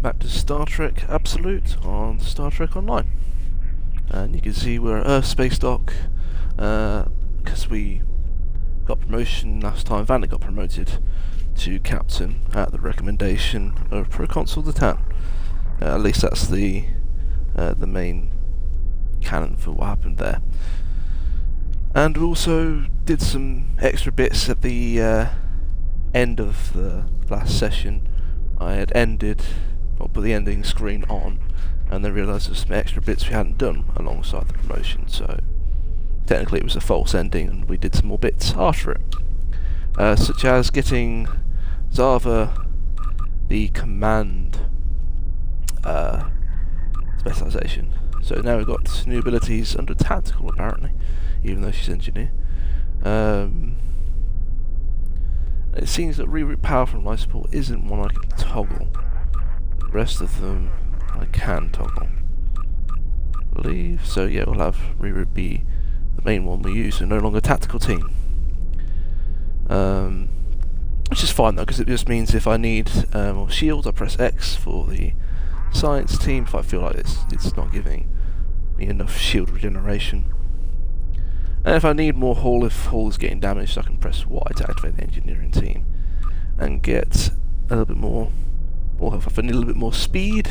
Welcome back to Star Trek Absolute on Star Trek Online. And you can see we're at Earth Space Dock because we got promotion last time. Vanik got promoted to Captain at the recommendation of Proconsul Datan. At least that's the main canon for what happened there. And we also did some extra bits at the end of the last session. I had put the ending screen on, and then realised there's some extra bits we hadn't done alongside the promotion, so technically it was a false ending and we did some more bits after it. Such as getting Zava the command specialisation. So now we've got new abilities under tactical apparently, even though she's engineer. It seems that reroute power from life support isn't one I can toggle. The rest of them I can toggle, I believe. So yeah, we'll have reroute be the main one we use, and no longer tactical team. Which is fine though, because it just means if I need more shields, I press X for the science team. If I feel like it's not giving me enough shield regeneration. And if I need more hull, if hull is getting damaged, I can press Y to activate the engineering team and get a little bit more, or if I need a little bit more speed,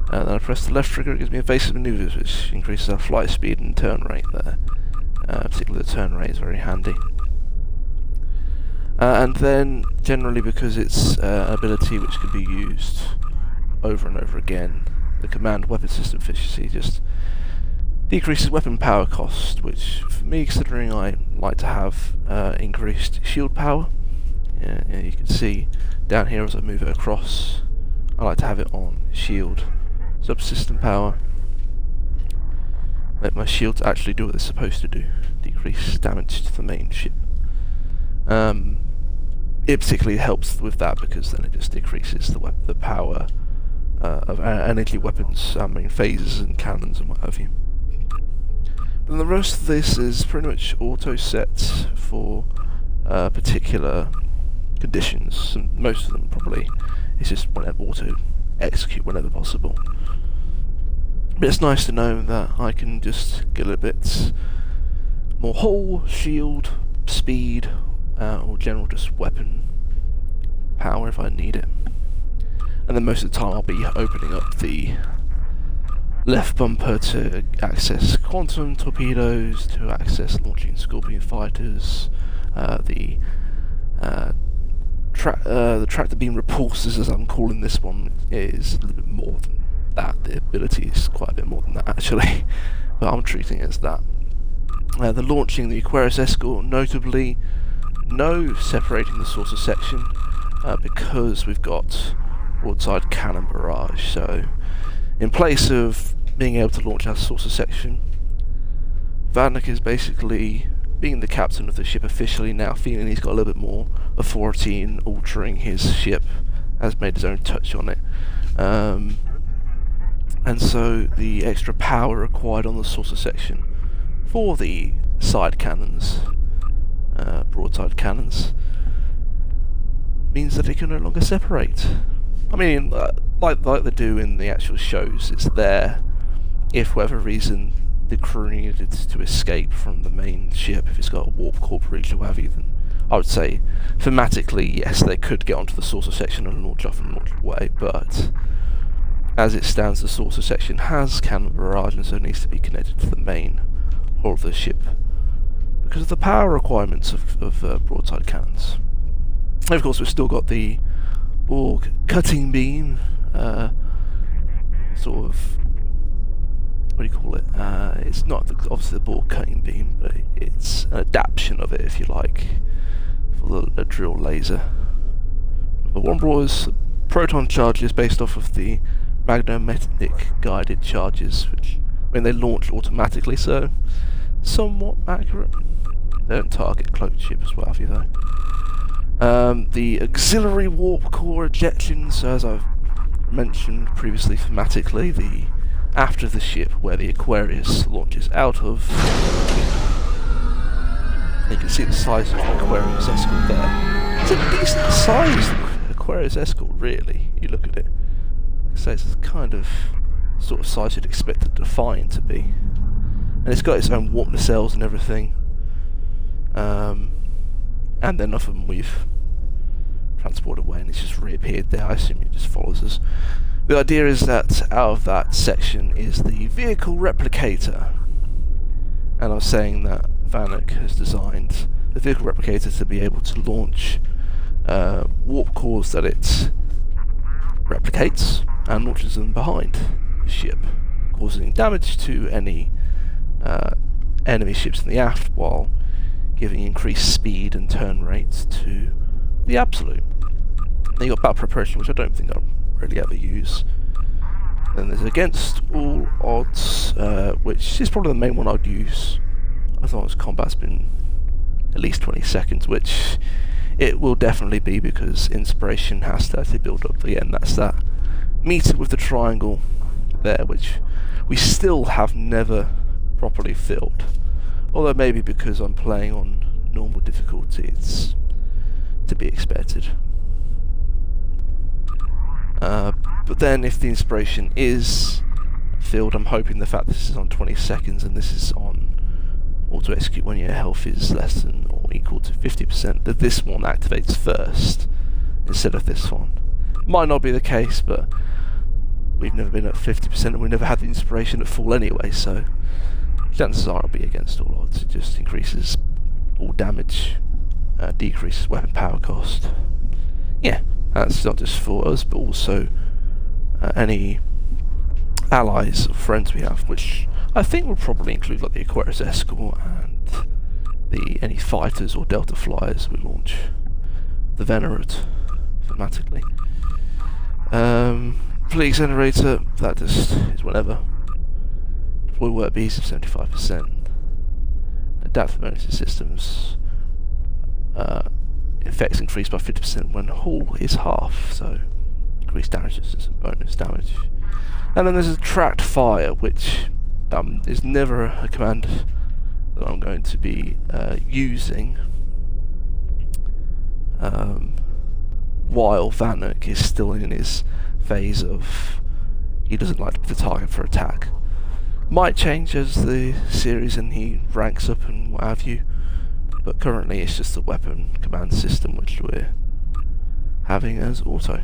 then I press the left trigger. It gives me evasive maneuvers, which increases our flight speed and turn rate there. Particularly the turn rate is very handy. And then, generally because it's an ability which can be used over and over again, the command weapon system efficiency just decreases weapon power cost, which for me, considering I like to have increased shield power, you can see down here as I move it across, I like to have it on shield subsystem power. Let my shields actually do what they're supposed to do, decrease damage to the main ship. It particularly helps with that because then it just decreases the power of energy weapons, I mean phasers and cannons and what have you. And the rest of this is pretty much auto set for particular conditions, and most of them probably it's just whenever auto execute whenever possible. But it's nice to know that I can just get a little bit more hull, shield, speed, or general just weapon power if I need it. And then most of the time I'll be opening up the left bumper to access quantum torpedoes, to access launching Scorpion fighters, the tractor beam repulsors, as I'm calling this one, is a little bit more than that. The ability is quite a bit more than that actually, but I'm treating it as that. The launching the Aquarius escort, notably no separating the saucer section because we've got broadside cannon barrage, so in place of being able to launch our saucer section, Vanik is basically being the captain of the ship officially now, feeling he's got a little bit more authority in altering his ship, has made his own touch on it. And so the extra power required on the saucer section for the side cannons, broadside cannons, means that it can no longer separate. I mean, like they do in the actual shows, it's there if, for whatever reason, the crew needed to escape from the main ship, if it's got a warp core breach or what have you, then I would say, thematically, yes, they could get onto the saucer section and launch off and launch away, but as it stands, the saucer section has cannon barrage and so it needs to be connected to the main hull of the ship because of the power requirements of broadside cannons. And of course, we've still got the Borg cutting beam, sort of, what do you call it? It's not obviously the Borg cutting beam, but it's an adaptation of it, if you like, for the drill laser. The one brought us proton charges based off of the magnetic guided charges, which they launch automatically, so somewhat accurate. They don't target cloaked ships, what have you, though. The auxiliary warp core ejection, so as I've mentioned previously thematically, the after the ship where the Aquarius launches out of. You can see the size of the Aquarius escort there. It's a decent sized Aquarius escort, really. You look at it. say, it's the kind of sort of size you'd expect a Defiant to be. And it's got its own warp nacelles and everything. And then of them we've transported away and it's just reappeared there. I assume it just follows us. The idea is that out of that section is the vehicle replicator. And I was saying that Vanik has designed the vehicle replicator to be able to launch warp cores that it replicates and launches them behind the ship, causing damage to any enemy ships in the aft while giving increased speed and turn rates to the Absolute. Then you've got battle preparation, which I don't think I'll really ever use. Then there's against all odds, which is probably the main one I'd use as long as combat's been at least 20 seconds, which it will definitely be because inspiration has to actually build up again. That's that meter with the triangle there, which we still have never properly filled. Although maybe because I'm playing on normal difficulty, it's to be expected. But then if the inspiration is filled, I'm hoping the fact this is on 20 seconds and this is on auto execute when your health is less than or equal to 50%, that this one activates first instead of this one. Might not be the case, but we've never been at 50% and we've never had the inspiration at full anyway, so chances are it'll be against all odds. It just increases all damage, decreases weapon power cost. Yeah, that's not just for us, but also any allies or friends we have, which I think will probably include like the Aquarius Escort and any fighters or Delta Flyers we launch. The Venerate, thematically. Fleet Generator, that just is whatever. Deploy work bees of 75%. Adapt emergency systems. Effects increased by 50% when hull is half, so increased damage is just a bonus damage. And then there's Attract Fire, which is never a command that I'm going to be using while Vanik is still in his phase of he doesn't like to be the target for attack. Might change as the series and he ranks up and what have you, but currently it's just the weapon command system which we're having as auto.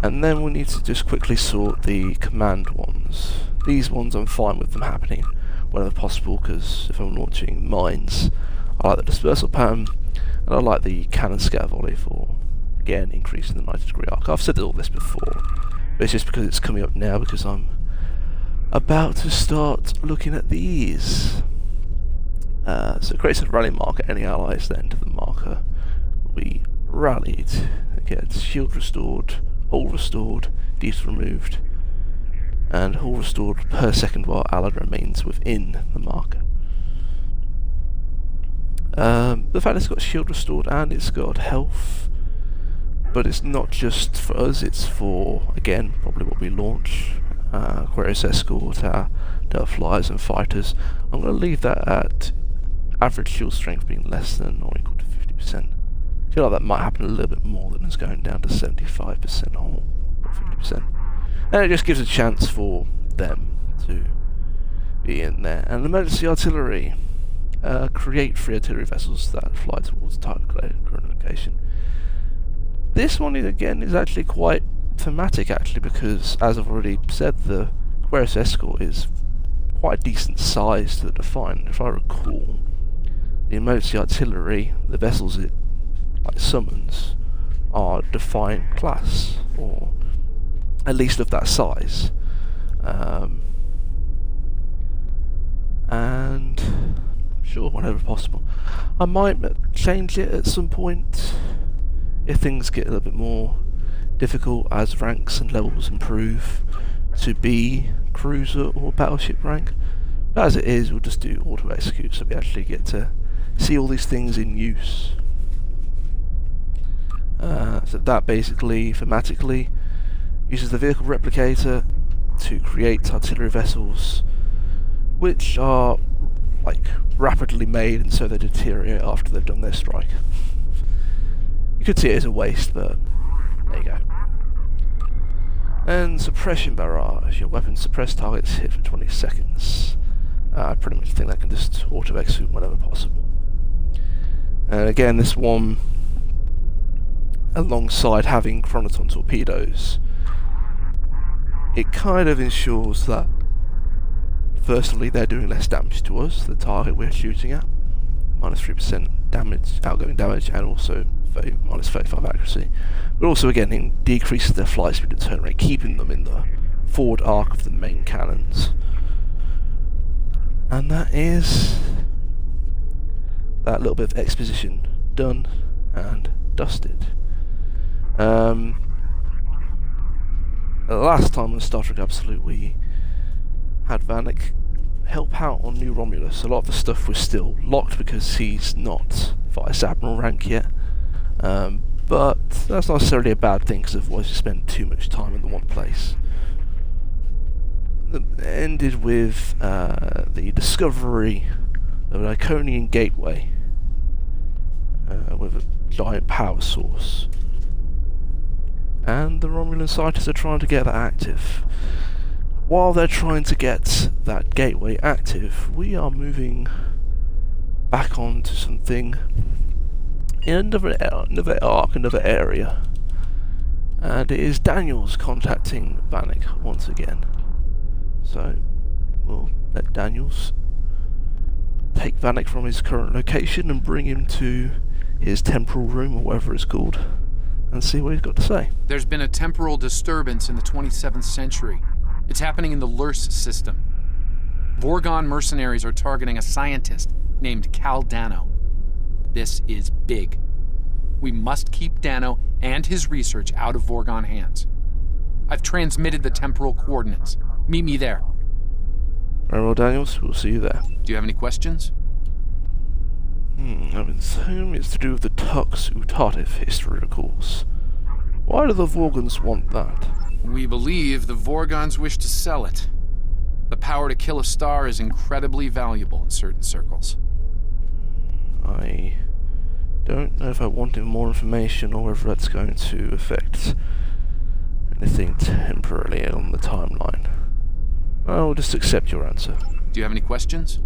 And then we need to just quickly sort the command ones. These ones I'm fine with them happening whenever possible, because if I'm launching mines, I like the dispersal pattern, and I like the cannon scatter volley for, again, increasing the 90 degree arc. I've said all this before, but it's just because it's coming up now, because I'm about to start looking at these. So it creates a rally marker. Any allies then to the marker will be rallied. It gets shield restored, hull restored, defense removed, and hull restored per second while allied remains within the marker. The fact it's got shield restored and it's got health, but it's not just for us, it's for, again, probably what we launch, Aquarius Escort, our Delta Flyers and Fighters. I'm going to leave that at average shield strength being less than or equal to 50%. I feel like that might happen a little bit more than it's going down to 75% or 50%. And it just gives a chance for them to be in there. And emergency artillery. Create 3 artillery vessels that fly towards the target current location. This one is actually quite thematic actually, because as I've already said, the Aquarius Escort is quite a decent size to the Defiant. If I recall, the emergency artillery, the vessels it summons, are Defiant class, or at least of that size. And sure, whenever possible. I might change it at some point if things get a little bit more difficult as ranks and levels improve to be cruiser or battleship rank. But as it is, we'll just do auto execute so we actually get to see all these things in use. So that basically, thematically, uses the vehicle replicator to create artillery vessels which are rapidly made, and so they deteriorate after they've done their strike. You could see it as a waste, but there you go. And suppression barrage. Your weapon suppress targets hit for 20 seconds. I pretty much think that can just auto-execute whenever possible. And again, this one, alongside having chronoton torpedoes, it kind of ensures that, firstly, they're doing less damage to us, the target we're shooting at, minus 3% damage, outgoing damage, and also minus 35 accuracy. But also, again, it decreases their flight speed and turn rate, keeping them in the forward arc of the main cannons. And that is that little bit of exposition done and dusted. The last time on Star Trek Absolute we had Vanik help out on New Romulus. A lot of the stuff was still locked because he's not Vice Admiral rank yet. But that's not necessarily a bad thing, because otherwise you spend too much time in the one place. It ended with the discovery of an Iconian gateway with a giant power source. And the Romulan scientists are trying to get that active. While they're trying to get that gateway active, we are moving back onto something in another arc, another area. And it is Daniels contacting Vanik once again. So we'll let Daniels take Vanik from his current location and bring him to his temporal room, or whatever it's called, and see what he's got to say. There's been a temporal disturbance in the 27th century. It's happening in the Lurs system. Vorgon mercenaries are targeting a scientist named Cal Dano. This is big. We must keep Dano and his research out of Vorgon hands. I've transmitted the temporal coordinates. Meet me there. Very well, Daniels. We'll see you there. Do you have any questions? I've been assuming it's to do with the Tux Utatif history, of course. Why do the Vorgons want that? We believe the Vorgons wish to sell it. The power to kill a star is incredibly valuable in certain circles. I don't know if I wanted more information or whether that's going to affect anything temporarily on the timeline. I'll just accept your answer. Do you have any questions?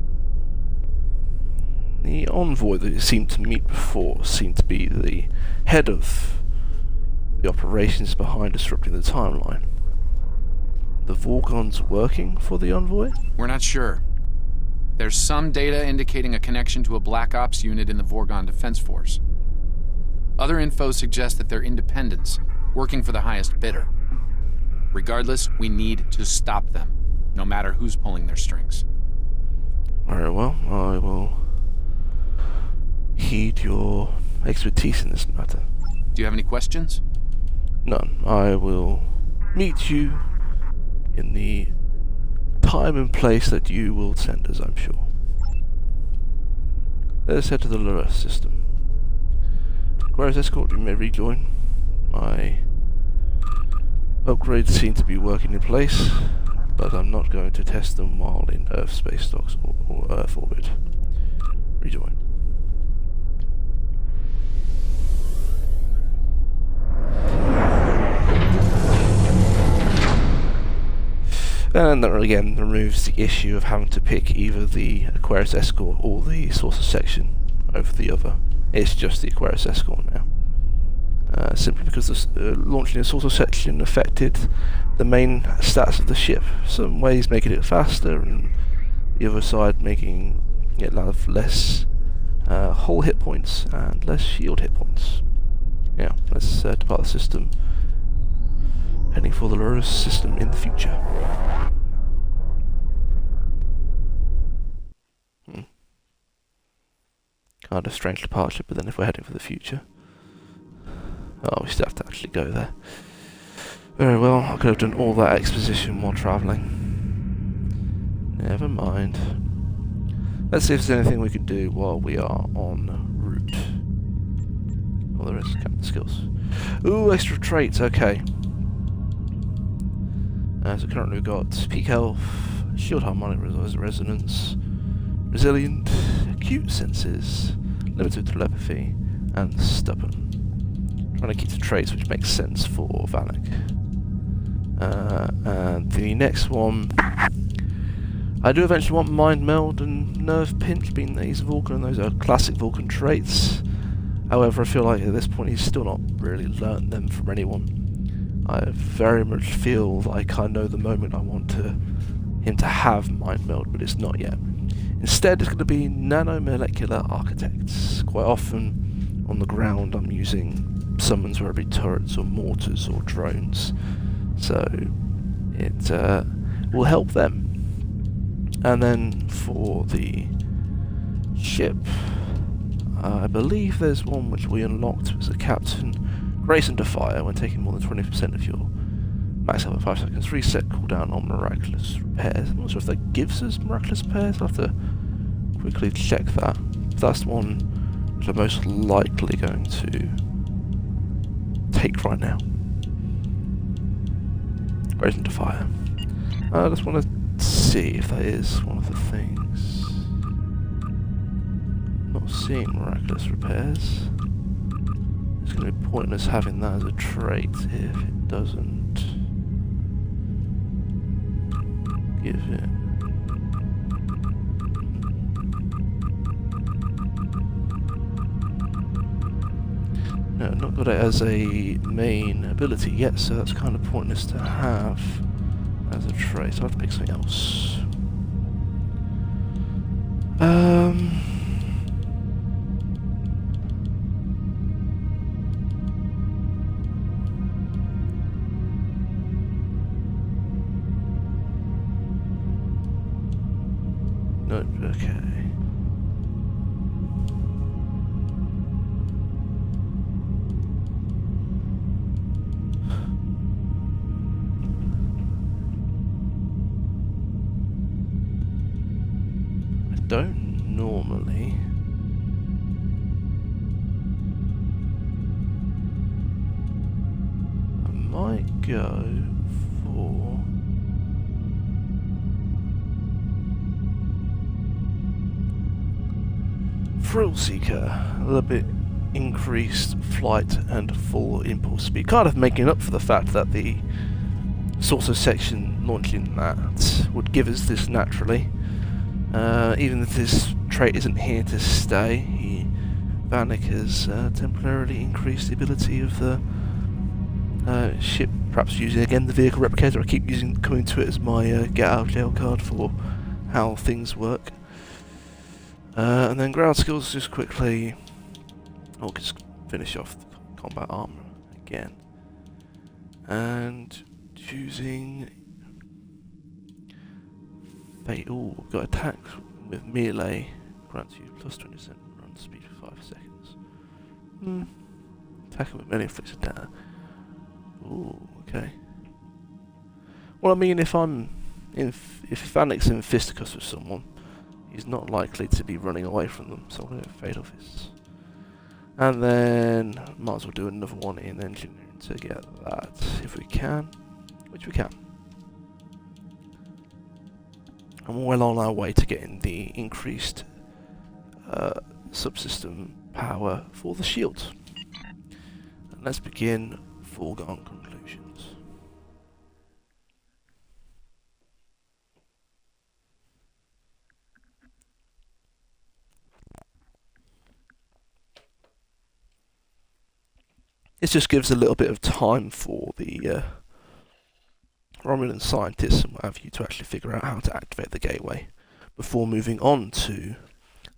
The envoy that you seemed to meet before seemed to be the head of the operations behind disrupting the timeline. The Vorgons working for the envoy? We're not sure. There's some data indicating a connection to a Black Ops unit in the Vorgon Defense Force. Other info suggests that they're independents, working for the highest bidder. Regardless, we need to stop them, no matter who's pulling their strings. Very well, I will heed your expertise in this matter. Do you have any questions? None. I will meet you in the time and place that you will send us, I'm sure. Let us head to the Lura system. Whereas escort, you may rejoin. My upgrades seem to be working in place, but I'm not going to test them while in Earth space docks or Earth orbit. Rejoin. And that again removes the issue of having to pick either the Aquarius Escort or the Saucer Section over the other. It's just the Aquarius Escort now. Simply because launching the Saucer Section affected the main stats of the ship. Some ways making it faster, and the other side making it have less hull hit points and less shield hit points. Yeah, let's depart the system. Heading for the Lurus system in the future. Kind of strange departure, but then if we're heading for the future... Oh, we still have to actually go there. Very well, I could have done all that exposition while travelling. Never mind. Let's see if there's anything we can do while we are en route. Oh, there is captain skills. Ooh, extra traits, okay. So currently we've got Peak Health, Shield Harmonic Resonance, Resilient, Acute Senses, Limited Telepathy, and Stubborn. Trying to keep the traits which make sense for Vanik. And the next one, I do eventually want Mind Meld and Nerve Pinch, being that he's Vulcan, and those are classic Vulcan traits. However, I feel like at this point he's still not really learned them from anyone. I very much feel like I know the moment I want him to have Mind Meld, but it's not yet. Instead, it's going to be Nanomolecular Architects. Quite often on the ground I'm using summons, whether it be turrets or mortars or drones, so it will help them. And then for the ship, I believe there's one which we unlocked as a captain. Grace and Defier, when taking more than 20% of your max health at 5 seconds, reset cooldown on miraculous repairs. I'm not sure if that gives us miraculous repairs. I'll have to quickly check that. That's the one which I'm most likely going to take right now. Grace and Defier. I just want to see if that is one of the things. Not seeing miraculous repairs. It's going to be pointless having that as a trait if it doesn't give it. No, not got it as a main ability yet, so that's kind of pointless to have as a trait. So I have to pick something else. No, okay. I don't normally. I might go for Thrill Seeker, a little bit increased flight and full impulse speed, kind of making up for the fact that the Saucer section launching that would give us this naturally. Even if this trait isn't here to stay, Vanik has temporarily increased the ability of the ship, perhaps using again the vehicle replicator. I keep coming to it as my get out of jail card for how things work. And then ground skills just quickly. I'll just finish off the combat armor again. And choosing fate. Ooh, got attack with melee. Grants you plus 20% run speed for 5 seconds. Attacking with melee inflicts a damage. Ooh, okay. Well, I mean, if Vanik's in fisticuffs with someone, he's not likely to be running away from them, so I'm going to Fatal Fists. And then, might as well do another one in engineering to get that, if we can. Which we can. And we're well on our way to getting the increased subsystem power for the shield. And let's begin foregone conclusions. This just gives a little bit of time for the Romulan scientists and what have you to actually figure out how to activate the gateway before moving on to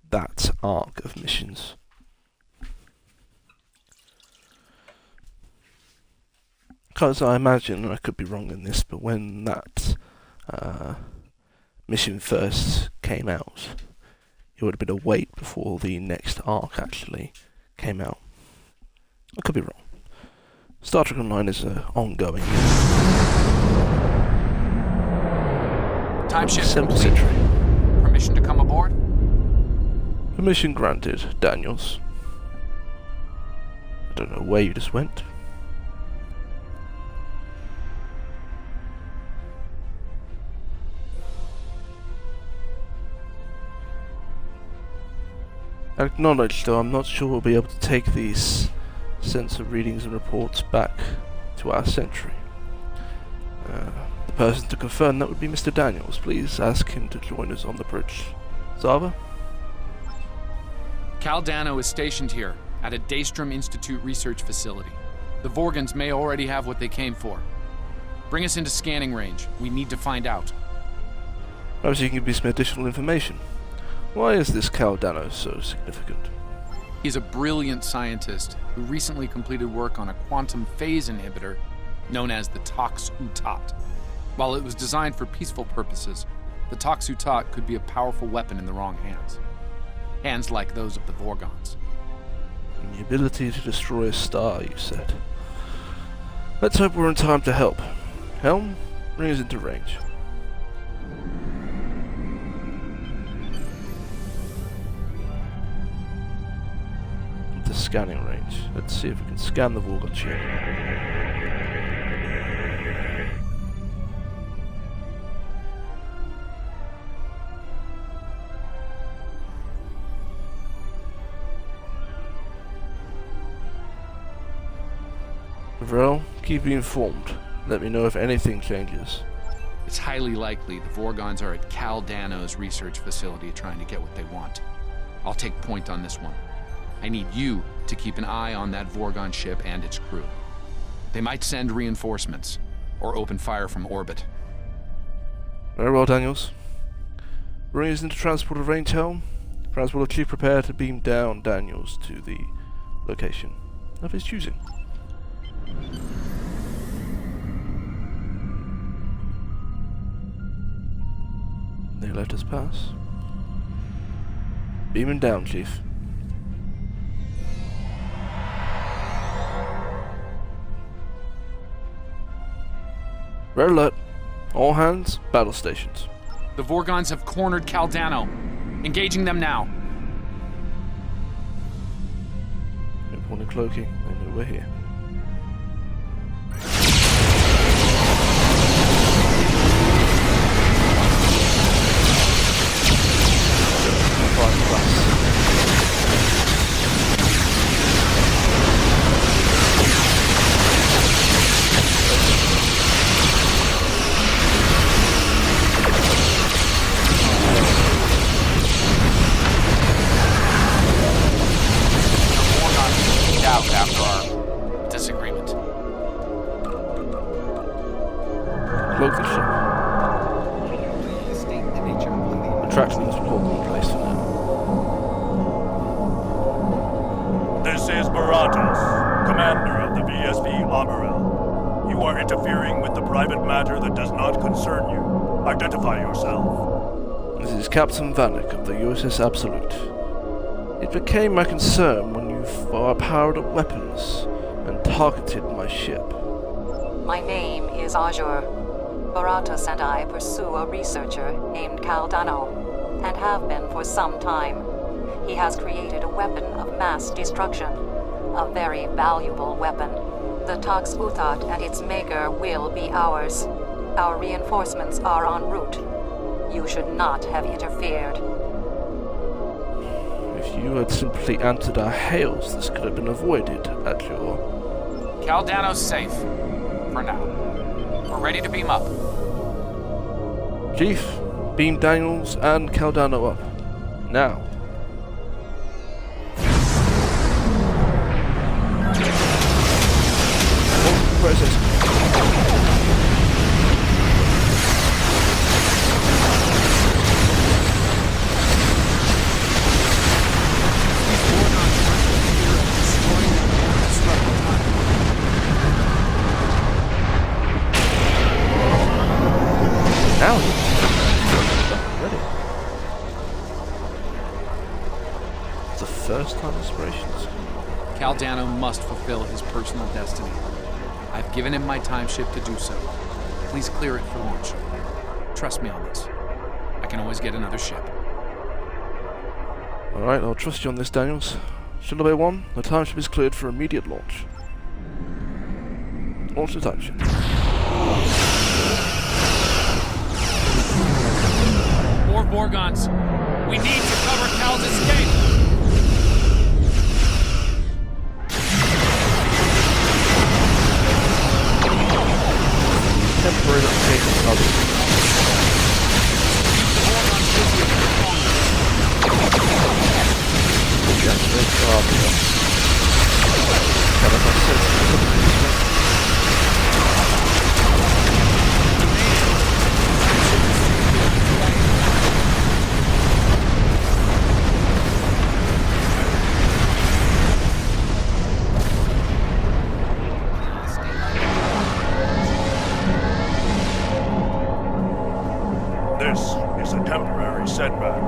that arc of missions. Because I imagine, and I could be wrong in this, but when that mission first came out, it would have been a wait before the next arc actually came out. I could be wrong. Star Trek Online is ongoing. Time shift 7th complete. century. Permission to come aboard? Permission granted, Daniels. I don't know where you just went. Acknowledged, though I'm not sure we'll be able to take these sensor readings and reports back to our century. The person to confirm that would be Mr. Daniels. Please ask him to join us on the bridge. Zava? Caldano is stationed here at a Daystrom Institute research facility. The Vorgans may already have what they came for. Bring us into scanning range. We need to find out. Perhaps you can give me some additional information. Why is this Caldano so significant? He's a brilliant scientist who recently completed work on a quantum phase inhibitor known as the Tox-Utat. While it was designed for peaceful purposes, the Tox-Utat could be a powerful weapon in the wrong hands. Hands like those of the Vorgons. And the ability to destroy a star, you said. Let's hope we're in time to help. Helm, bring us into range. Into scanning range. Let's see if we can scan the Vorgon ship. Vrel, keep me informed. Let me know if anything changes. It's highly likely the Vorgons are at Caldano's research facility trying to get what they want. I'll take point on this one. I need you to keep an eye on that Vorgon ship and its crew. They might send reinforcements, or open fire from orbit. Very well, Daniels. Bring us into transporter range, Helm. Transporter Chief, prepare to beam down Daniels to the location of his choosing. They let us pass. Beam him down, Chief. Red alert. All hands, battle stations. The Vorgons have cornered Caldano. Engaging them now. No point in cloaking. They know we're here. After our disagreement. Cloak the ship. Attractions will hold them in place for now. This is Baratas, commander of the VSP Amarel. You are interfering with the private matter that does not concern you. Identify yourself. This is Captain Vanik of the USS Absolute. It became my concern when you fire-powered up weapons and targeted my ship. My name is Azure. Baratas and I pursue a researcher named Caldano, and have been for some time. He has created a weapon of mass destruction, a very valuable weapon. The Tox-Utat and its maker will be ours. Our reinforcements are en route. You should not have interfered. If you had simply answered our hails, this could have been avoided at your... Caldano's safe. For now. We're ready to beam up. Chief, beam Daniels and Caldano up. Now. Process. Now ready. It's the first time inspirations. Caldano must fulfill his personal destiny. I've given him my time ship to do so. Please clear it for launch. Trust me on this. I can always get another ship. Alright, I'll trust you on this, Daniels. Shuttle Bay 1, the time ship is cleared for immediate launch. Launch the time ship. More Vorgons. We need to cover Cal's escape. Temporary This is a temporary setback.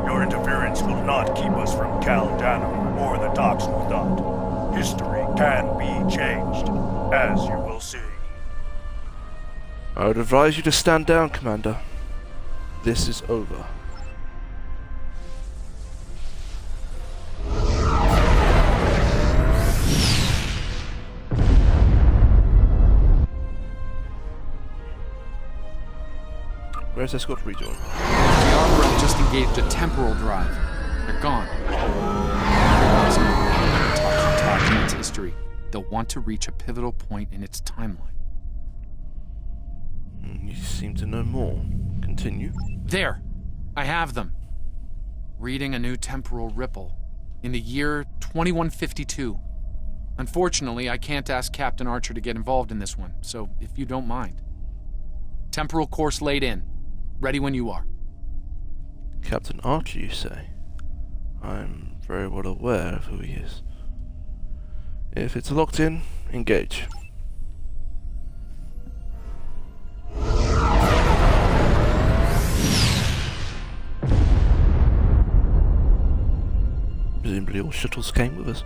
Your interference will not keep us from Caldano or the Docks Without. History can be changed, as you will see. I would advise you to stand down, Commander. This is over. Where's Escort Rejoin? The Armorel just engaged a temporal drive. They're gone. Talking its history. They'll want to reach a pivotal point in its timeline. You seem to know more. Continue. There! I have them. Reading a new temporal ripple. In the year 2152. Unfortunately, I can't ask Captain Archer to get involved in this one, so if you don't mind. Temporal course laid in. Ready when you are. Captain Archer, you say? I'm very well aware of who he is. If it's locked in, engage. Presumably all shuttles came with us.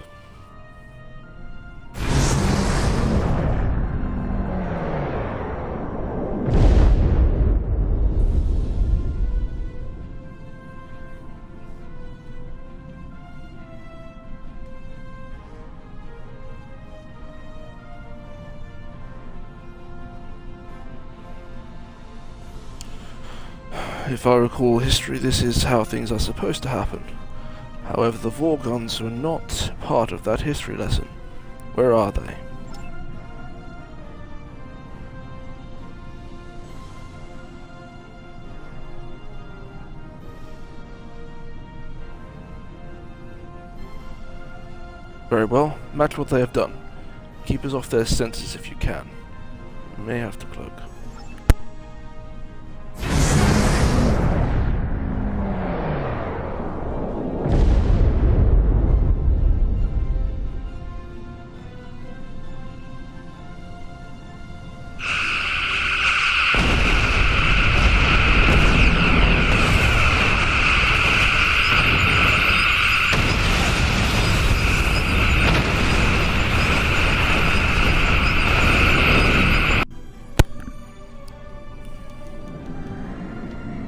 If I recall history, this is how things are supposed to happen. However, the Vorgons were not part of that history lesson. Where are they? Very well, match what they have done. Keep us off their senses if you can. You may have to cloak.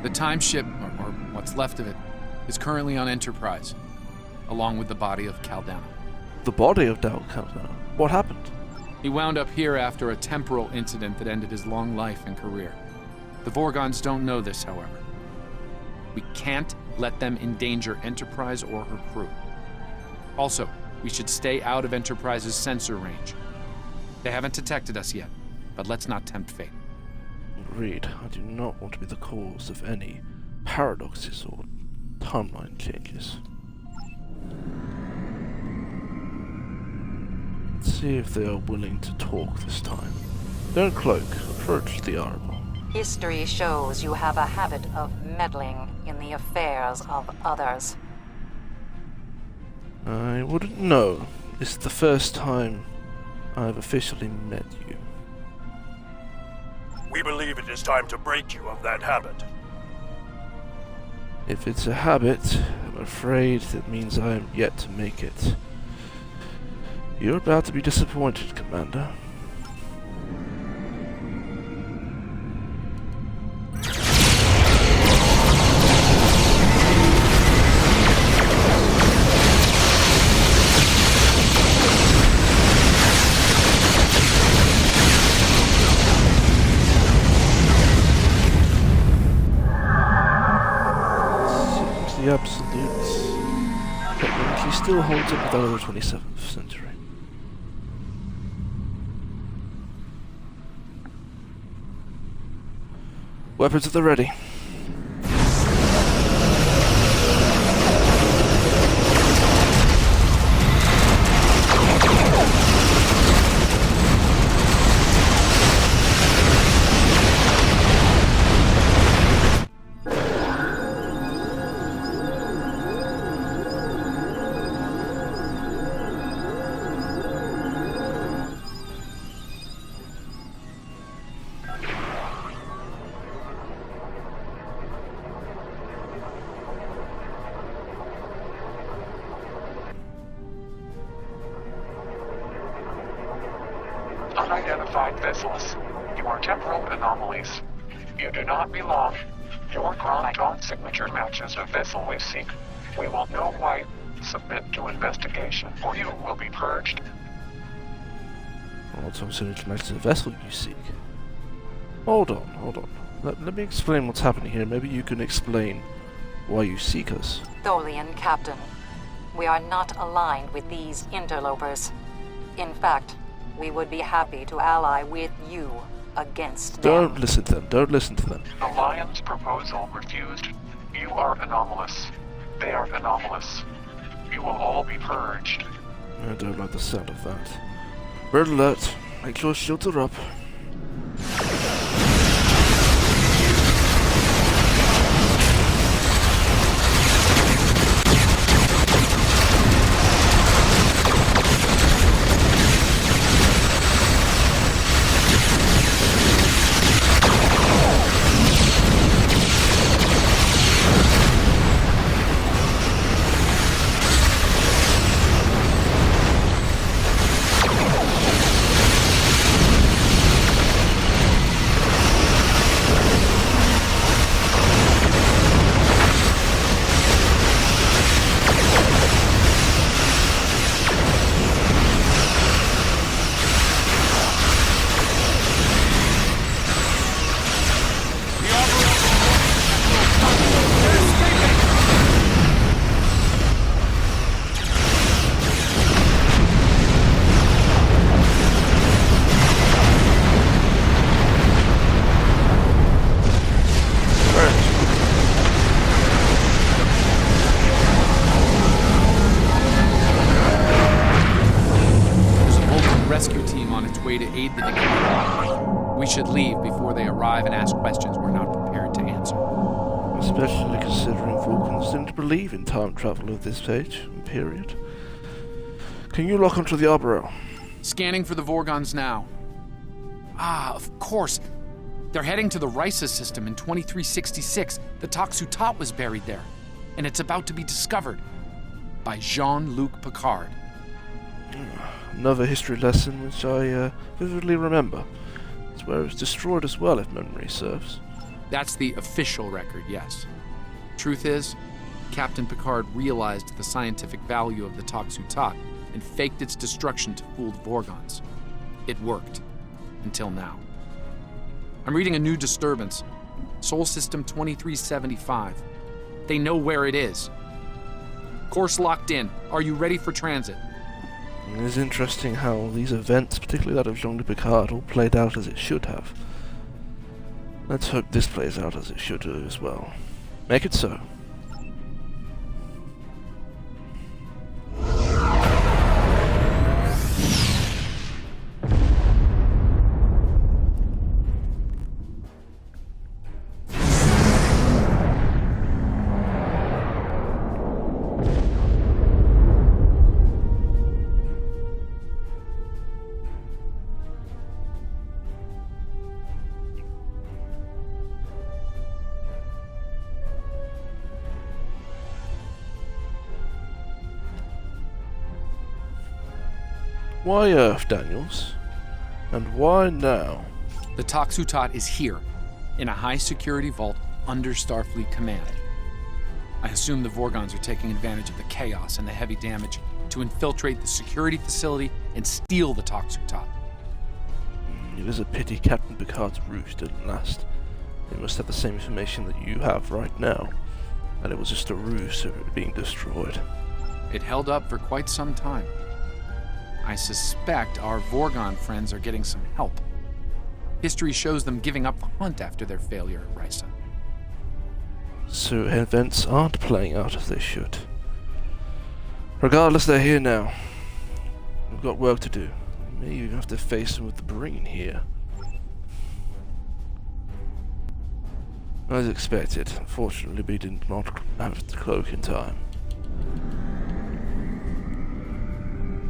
The time ship, or what's left of it, is currently on Enterprise, along with the body of Caldano. The body of Caldano? What happened? He wound up here after a temporal incident that ended his long life and career. The Vorgons don't know this, however. We can't let them endanger Enterprise or her crew. Also, we should stay out of Enterprise's sensor range. They haven't detected us yet, but let's not tempt fate. Agreed. I do not want to be the cause of any paradoxes or timeline changes. Let's see if they are willing to talk this time. Don't cloak. Approach the Armorel. History shows you have a habit of meddling in the affairs of others. I wouldn't know. This is the first time I've officially met you. We believe it is time to break you of that habit. If it's a habit, I'm afraid that means I am yet to make it. You're about to be disappointed, Commander. The absolute technology still holds up with that of the 27th century. Weapons at the ready. vessels. You are temporal anomalies. You do not belong. Your chronoton signature matches a vessel we seek. We will know why. Submit to investigation, or you will be purged. Well, some signature matches the vessel you seek. Hold on. Let me explain what's happening here. Maybe you can explain why you seek us. Tholian, Captain. We are not aligned with these interlopers. In fact, we would be happy to ally with you against them. Don't listen to them. Alliance proposal refused. You are anomalous. They are anomalous. You will all be purged. I don't like the sound of that. Red alert. Make sure shields are up. way to aid the decay. We should leave before they arrive and ask questions we're not prepared to answer. Especially considering Vulcans didn't believe in time travel at this stage and period. Can you lock onto the Arbor? Scanning for the Vorgons now. Ah, of course. They're heading to the Risa system in 2366. The Toxu Tot was buried there, and it's about to be discovered by Jean-Luc Picard. Another history lesson which I vividly remember. It's where it was destroyed as well, if memory serves. That's the official record, yes. Truth is, Captain Picard realized the scientific value of the Toxu Tot and faked its destruction to fool the Vorgons. It worked. Until now. I'm reading a new disturbance. Sol System 2375. They know where it is. Course locked in. Are you ready for transit? It is interesting how these events, particularly that of Jean-Luc Picard, all played out as it should have. Let's hope this plays out as it should do as well. Make it so. Why Earth, Daniels? And why now? The Toxu Tot is here, in a high-security vault under Starfleet command. I assume the Vorgons are taking advantage of the chaos and the heavy damage to infiltrate the security facility and steal the Toxu Tot. It is a pity Captain Picard's ruse didn't last. They must have the same information that you have right now, and it was just a ruse of it being destroyed. It held up for quite some time. I suspect our Vorgon friends are getting some help. History shows them giving up the hunt after their failure at Risa. So events aren't playing out as they should. Regardless, they're here now. We've got work to do. We may even have to face them with the brain here. As expected, unfortunately we did not have the cloak in time.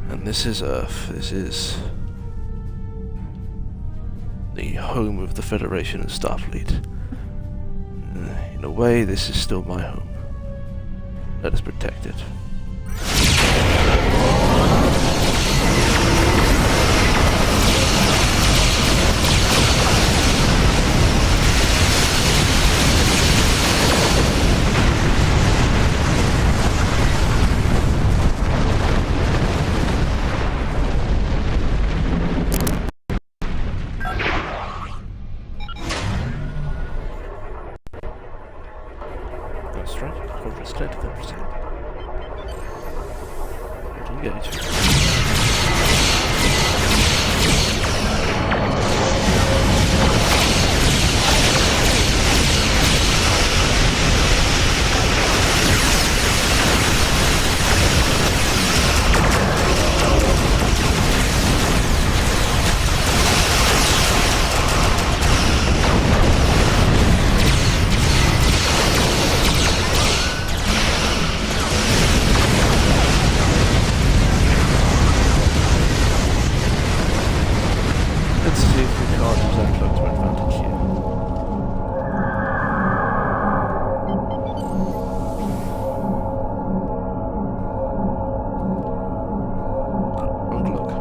And this is Earth. This is the home of the Federation and Starfleet. In a way, this is still my home. Let us protect it. right. Quarter is clear to then proceed. Engage. Let's see if we can't use that cloak to our advantage here. Wrong cloak.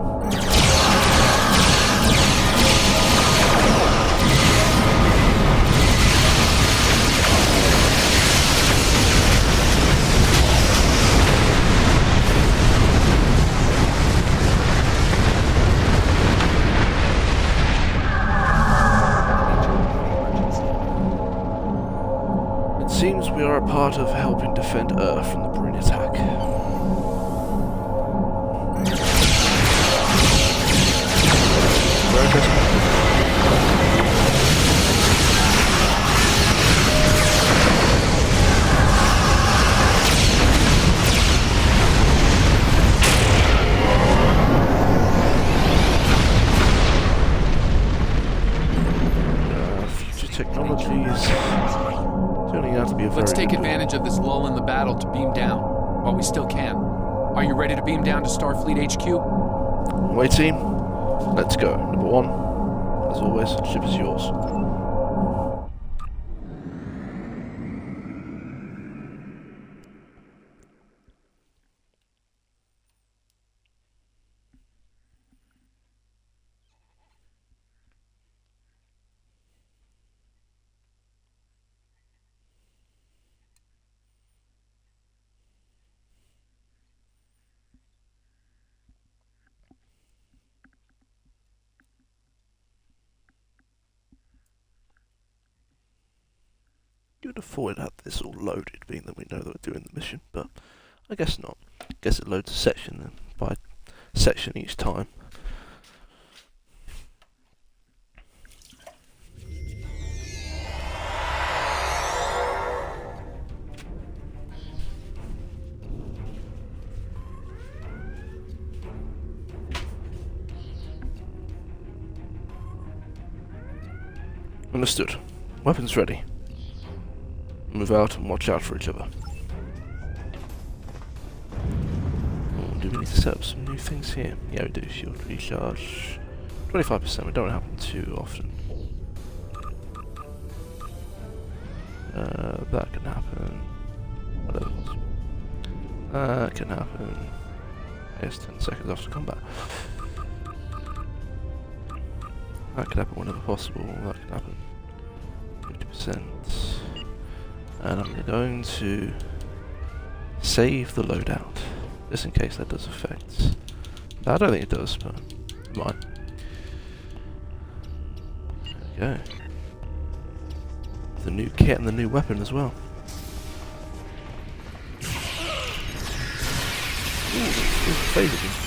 It seems we are a part of helping defend Earth from the Breen attack. Very good. Future technologies. Turning out to be a Let's very take good advantage of this lull in the battle to beam down, while we still can. Are you ready to beam down to Starfleet HQ? Away team, let's go. Number one, as always, ship is yours. You'd have thought it had this all loaded, being that we know that we're doing the mission, but I guess not. I guess it loads a section and by section each time. Understood. Weapons ready. Move out and watch out for each other. Oh, do we need to set up some new things here? Yeah, we do. Shield recharge. 25%. We don't happen too often. That can happen. What else? That can happen. I guess 10 seconds after combat. That can happen whenever possible. That can happen 50%. And I'm going to save the loadout, just in case that does affect. I don't think it does, but it might. There we go. The new kit and the new weapon as well. Ooh, favourable.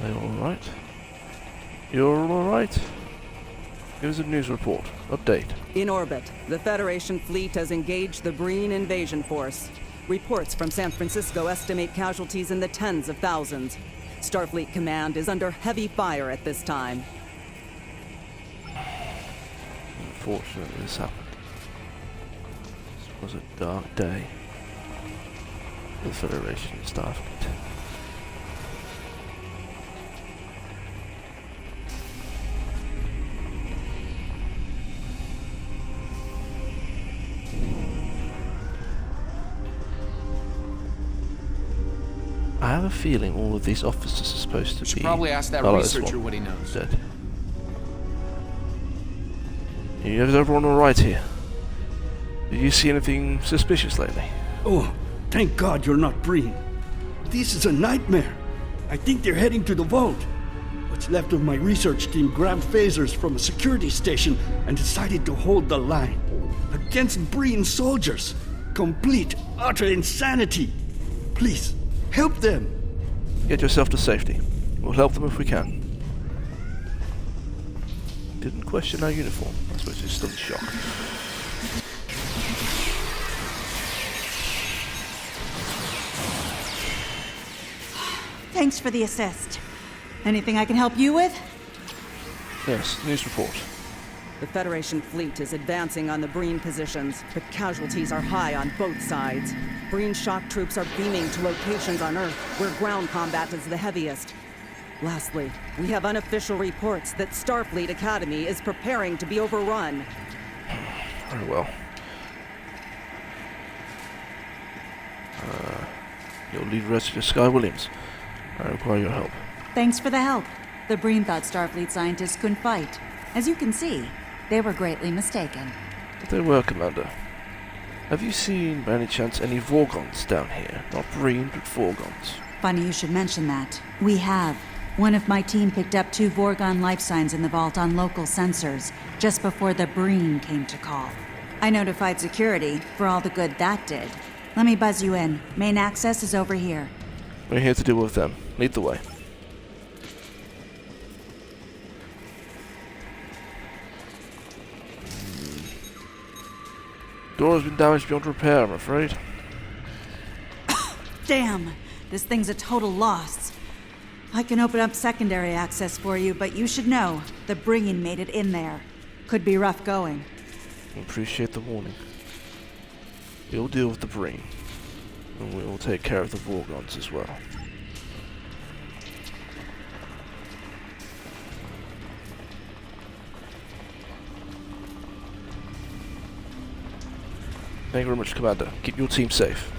Are you alright? You're alright? Give us a news report. Update. In orbit, the Federation fleet has engaged the Breen invasion force. Reports from San Francisco estimate casualties in the tens of thousands. Starfleet Command is under heavy fire at this time. Unfortunately, this happened. This was a dark day for the Federation and Starfleet. I have a feeling all of these officers are supposed to We should be... probably ask that Oh, this researcher one. what he knows. Dead. Is everyone alright here? Did you see anything suspicious lately? Oh, thank God you're not Breen. This is a nightmare. I think they're heading to the vault. What's left of my research team grabbed phasers from a security station and decided to hold the line. Against Breen soldiers. Complete, utter insanity. Please, help them. Get yourself to safety. We'll help them if we can. Didn't question our uniform. I suppose it's still in shock. Thanks for the assist. Anything I can help you with? Yes, news report. The Federation fleet is advancing on the Breen positions, but casualties are high on both sides. Breen shock troops are beaming to locations on Earth where ground combat is the heaviest. Lastly, we have unofficial reports that Starfleet Academy is preparing to be overrun. Very well. Your lead resident, Sky Williams. I require your help. Thanks for the help. The Breen thought Starfleet scientists couldn't fight. As you can see, they were greatly mistaken. They were, Commander. Have you seen, by any chance, any Vorgons down here? Not Breen, but Vorgons. Funny you should mention that. We have. One of my team picked up 2 Vorgon life signs in the vault on local sensors, just before the Breen came to call. I notified security, for all the good that did. Let me buzz you in. Main access is over here. We're here to deal with them. Lead the way. Door has been damaged beyond repair, I'm afraid. Damn! This thing's a total loss. I can open up secondary access for you, but you should know, the Breen made it in there. Could be rough going. Appreciate the warning. We'll deal with the Breen. And we will take care of the Vorgons as well. Thank you very much, Commander. Keep your team safe.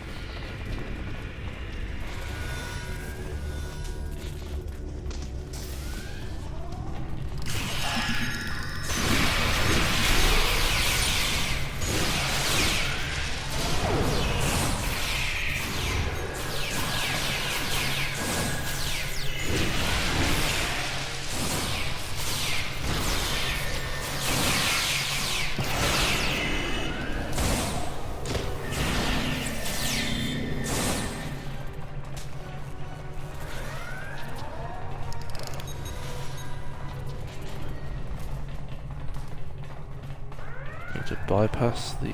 To bypass the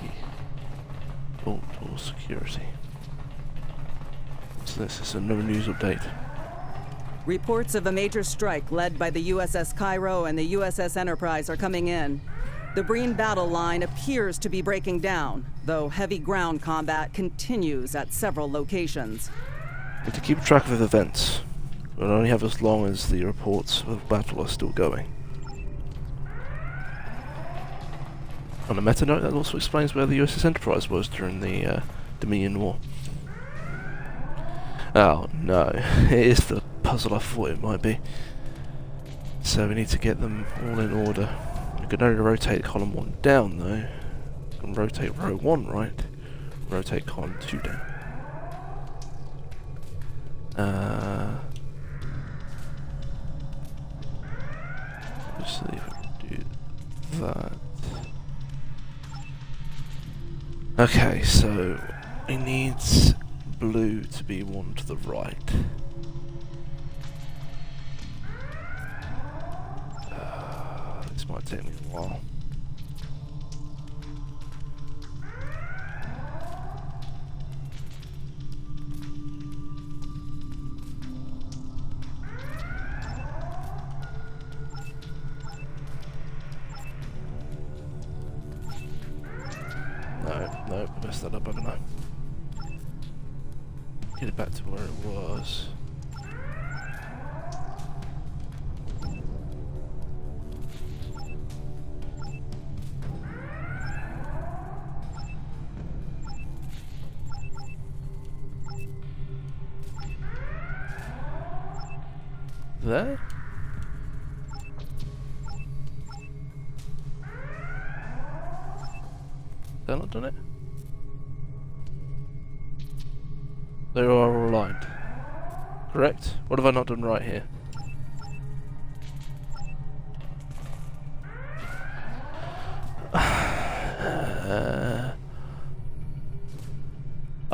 vault door security. So this is another news update. Reports of a major strike led by the USS Cairo and the USS Enterprise are coming in. The Breen battle line appears to be breaking down, though heavy ground combat continues at several locations. But to keep track of events, we'll only have as long as the reports of battle are still going. On a meta note, that also explains where the USS Enterprise was during the Dominion War. Oh no, it is the puzzle I thought it might be. So we need to get them all in order. We can only rotate column 1 down though. We can rotate row 1 right, rotate column 2 down. Let's see if we can do that. Okay, so it needs blue to be 1 to the right. This might take me a while. No, I messed that up, haven't I? Get it back to where it was. there? They've not done it? They are all aligned. Correct? What have I not done right here?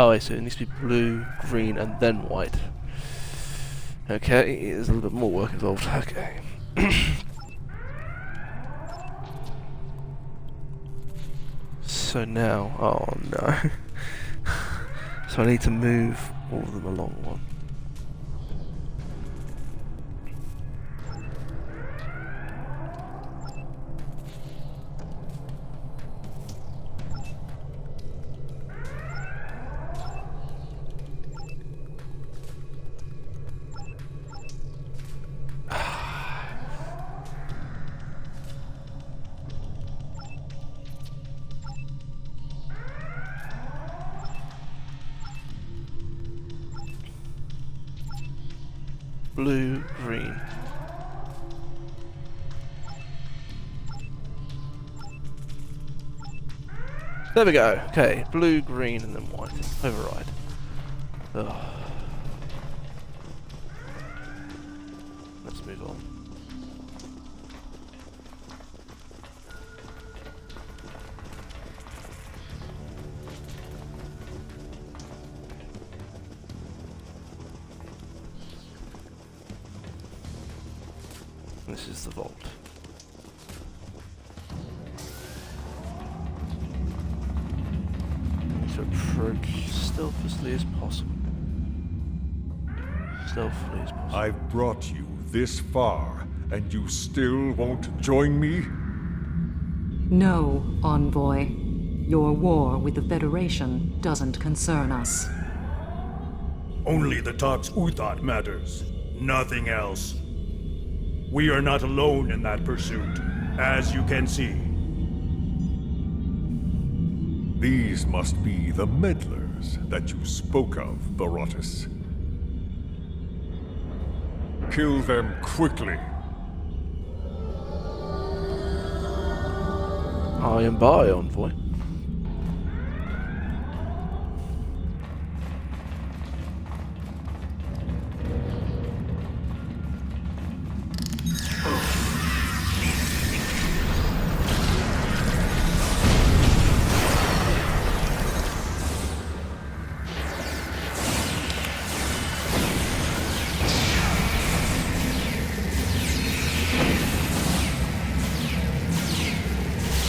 Oh, wait, so it needs to be blue, green, and then white. Okay, there's a little bit more work involved. Okay. So now, oh no. So I need to move all of them along one. Blue, green. There we go. Okay, blue, green, and then white. Override. Ugh. Let's move on. This is the vault. Need to approach stealthily as possible. Stealthily as possible. I've brought you this far, and you still won't join me? No, Envoy. Your war with the Federation doesn't concern us. Only the Tox Uthat matters. Nothing else. We are not alone in that pursuit, as you can see. These must be the meddlers that you spoke of, Barotus. Kill them quickly. I am by, Envoy.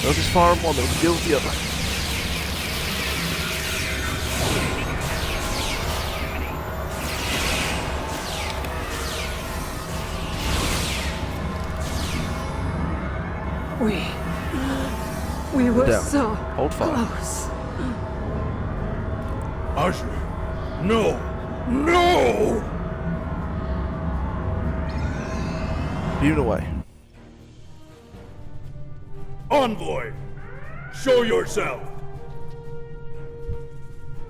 Focus fire on one, they'll kill the other. We were Down. so Hold fire. close. Azure! No! No! Beam away. Envoy! Show yourself!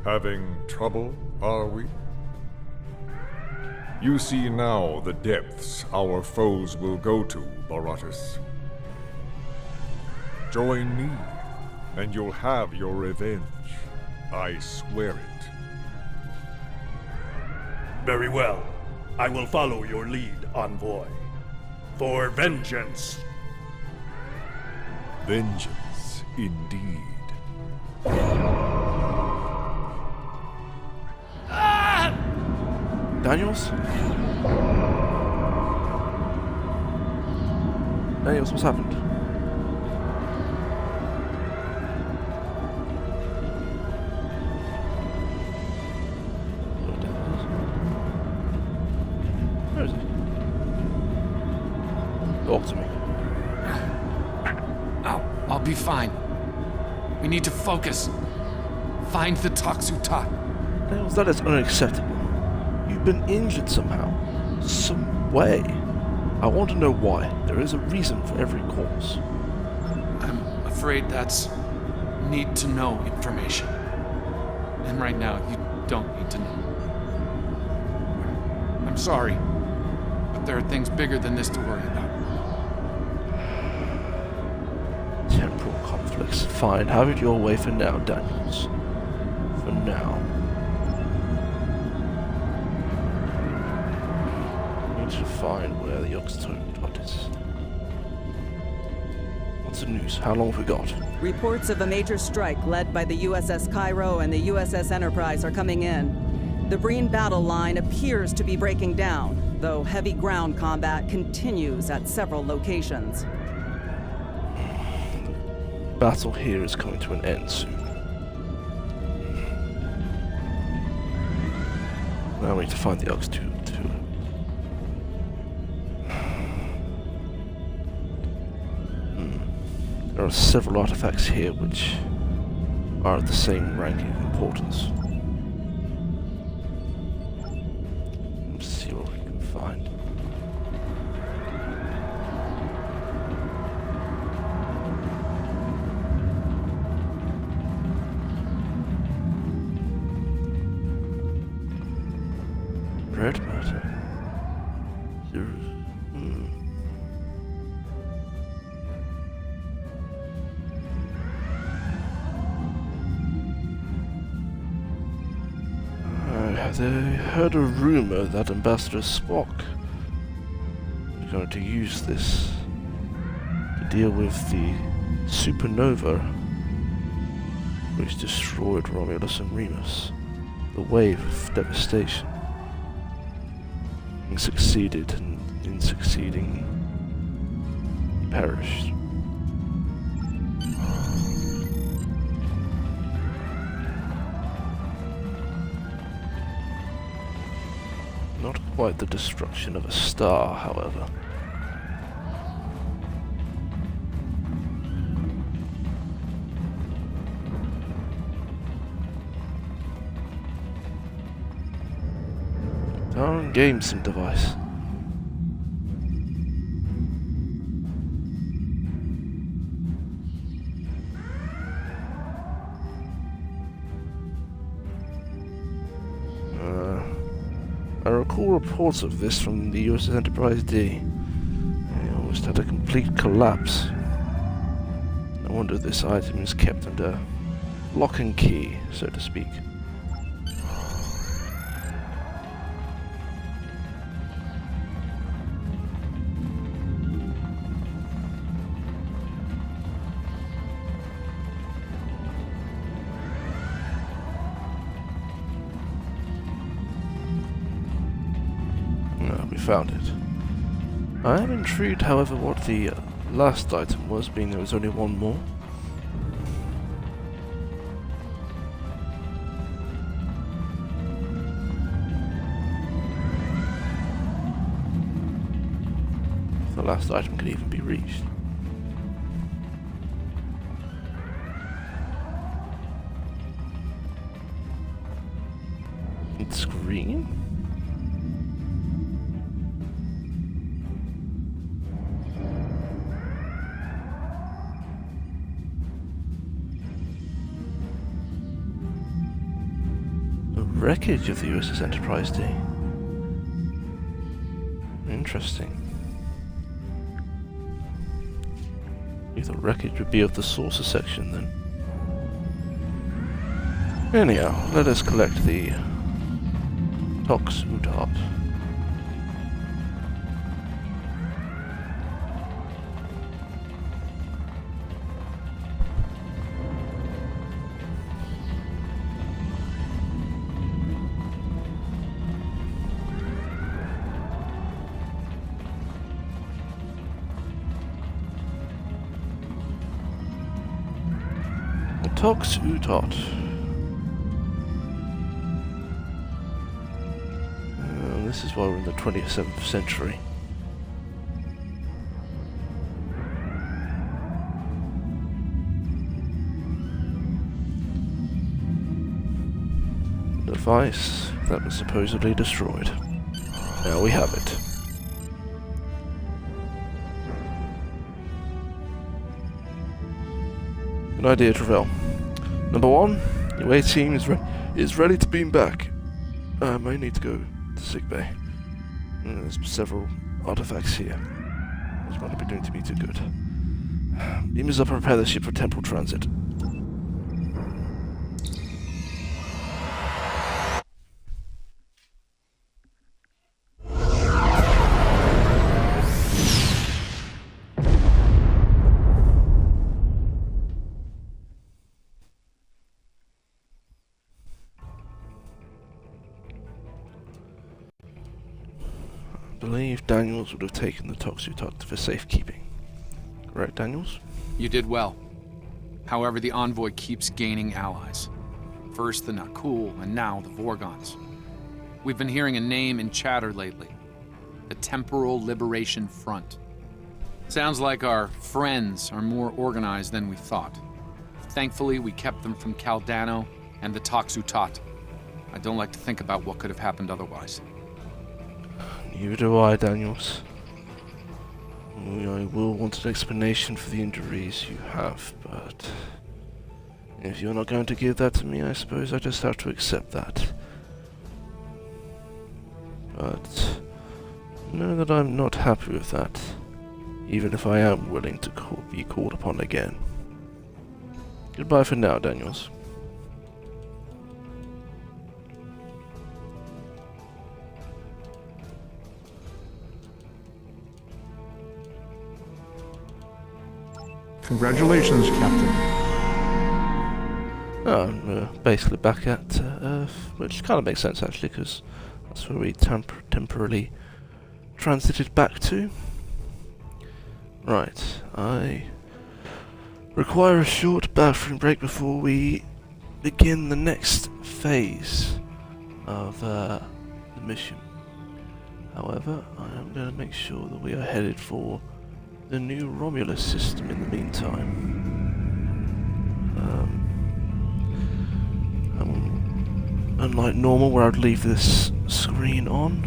Having trouble, are we? You see now the depths our foes will go to, Barotus. Join me, and you'll have your revenge. I swear it. Very well. I will follow your lead, Envoy. For vengeance! Vengeance, indeed. Daniels? Daniels, what's happened? Where is he? Talk to me. I'll be fine. We need to focus. Find the Tox Uthat. Daniels, that is unacceptable. You've been injured somehow. Some way. I want to know why. There is a reason for every cause. I'm afraid that's need-to-know information. And right now, you don't need to know. I'm sorry, but there are things bigger than this to worry about. Temporal conflicts. Fine, have it your way for now, Daniels. For now. Need to find where the Oxtoad is. What's the news? How long have we got? Reports of a major strike led by the USS Cairo and the USS Enterprise are coming in. The Breen battle line appears to be breaking down, though heavy ground combat continues at several locations. Battle here is coming to an end soon. Now we need to find the Oxtoad too. There are several artifacts here which are of the same ranking of importance. Let's see what we can find. Red matter. I heard a rumor that Ambassador Spock is going to use this to deal with the supernova which destroyed Romulus and Remus. The wave of devastation. And succeeded, and in succeeding, perished. Not quite the destruction of a star, however. Darn game sim device. I recall reports of this from the USS Enterprise D. They almost had a complete collapse. No wonder this item is kept under lock and key, so to speak. We found it. I am intrigued, however, what the last item was, being there was only one more. If the last item could even be reached. It's green? Wreckage of the USS Enterprise D. Interesting. If the wreckage would be of the saucer section then. Anyhow, let us collect the Tox Utot. Tox Utot. This is why we're in the 27th century. The device that was supposedly destroyed. Now we have it. Good idea, Travell. Number 1, your A team is ready to beam back. I may need to go to sickbay. There's several artifacts here. This might not be doing to me too good. Beam is up and prepare the ship for temporal transit. I believe Daniels would have taken the Toxutot for safekeeping. Correct, Daniels? You did well. However, the Envoy keeps gaining allies. First the Nakul, and now the Vorgons. We've been hearing a name in chatter lately. The Temporal Liberation Front. Sounds like our friends are more organized than we thought. Thankfully, we kept them from Caldano and the Toxutot. I don't like to think about what could have happened otherwise. Neither do I, Daniels. I will want an explanation for the injuries you have, but if you're not going to give that to me, I suppose I just have to accept that. But know that I'm not happy with that, even if I am willing to be called upon again. Goodbye for now, Daniels. Congratulations, Captain. I'm basically back at Earth, which kind of makes sense actually, because that's where we temporarily transited back to. Right, I require a short bathroom break before we begin the next phase of the mission. However, I am going to make sure that we are headed for the new Romulus system in the meantime. Unlike normal, where I'd leave this screen on,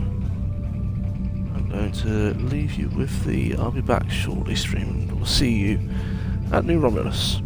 I'm going to leave you with the I'll be back shortly stream, and we'll see you at New Romulus.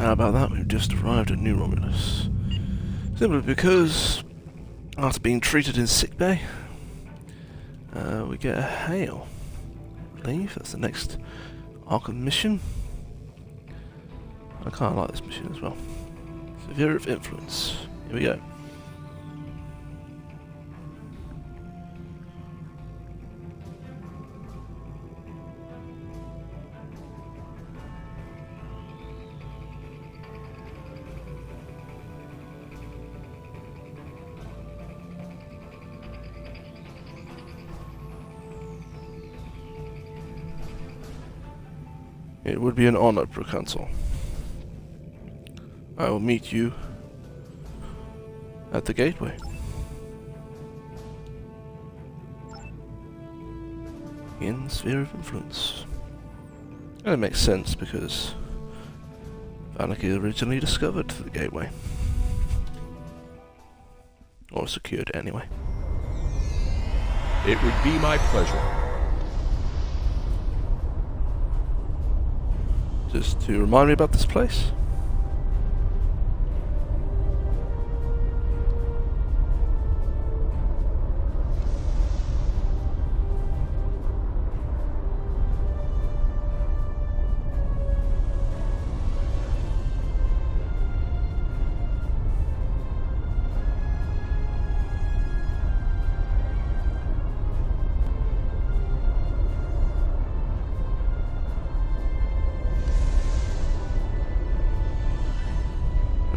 How about that? We've just arrived at New Romulus. Simply because, after being treated in sickbay, we get a hail. I believe that's the next arc of the mission. I kind of like this mission as well. Sphere of Influence. Here we go. It would be an honor, Proconsul. I will meet you at the gateway. In Sphere of Influence. And it makes sense because Vanik originally discovered the gateway. Or secured it anyway. It would be my pleasure. Just to remind me about this place.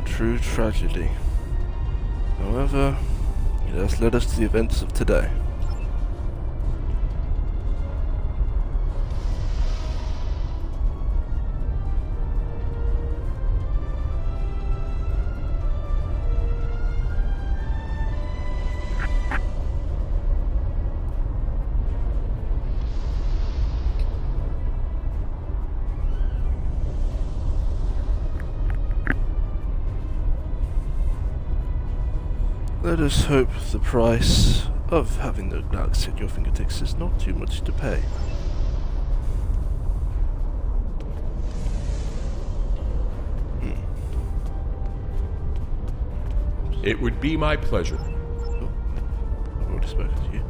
True tragedy. However, it has led us to the events of today. Let us hope the price of having the galaxy at your fingertips is not too much to pay. It would be my pleasure. Oh, I've already spoken to you.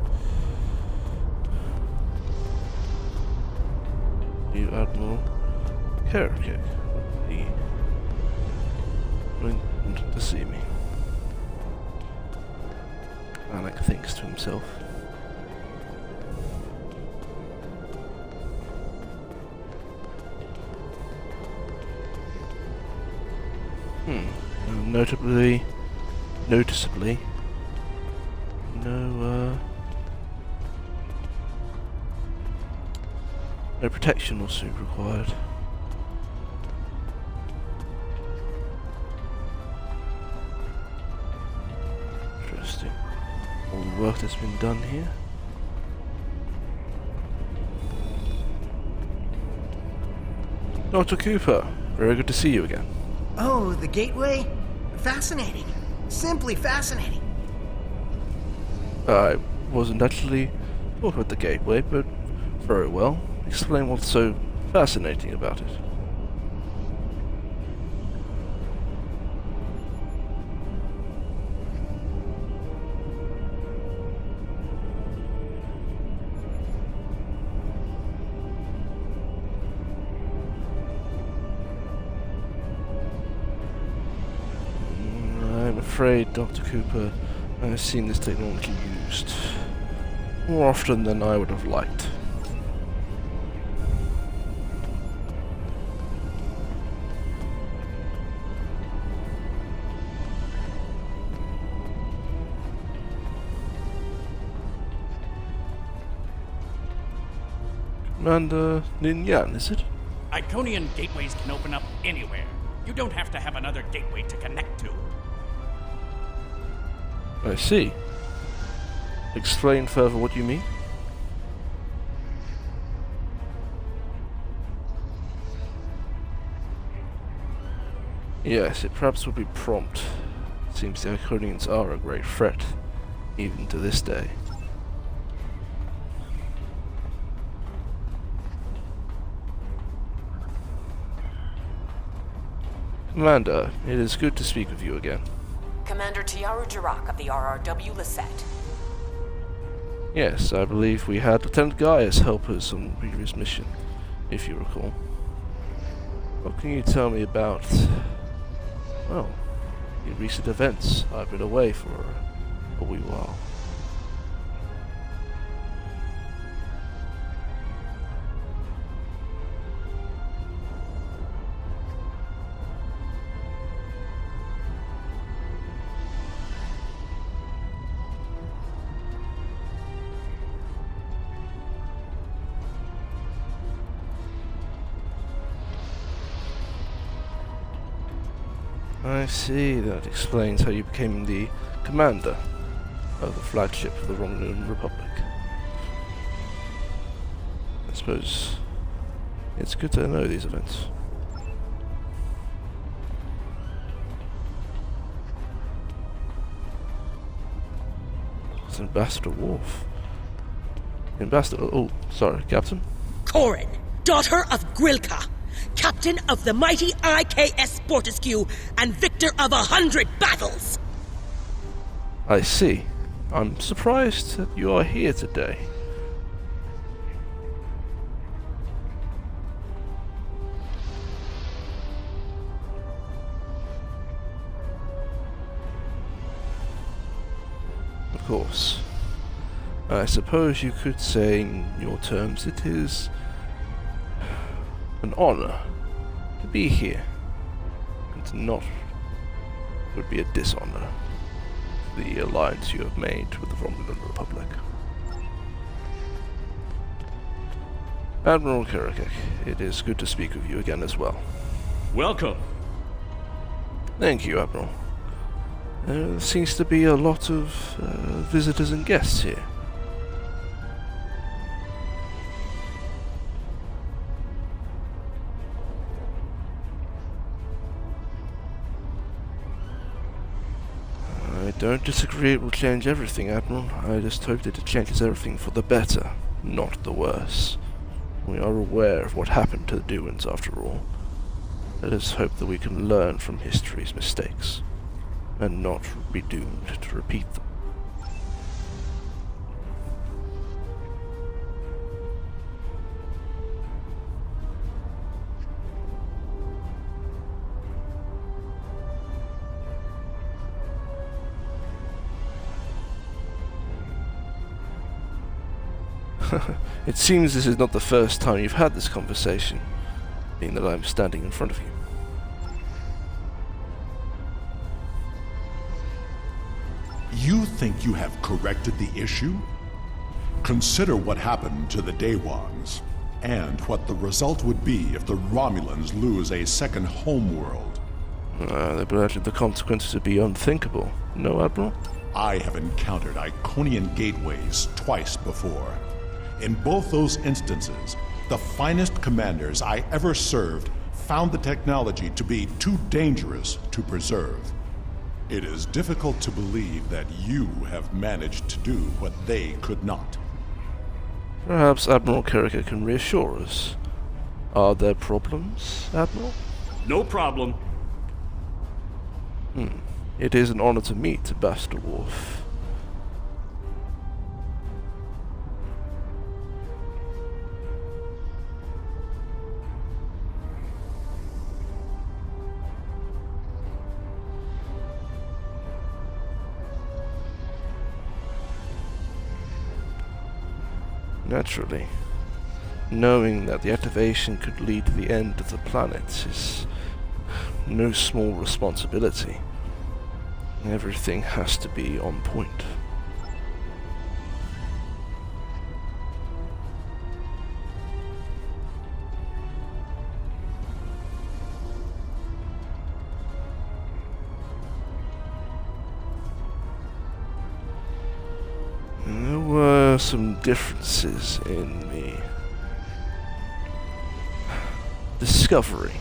You Admiral Carrick. He went to see me. Vanik thinks to himself. Noticeably, no protection or suit required. Interesting. All the work that's been done here. Dr. Cooper, very good to see you again. Oh, the gateway? Fascinating. Simply fascinating. I wasn't actually talking about the gateway, but very well. Explain what's so fascinating about it. I'm afraid, Dr. Cooper, I've seen this technology used more often than I would have liked. Commander Ninyan, is it? Iconian gateways can open up anywhere. You don't have to have another gateway to connect to. I see. Explain further what you mean. Yes, it perhaps would be prompt. It seems the Iconians are a great threat, even to this day. Commander, it is good to speak with you again. Commander Tiaru Jirak of the RRW Lisette. Yes, I believe we had Lieutenant Gaius help us on the previous mission, if you recall. What can you tell me about, well, the recent events? I've been away for a wee while. I see, that explains how you became the commander of the flagship of the Romulan Republic. I suppose it's good to know these events. It's Ambassador Worf. Sorry, Captain? Corin, daughter of Grilka, captain of the mighty IKS Fortescue and victor of 100 battles! I see. I'm surprised that you are here today. Of course. I suppose you could say in your terms it is an honor to be here, and to not would be a dishonor to the alliance you have made with the Romulan Republic. Admiral Kirakek, it is good to speak with you again as well. Welcome. Thank you, Admiral. There seems to be a lot of visitors and guests here. I don't disagree it will change everything, Admiral. I just hope that it changes everything for the better, not the worse. We are aware of what happened to the Duans after all. Let us hope that we can learn from history's mistakes, and not be doomed to repeat them. It seems this is not the first time you've had this conversation, being that I'm standing in front of you. You think you have corrected the issue? Consider what happened to the Daewons, and what the result would be if the Romulans lose a second homeworld. The consequences would be unthinkable. No, Admiral? I have encountered Iconian gateways twice before. In both those instances, the finest commanders I ever served found the technology to be too dangerous to preserve. It is difficult to believe that you have managed to do what they could not. Perhaps Admiral Kirakek can reassure us. Are there problems, Admiral? No problem. It is an honor to meet Ambassador Worf. Naturally, knowing that the activation could lead to the end of the planet is no small responsibility. Everything has to be on point. There were some differences in the discovery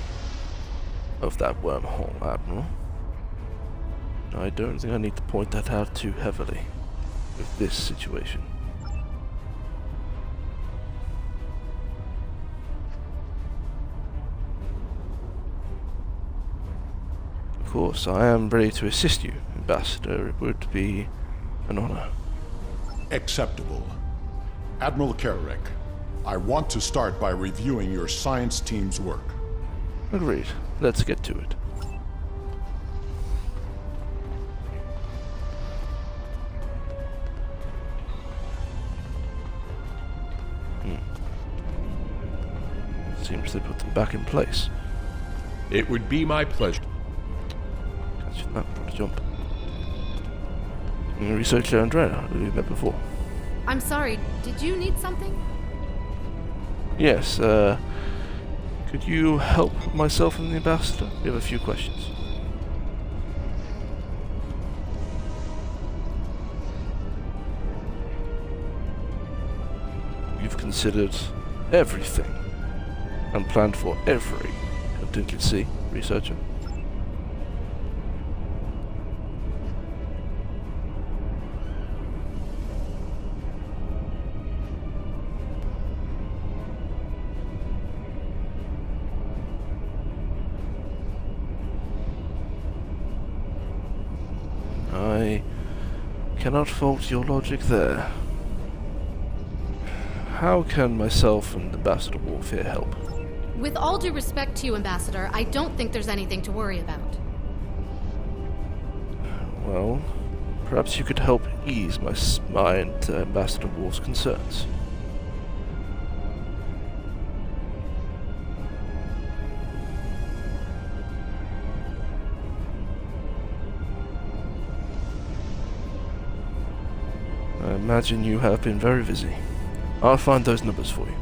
of that wormhole, Admiral. I don't think I need to point that out too heavily with this situation. course, I am ready to assist you, Ambassador. It would be an honor. Acceptable. Admiral Carrick, I want to start by reviewing your science team's work. Agreed. Let's get to it. Seems they put them back in place. It would be my pleasure. Catch that for a jump. Researcher Andrea, who we met before. I'm sorry, did you need something? Yes, could you help myself and the Ambassador? We have a few questions. You've considered everything and planned for every contingency, researcher. I cannot fault your logic there. How can myself and Ambassador Worf here help? With all due respect to you, Ambassador, I don't think there's anything to worry about. Well, perhaps you could help ease my and Ambassador Worf's concerns. I imagine you have been very busy. I'll find those numbers for you.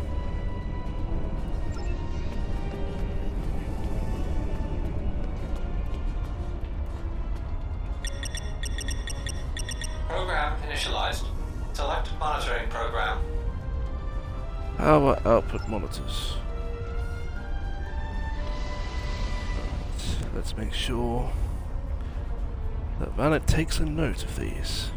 Program initialized. Select monitoring program. Power output monitors. Right, let's make sure that Vanik takes a note of these.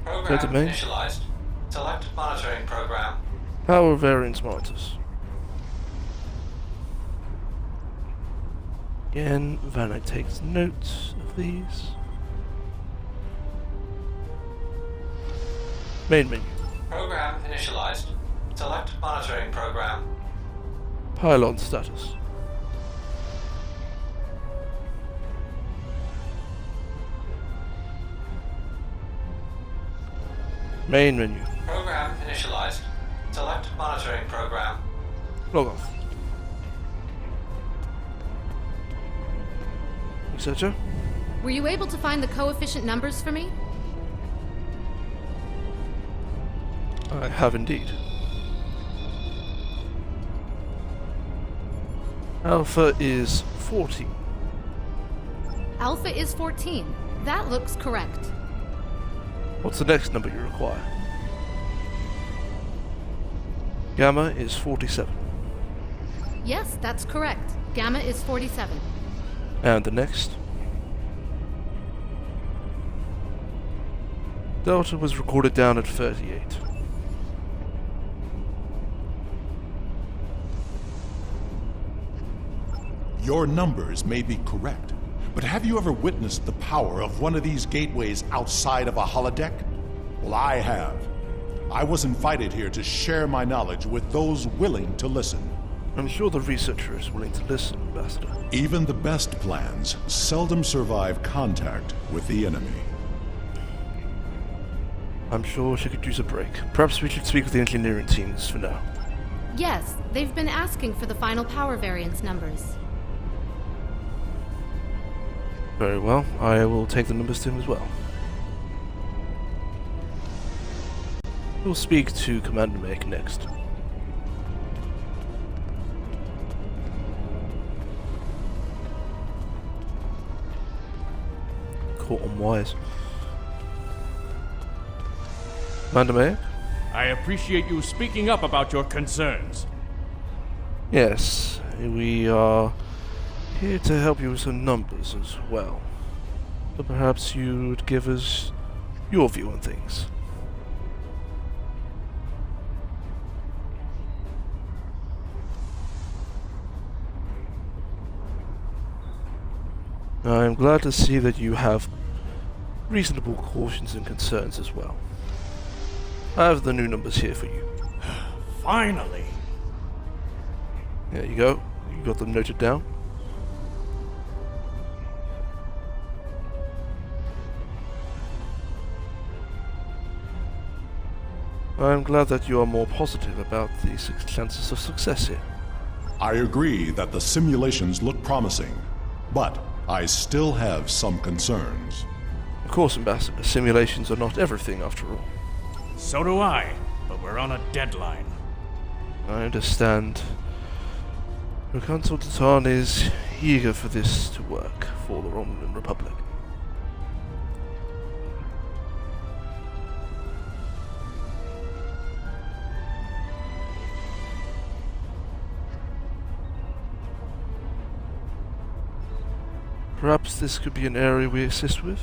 Program initialized. Select monitoring program. Power variance monitors. Again, Vanik takes notes of these. Main menu. Program initialized. Select monitoring program. Pylon status. Main menu. Program initialized. Select monitoring program. Log off. Researcher? Were you able to find the coefficient numbers for me? I have indeed. Alpha is 14. Alpha is 14. That looks correct. What's the next number you require? Gamma is 47. Yes, that's correct. Gamma is 47. And the next? Delta was recorded down at 38. Your numbers may be correct, but have you ever witnessed the power of one of these gateways outside of a holodeck? Well, I have. I was invited here to share my knowledge with those willing to listen. I'm sure the researcher is willing to listen, Ambassador. Even the best plans seldom survive contact with the enemy. I'm sure she could use a break. Perhaps we should speak with the engineering teams for now. Yes, they've been asking for the final power variance numbers. Very well, I will take the numbers to him as well. We'll speak to Commander Make next. Caught on wires. Commander Make? I appreciate you speaking up about your concerns. Yes, we are here to help you with some numbers as well. But perhaps you'd give us your view on things. I am glad to see that you have reasonable cautions and concerns as well. I have the new numbers here for you. Finally! There you go. You got them noted down? I am glad that you are more positive about the chances of success here. I agree that the simulations look promising, but I still have some concerns. Of course, Ambassador. Simulations are not everything, after all. So do I, but we're on a deadline. I understand. The Council Titan is eager for this to work for the Romulan Republic. Perhaps this could be an area we assist with?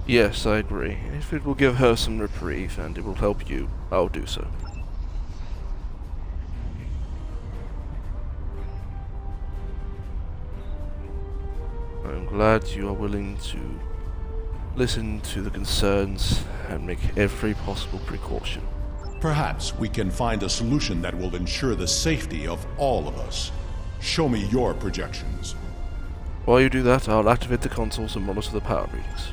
Yes, I agree. If it will give her some reprieve and it will help you, I'll do so. I'm glad you are willing to listen to the concerns and make every possible precaution. Perhaps we can find a solution that will ensure the safety of all of us. Show me your projections. While you do that, I'll activate the consoles and monitor the power readings.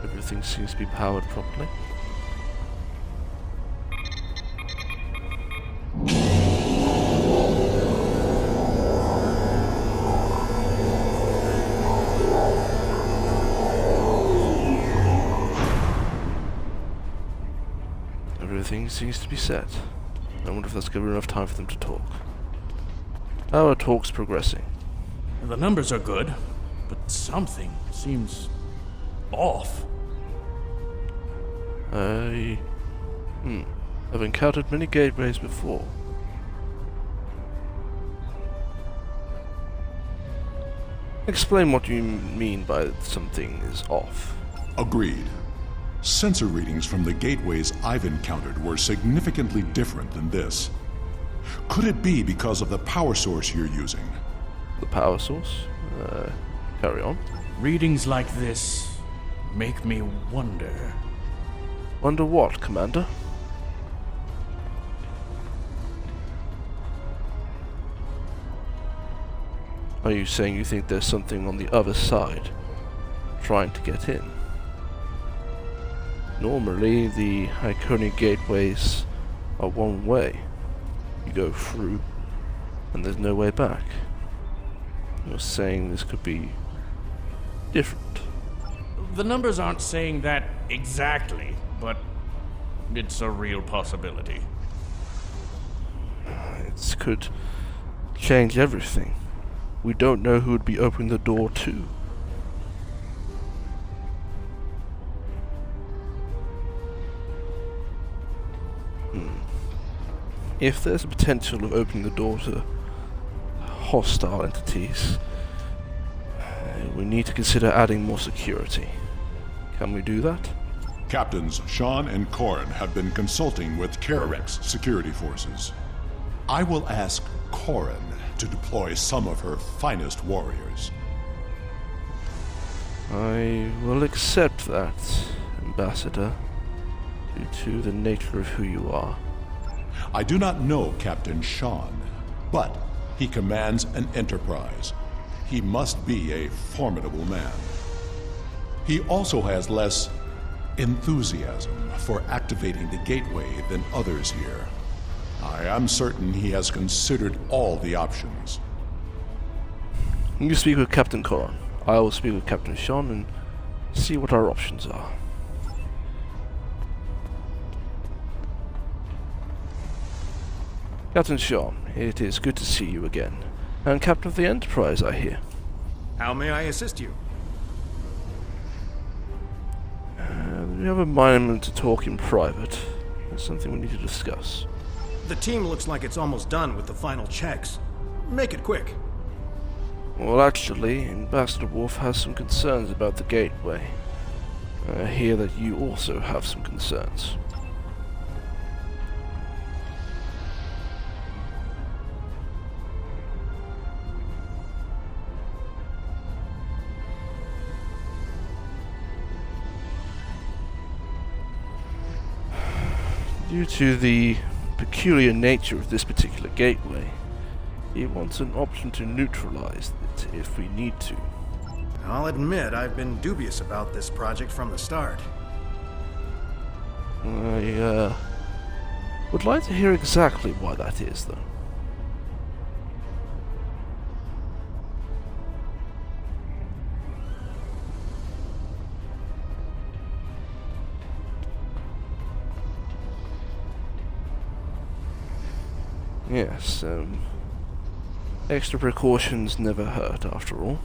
Everything seems to be powered properly. Everything seems to be set. I wonder if that's given enough time for them to talk. How are talks progressing? The numbers are good, but something seems off. I've encountered many gateways before. Explain what you mean by something is off. Agreed. Sensor readings from the gateways I've encountered were significantly different than this. Could it be because of the power source you're using? The power source? Carry on. Readings like this make me wonder. Wonder what, Commander? Are you saying you think there's something on the other side, trying to get in? Normally, the Iconic gateways are one way. You go through, and there's no way back. You're saying this could be different. The numbers aren't saying that exactly, but it's a real possibility. It could change everything. We don't know who would be opening the door to. If there's a potential of opening the door to hostile entities, we need to consider adding more security. Can we do that? Captains Sean and Corin have been consulting with Carrick's security forces. I will ask Corin to deploy some of her finest warriors. I will accept that, Ambassador, due to the nature of who you are. I do not know Captain Sean, but he commands an enterprise. He must be a formidable man. He also has less enthusiasm for activating the gateway than others here. I am certain he has considered all the options. You speak with Captain Corin. I will speak with Captain Sean and see what our options are. Captain Sean, it is good to see you again. And Captain of the Enterprise, I hear. How may I assist you? We have a moment to talk in private. There's something we need to discuss. The team looks like it's almost done with the final checks. Make it quick. Well, actually, Ambassador Worf has some concerns about the Gateway. I hear that you also have some concerns. Due to the peculiar nature of this particular gateway, he wants an option to neutralize it if we need to. I'll admit I've been dubious about this project from the start. I would like to hear exactly why that is, though. Yes, extra precautions never hurt, after all.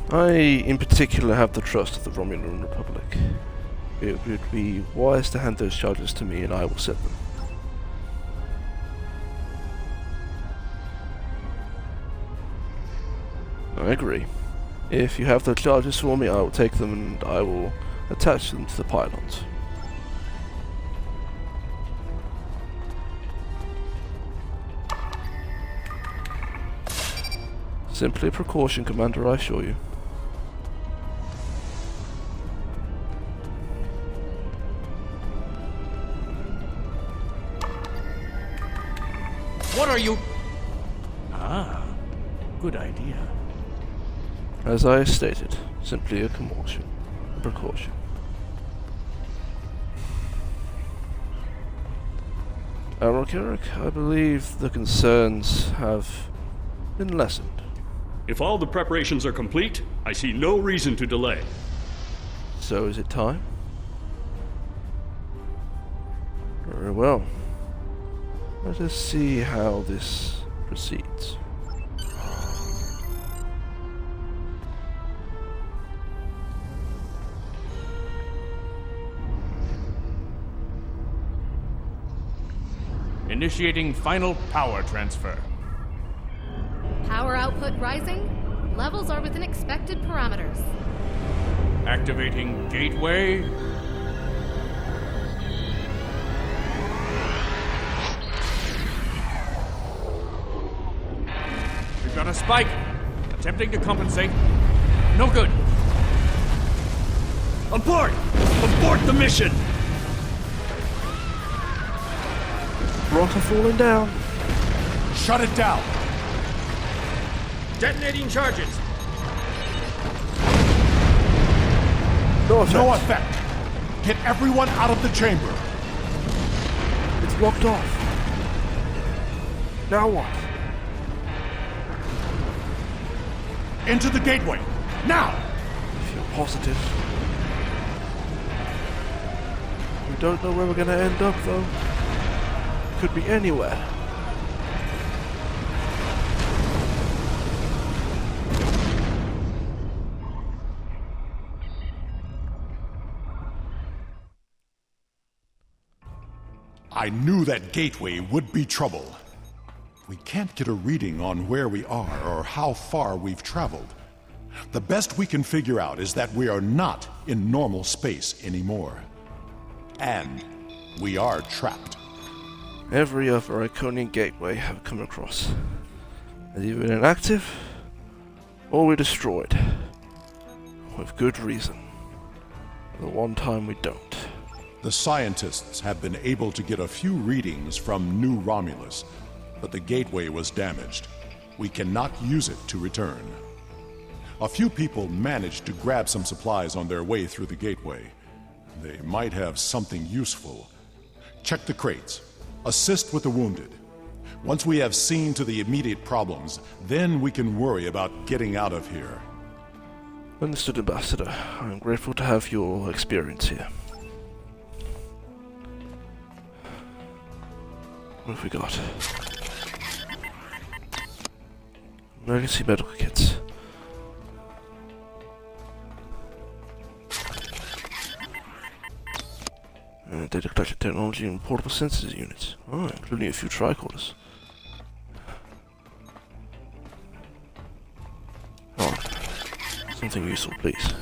I, in particular, have the trust of the Romulan Republic. It would be wise to hand those charges to me, and I will set them. I agree. If you have the charges for me, I will take them and I will attach them to the pylons. Simply a precaution, Commander, I assure you. What are you... Ah, good idea. As I stated, simply a precaution. Admiral Carrick, I believe the concerns have been lessened. If all the preparations are complete, I see no reason to delay. So is it time? Very well. Let us see how this proceeds. Initiating final power transfer. Power output rising. Levels are within expected parameters. Activating gateway. We've got a spike. Attempting to compensate. No good. Abort! Abort the mission! Rotor falling down. Shut it down. Detonating charges. No effect. No effect. Get everyone out of the chamber. It's locked off. Now what? Into the gateway. Now! If you're positive. We don't know where we're gonna end up, though. Could be anywhere. I knew that gateway would be trouble. We can't get a reading on where we are or how far we've traveled. The best we can figure out is that we are not in normal space anymore. And we are trapped. Every other Iconian gateway I've come across has either been inactive or we're destroyed. With good reason. The one time we don't. The scientists have been able to get a few readings from New Romulus, but the gateway was damaged. We cannot use it to return. A few people managed to grab some supplies on their way through the gateway. They might have something useful. Check the crates. Assist with the wounded. Once we have seen to the immediate problems, then we can worry about getting out of here. Understood, Ambassador. I'm grateful to have your experience here. What have we got? Emergency medical kits. Data collection technology and portable sensors units. Oh, including a few tricorders. Oh, something useful, please.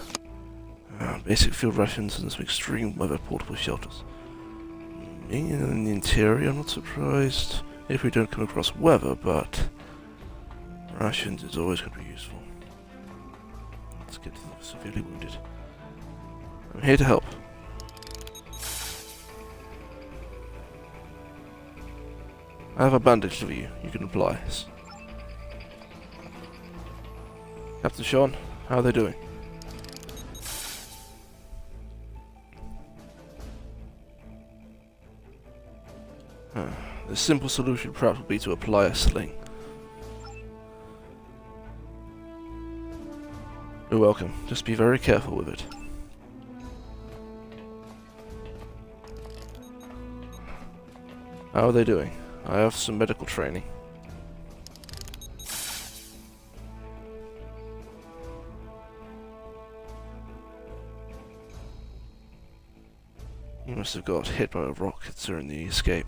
Basic field rations and some extreme weather portable shelters. Being in the interior, I'm not surprised if we don't come across weather, but rations is always going to be useful. Let's get to the severely wounded. I'm here to help. I have a bandage for you. You can apply. Captain Sean, how are they doing? The simple solution perhaps would be to apply a sling. You're welcome. Just be very careful with it. How are they doing? I have some medical training. You must have got hit by rockets during the escape.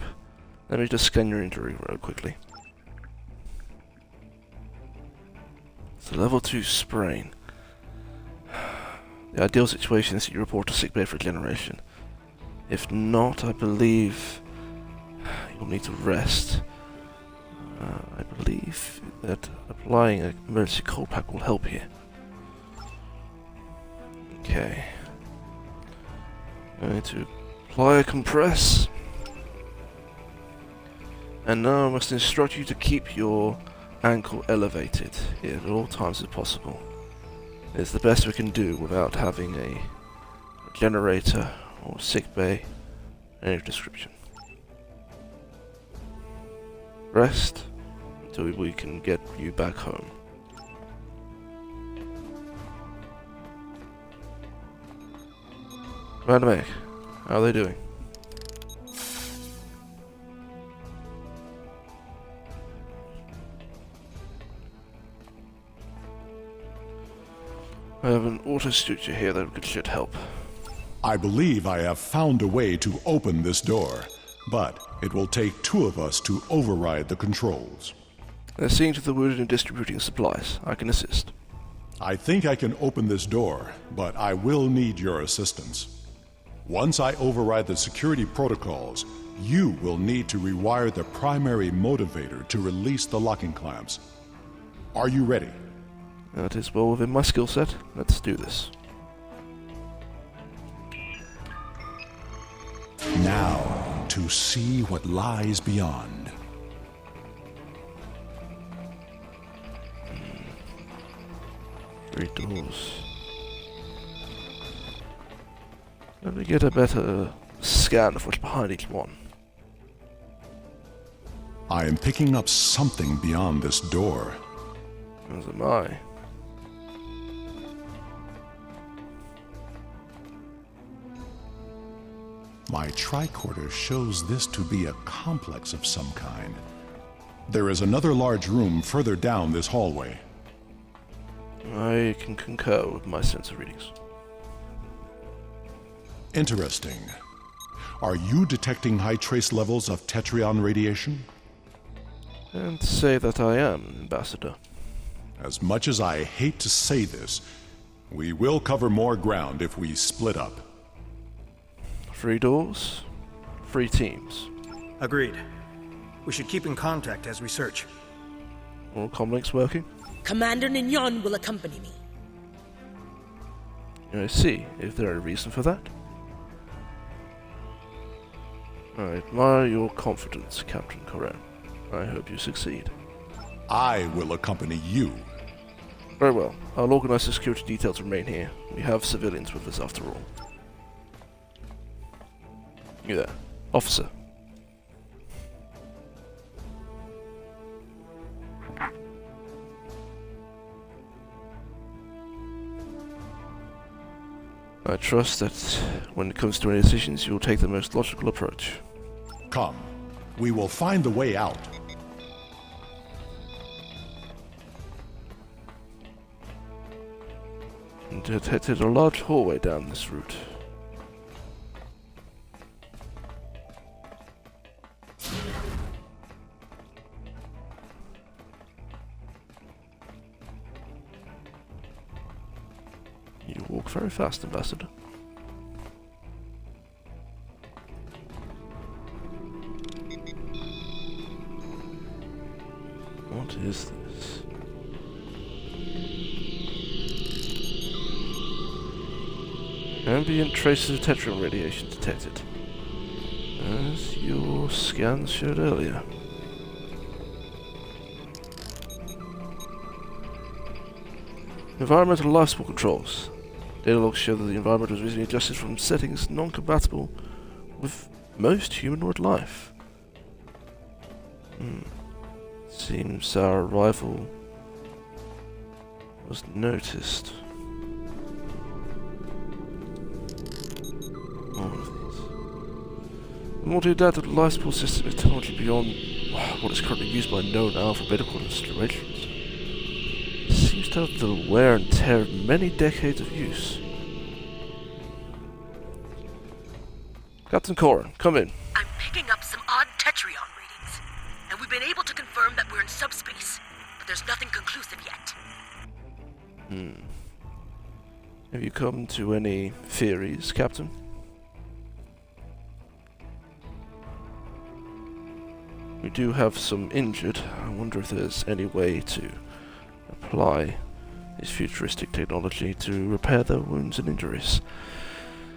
Let me just scan your injury real quickly. It's a level 2 sprain. The ideal situation is that you report to sickbay for regeneration. If not, I believe you'll need to rest. I believe that applying an emergency cold pack will help here. Okay. Going to apply a compress. And now I must instruct you to keep your ankle elevated at all times if possible. It's the best we can do without having a generator or sickbay, any description. Rest until we can get you back home. Vanik, how are they doing? I have an auto-suture here that should help. I believe I have found a way to open this door, but it will take 2 of us to override the controls. Seeing to the wounded and distributing supplies. I can assist. I think I can open this door, but I will need your assistance. Once I override the security protocols, you will need to rewire the primary motivator to release the locking clamps. Are you ready? That is well within my skill set. Let's do this. Now, to see what lies beyond. 3 doors. Let me get a better scan of what's behind each one. I am picking up something beyond this door. As am I. My tricorder shows this to be a complex of some kind. There is another large room further down this hallway. I can concur with my sensor readings. Interesting. Are you detecting high trace levels of Tetrion radiation? And say that I am, Ambassador. As much as I hate to say this, we will cover more ground if we split up. 3 doors, 3 teams. Agreed. We should keep in contact as we search. All comlinks working? Commander Nignon will accompany me. I see. Is there a reason for that? I admire your confidence, Captain Corran. I hope you succeed. I will accompany you. Very well. I'll organize the security detail to remain here. We have civilians with us after all. You there, officer. I trust that when it comes to any decisions, you will take the most logical approach. Come. We will find the way out. And detected a large hallway down this route. You walk very fast, Ambassador. What is this? Ambient traces of tetron radiation detected, as your scans showed earlier. Environmental life support controls. Data logs show that the environment was recently adjusted from settings non-compatible with most humanoid life. Seems our arrival was noticed. All of these. The multi-adaptive life support system is technology beyond what is currently used by known alphabetical installations. It seems to have the wear and tear of many decades of use. Captain Corin, come in. I'm picking up some odd Tetrion readings, and we've been able to confirm that we're in subspace, but there's nothing conclusive yet. Have you come to any theories, Captain? We do have some injured. I wonder if there's any way to apply this futuristic technology to repair their wounds and injuries.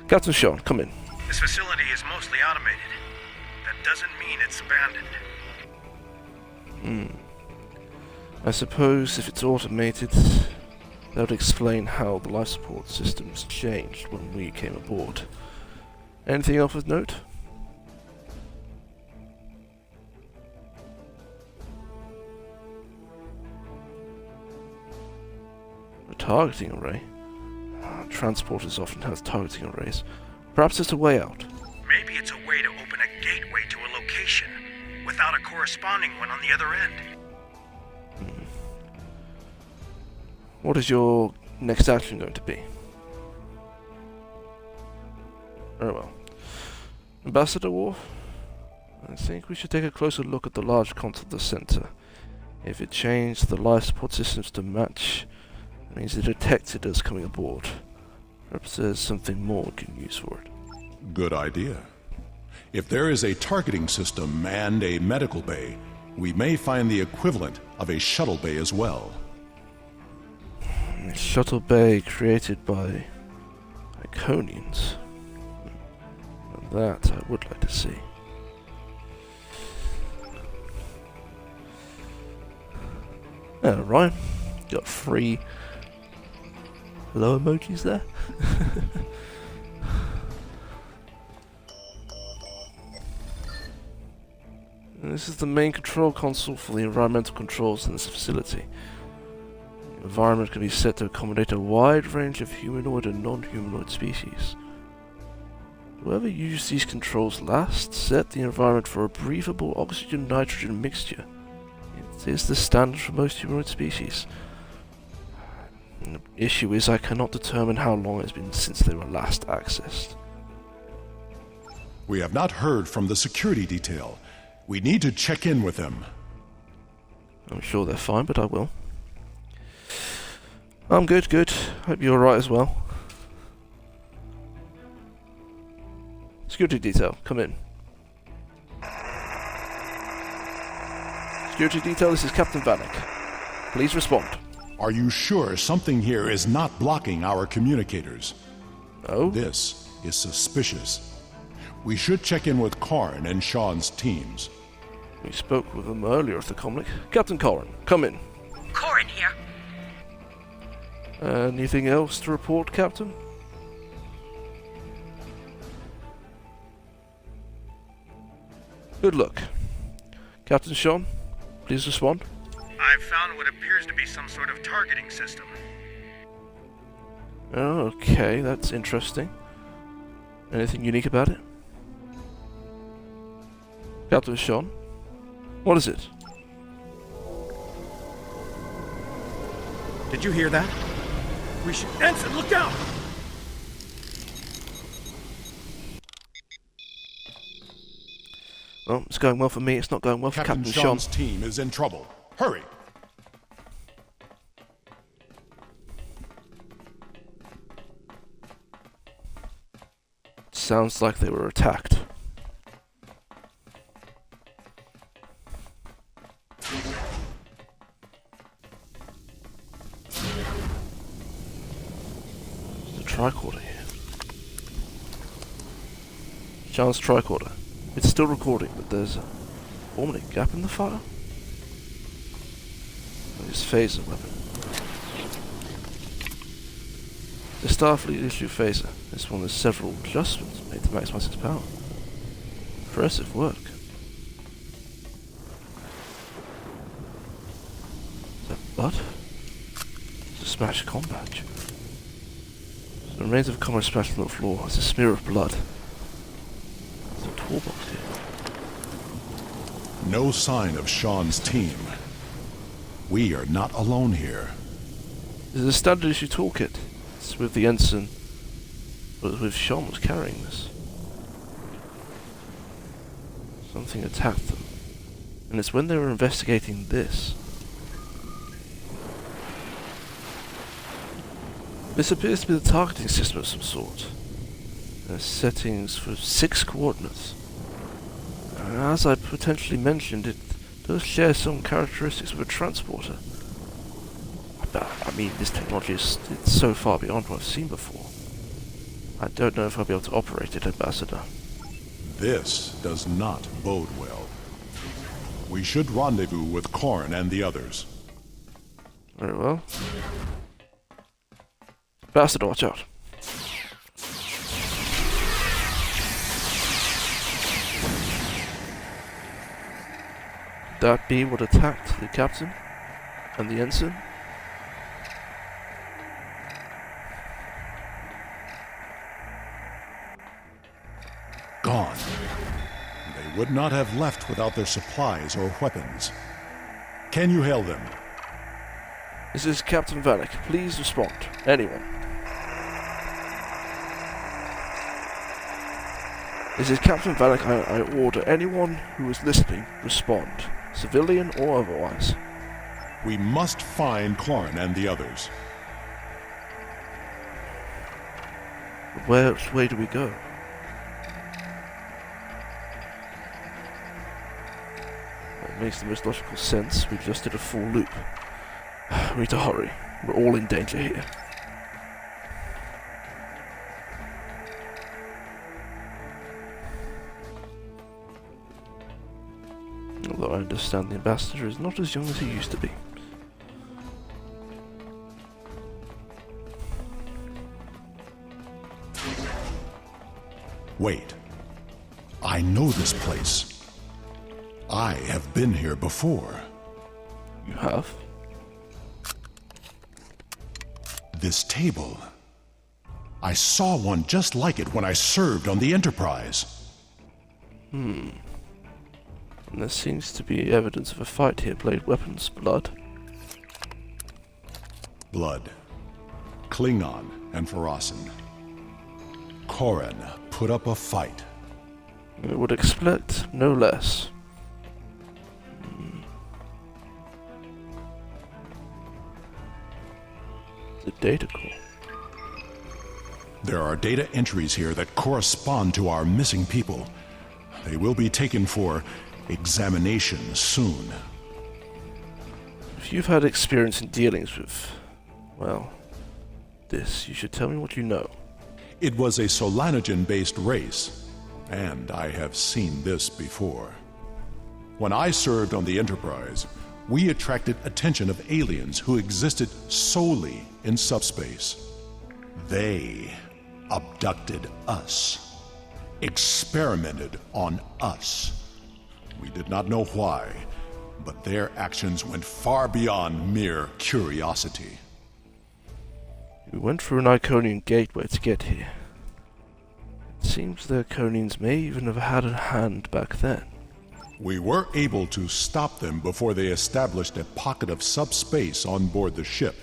Captain Sean, come in. This facility is mostly automated. That doesn't mean it's abandoned. I suppose if it's automated, that would explain how the life support systems changed when we came aboard. Anything else of note? A targeting array? Transporters often have targeting arrays. Perhaps it's a way out. Maybe it's a way to open a gateway to a location without a corresponding one on the other end. What is your next action going to be? Very well. Ambassador Worf, I think we should take a closer look at the large console at the center. If it changed the life support systems to match, it means it detected us coming aboard. Perhaps there's something more we can use for it. Good idea. If there is a targeting system and a medical bay, we may find the equivalent of a shuttle bay as well. A shuttle bay created by Iconians. That I would like to see. Ryan, got 3 hello emojis there. This is the main control console for the environmental controls in this facility. The environment can be set to accommodate a wide range of humanoid and non-humanoid species. Whoever used these controls last set the environment for a breathable oxygen-nitrogen mixture. It is the standard for most humanoid species. And the issue is I cannot determine how long it's been since they were last accessed. We have not heard from the security detail. We need to check in with them. I'm sure they're fine, but I will. I'm good. Hope you're alright as well. Security detail, come in. Security detail, this is Captain Vanik. Please respond. Are you sure something here is not blocking our communicators? Oh? This is suspicious. We should check in with Karn and Sean's teams. We spoke with them earlier at the Comlink. Captain Corin, come in. Corin here. Anything else to report, Captain? Good luck. Captain Sean, please respond. I've found what appears to be some sort of targeting system. Okay, that's interesting. Anything unique about it? Captain Sean? What is it? Did you hear that? We should... Ensign, look out! Well, it's going well for me, it's not going well for Captain Sean. Sean's team is in trouble. Hurry! Sounds like they were attacked. There's a tricorder here. Sean's tricorder. It's still recording, but there's a forming a gap in the file. His phaser weapon. The Starfleet issue phaser. This one has several adjustments made to maximize its power. Impressive work. Is that blood? It's a smashed comm badge. The remains of a common splashed on the floor. It's a smear of blood. There's a toolbox here. No sign of Sean's team. We are not alone here. This is a standard issue toolkit. It's with the ensign, but with Sean was carrying this. Something attacked them, and it's when they were investigating this. This appears to be the targeting system of some sort. There's settings for 6 coordinates. And as I potentially mentioned, it does share some characteristics of a transporter. I mean, this technology is so far beyond what I've seen before. I don't know if I'll be able to operate it, Ambassador. This does not bode well. We should rendezvous with Korn and the others. Very well. Ambassador, watch out. Could that be what attacked the captain and the ensign? Gone. They would not have left without their supplies or weapons. Can you hail them? This is Captain Vanik. Please respond. Anyone. This is Captain Vanik. I order anyone who is listening, respond. Civilian or otherwise. We must find Korn and the others. Which way do we go? That makes the most logical sense. We just did a full loop. We need to hurry. We're all in danger here. Although I understand the Ambassador is not as young as he used to be. Wait. I know this place. I have been here before. You have? This table. I saw one just like it when I served on the Enterprise. And there seems to be evidence of a fight here. Blade weapons, blood. Blood. Klingon and Farasin. Korran put up a fight. I would expect no less. The data core. There are data entries here that correspond to our missing people. They will be taken for examination soon. If you've had experience in dealings with, well, this, you should tell me what you know. It was a Solanogen-based race, and I have seen this before. When I served on the Enterprise, we attracted attention of aliens who existed solely in subspace. They abducted us, experimented on us. We did not know why, but their actions went far beyond mere curiosity. We went through an Iconian gateway to get here. It seems the Iconians may even have had a hand back then. We were able to stop them before they established a pocket of subspace on board the ship,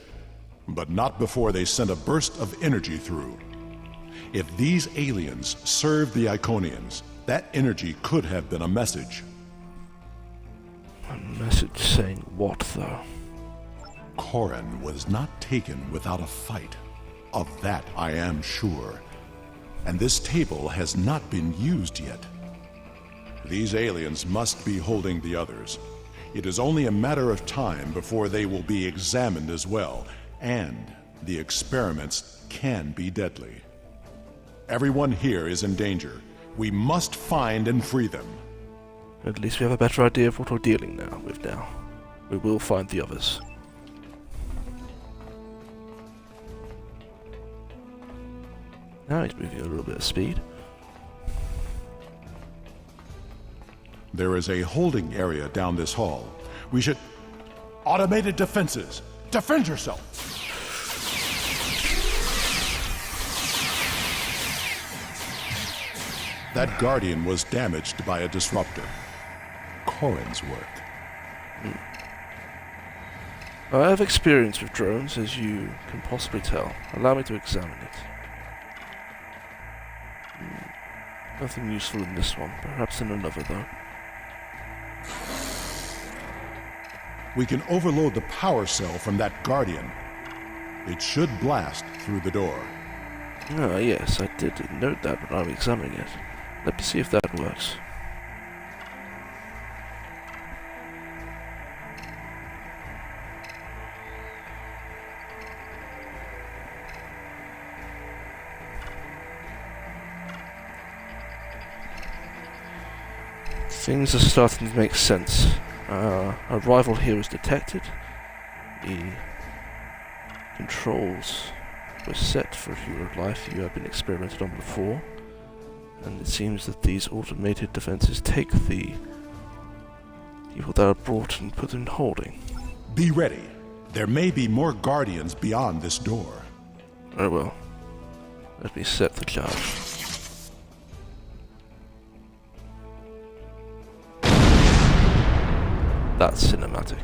but not before they sent a burst of energy through. If these aliens served the Iconians, that energy could have been a message. A message saying what, though? Corin was not taken without a fight. Of that I am sure. And this table has not been used yet. These aliens must be holding the others. It is only a matter of time before they will be examined as well, and the experiments can be deadly. Everyone here is in danger. We must find and free them. At least we have a better idea of what we're dealing with now. We will find the others. Now he's moving a little bit of speed. There is a holding area down this hall. We should... Automated defenses! Defend yourself! That Guardian was damaged by a disruptor. Corin's work. I have experience with drones, as you can possibly tell. Allow me to examine it. Nothing useful in this one. Perhaps in another, though. We can overload the power cell from that Guardian. It should blast through the door. Ah, yes, I did note that when I was examining it. Let me see if that works. Things are starting to make sense. A rival here is detected. The controls were set for hero life you have been experimented on before, and it seems that these automated defenses take the people that are brought and put in holding. Be ready. There may be more Guardians beyond this door. Very well. Let me set the charge. That's cinematic.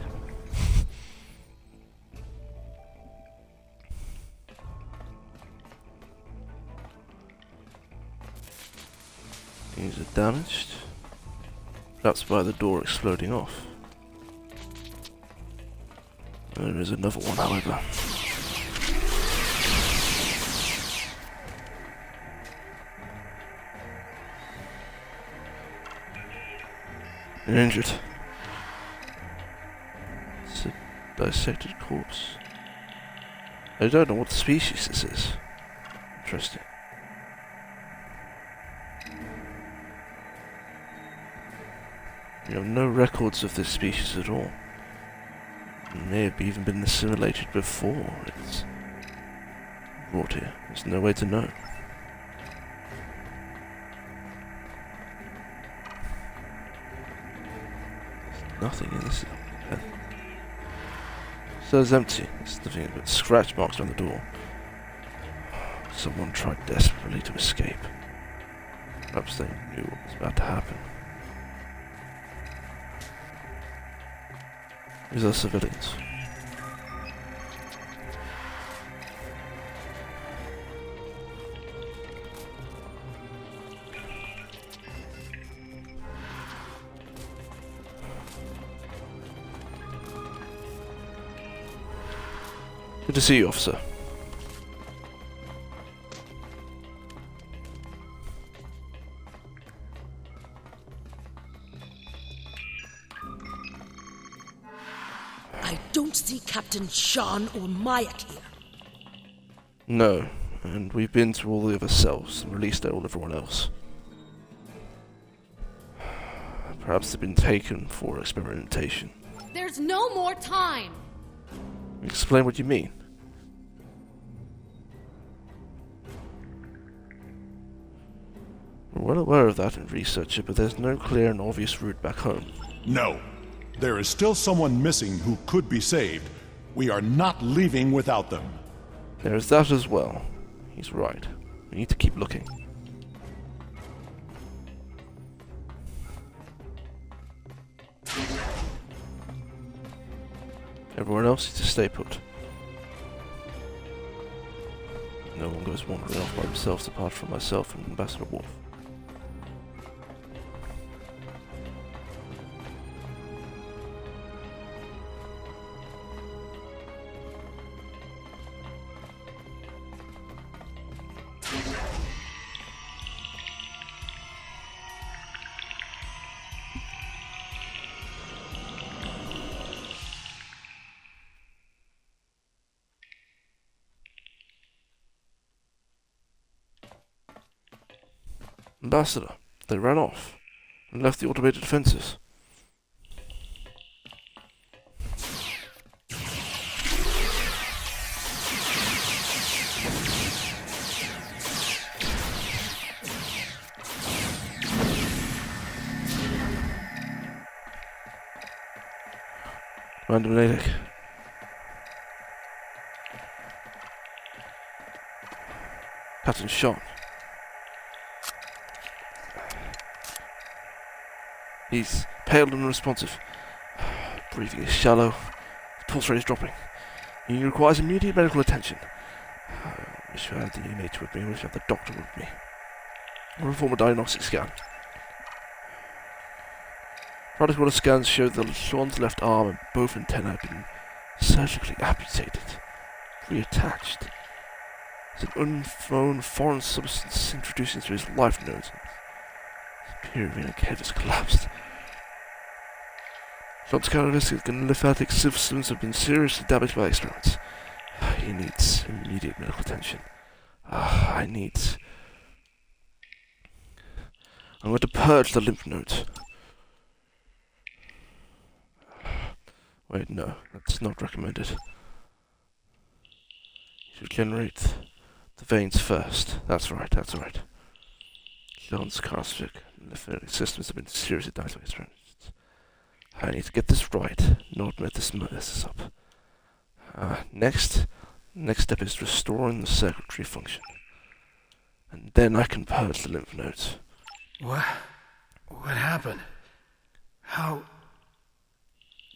These are damaged. Perhaps by the door exploding off. There is another one, however. You're injured. It's a dissected corpse. I don't know what species this is. Interesting. You have no records of this species at all. It may have even been assimilated before it's brought here. There's no way to know. There's nothing in this pen. So it's empty. There's nothing but scratch marks on the door. Someone tried desperately to escape. Perhaps they knew what was about to happen. These are civilians. Good to see you, officer. I don't see Captain Sean or Mayak here. No, and we've been to all the other cells and released all everyone else. Perhaps they've been taken for experimentation. There's no more time! Explain what you mean. We're well aware of that in research, but there's no clear and obvious route back home. No. There is still someone missing who could be saved. We are not leaving without them. There is that as well. He's right. We need to keep looking. Everyone else needs to stay put. No one goes wandering off by themselves apart from myself and Ambassador Wolf. Ambassador, they ran off and left the automated defenses. Commander Vanik. Captain Sean. He's pale and unresponsive. Breathing is shallow. His pulse rate is dropping. He requires immediate medical attention. I wish I had the inmate with me. I wish I had the doctor with me. I'll perform a diagnostic scan. Product order scans show that Sean's left arm and both antennae have been surgically amputated, reattached. There's an unknown foreign substance introduced into his lymph nodes. His perineal cave has collapsed. Sean's cardiovascular and lymphatic systems have been seriously damaged by experiments. He needs immediate medical attention. I'm going to purge the lymph nodes. Wait, no, that's not recommended. You should generate the veins first. That's right. John's cardiovascular and lymphatic systems have been seriously damaged by experiments. I need to get this right, not let this mess this up. Next step is restoring the circuitry function. And then I can purge the lymph nodes. What happened? How...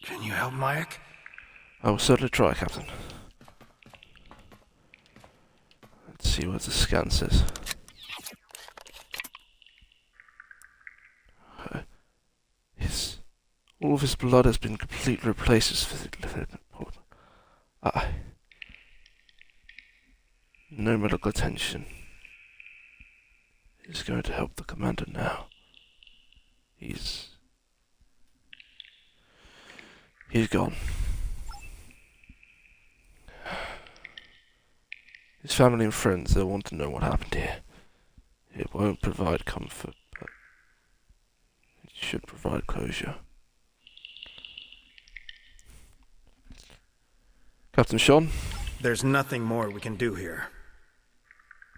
Can you help Mike? I will certainly try, Captain. Let's see what the scan says. All of his blood has been completely replaced with no medical attention is going to help the commander now. He's gone. His family and friends, they'll want to know what happened here. It won't provide comfort, but it should provide closure. Captain Sean? There's nothing more we can do here.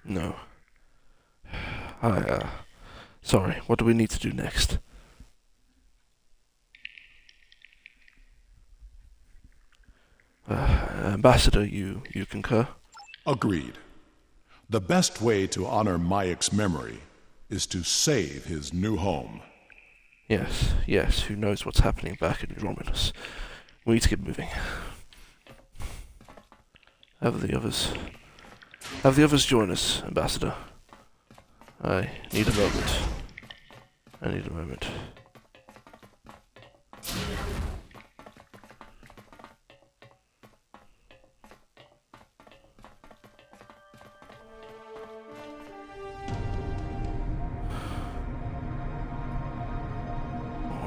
No. Sorry, what do we need to do next? Ambassador, you concur? Agreed. The best way to honor Mayek's memory is to save his new home. Yes, who knows what's happening back in Romulus. We need to get moving. Have the others join us, Ambassador. I need a moment.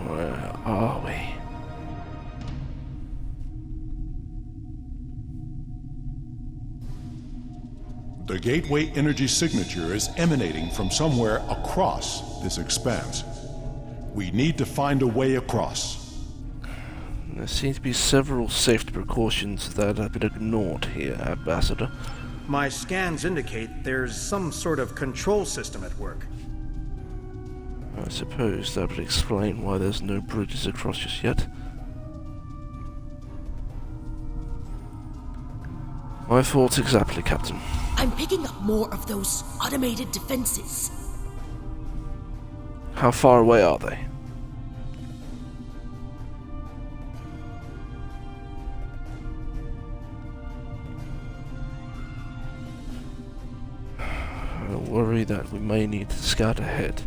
Where are we? The gateway energy signature is emanating from somewhere across this expanse. We need to find a way across. There seem to be several safety precautions that have been ignored here, Ambassador. My scans indicate there's some sort of control system at work. I suppose that would explain why there's no bridges across just yet. My thoughts exactly, Captain. I'm picking up more of those automated defenses. How far away are they? I worry that we may need to scout ahead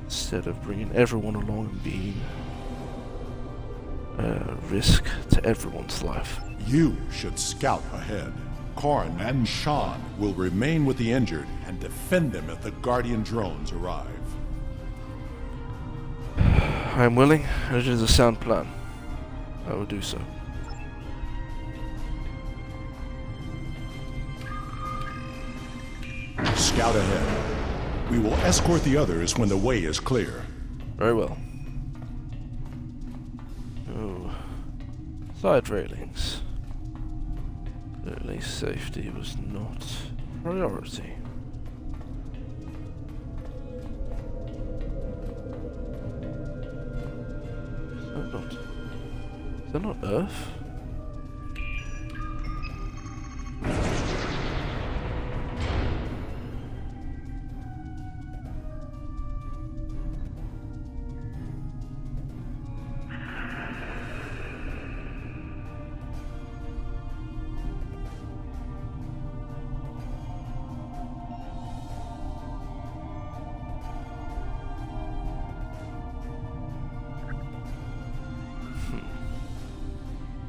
instead of bringing everyone along and being a risk to everyone's life. You should scout ahead. Korn and Sean will remain with the injured and defend them if the Guardian drones arrive. I am willing, and it is a sound plan. I will do so. Scout ahead. We will escort the others when the way is clear. Very well. Oh. Side railings. Clearly safety was not priority. Is that not Earth?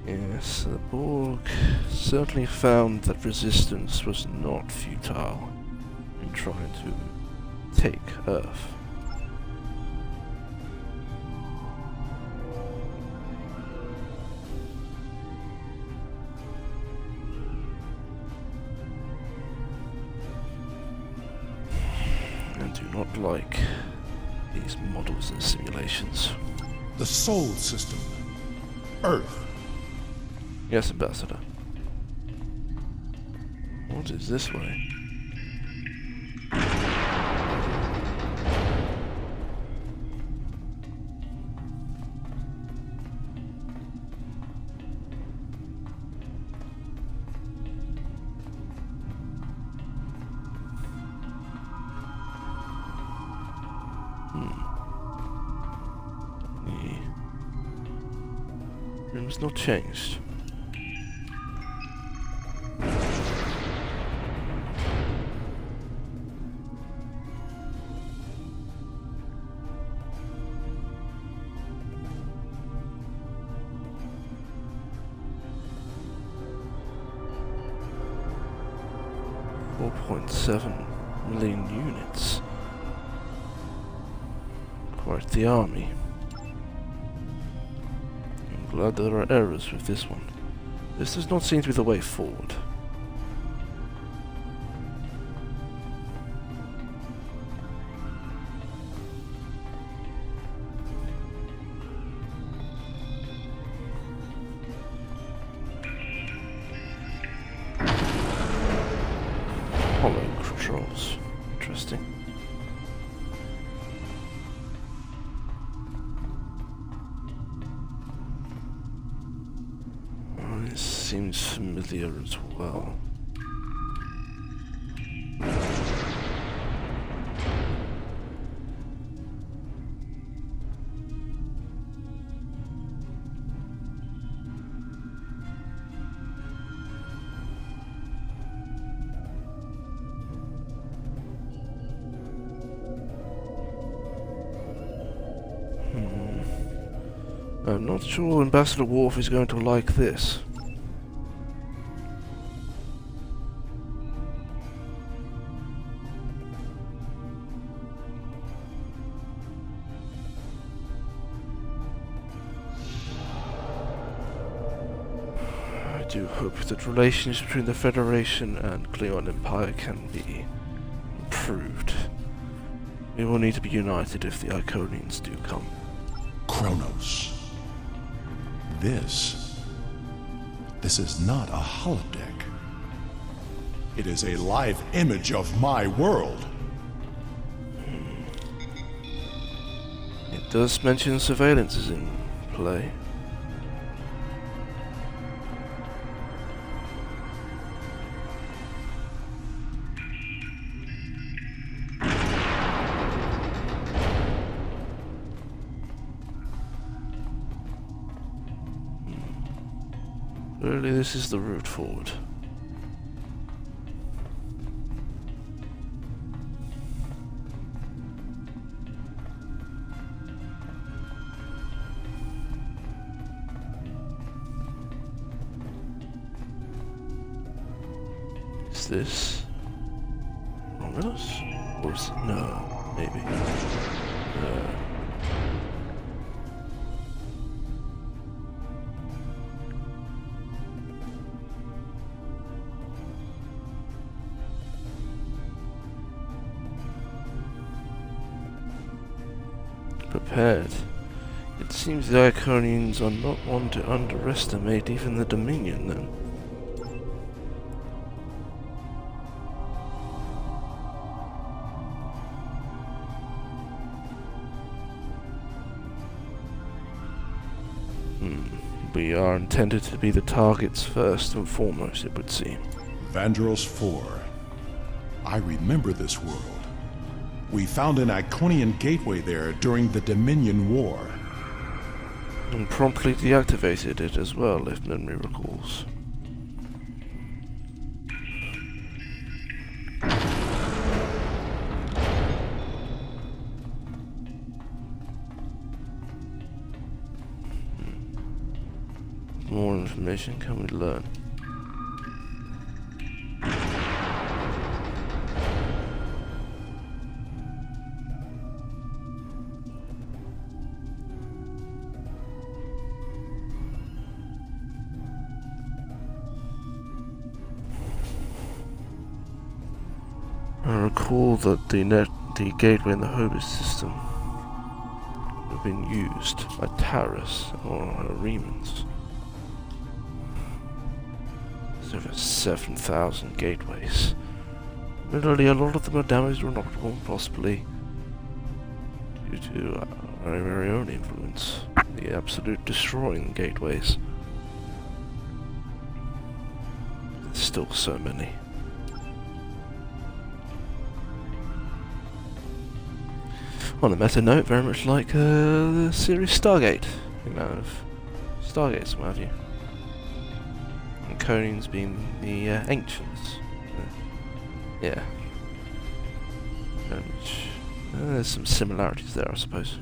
Yes, the Borg certainly found that resistance was not futile in trying to take Earth. I do not like these models and simulations. The Sol system. Earth. Yes, Ambassador. What is this way? The room's not changed. .7 million units. Quite the army. I'm glad there are errors with this one. This does not seem to be the way forward. Controls. Interesting. Oh, this seems familiar as well. I'm not sure Ambassador Worf is going to like this. I do hope that relations between the Federation and Klingon Empire can be improved. We will need to be united if the Iconians do come. Kronos. This is not a holodeck. It is a live image of my world. It does mention surveillance is in play. Clearly this is the route forward. Is this Romulus? Or is it? No, maybe. Prepared. It seems the Iconians are not one to underestimate even the Dominion, then. We are intended to be the targets first and foremost, it would seem. Vandros 4. I remember this world. We found an Iconian gateway there during the Dominion War. And promptly deactivated it as well, if memory recalls. More information can we learn? I recall that the gateway in the Hobus system had been used by Taurus or Remans. There's over 7,000 gateways. Admittedly, a lot of them are damaged or inoperable, possibly due to our very own influence, the absolute destroying gateways. There's still so many. On a meta note, very much like the series Stargate, the amount of Stargates and what have you. And Conings being the ancients. Yeah. There's some similarities there, I suppose.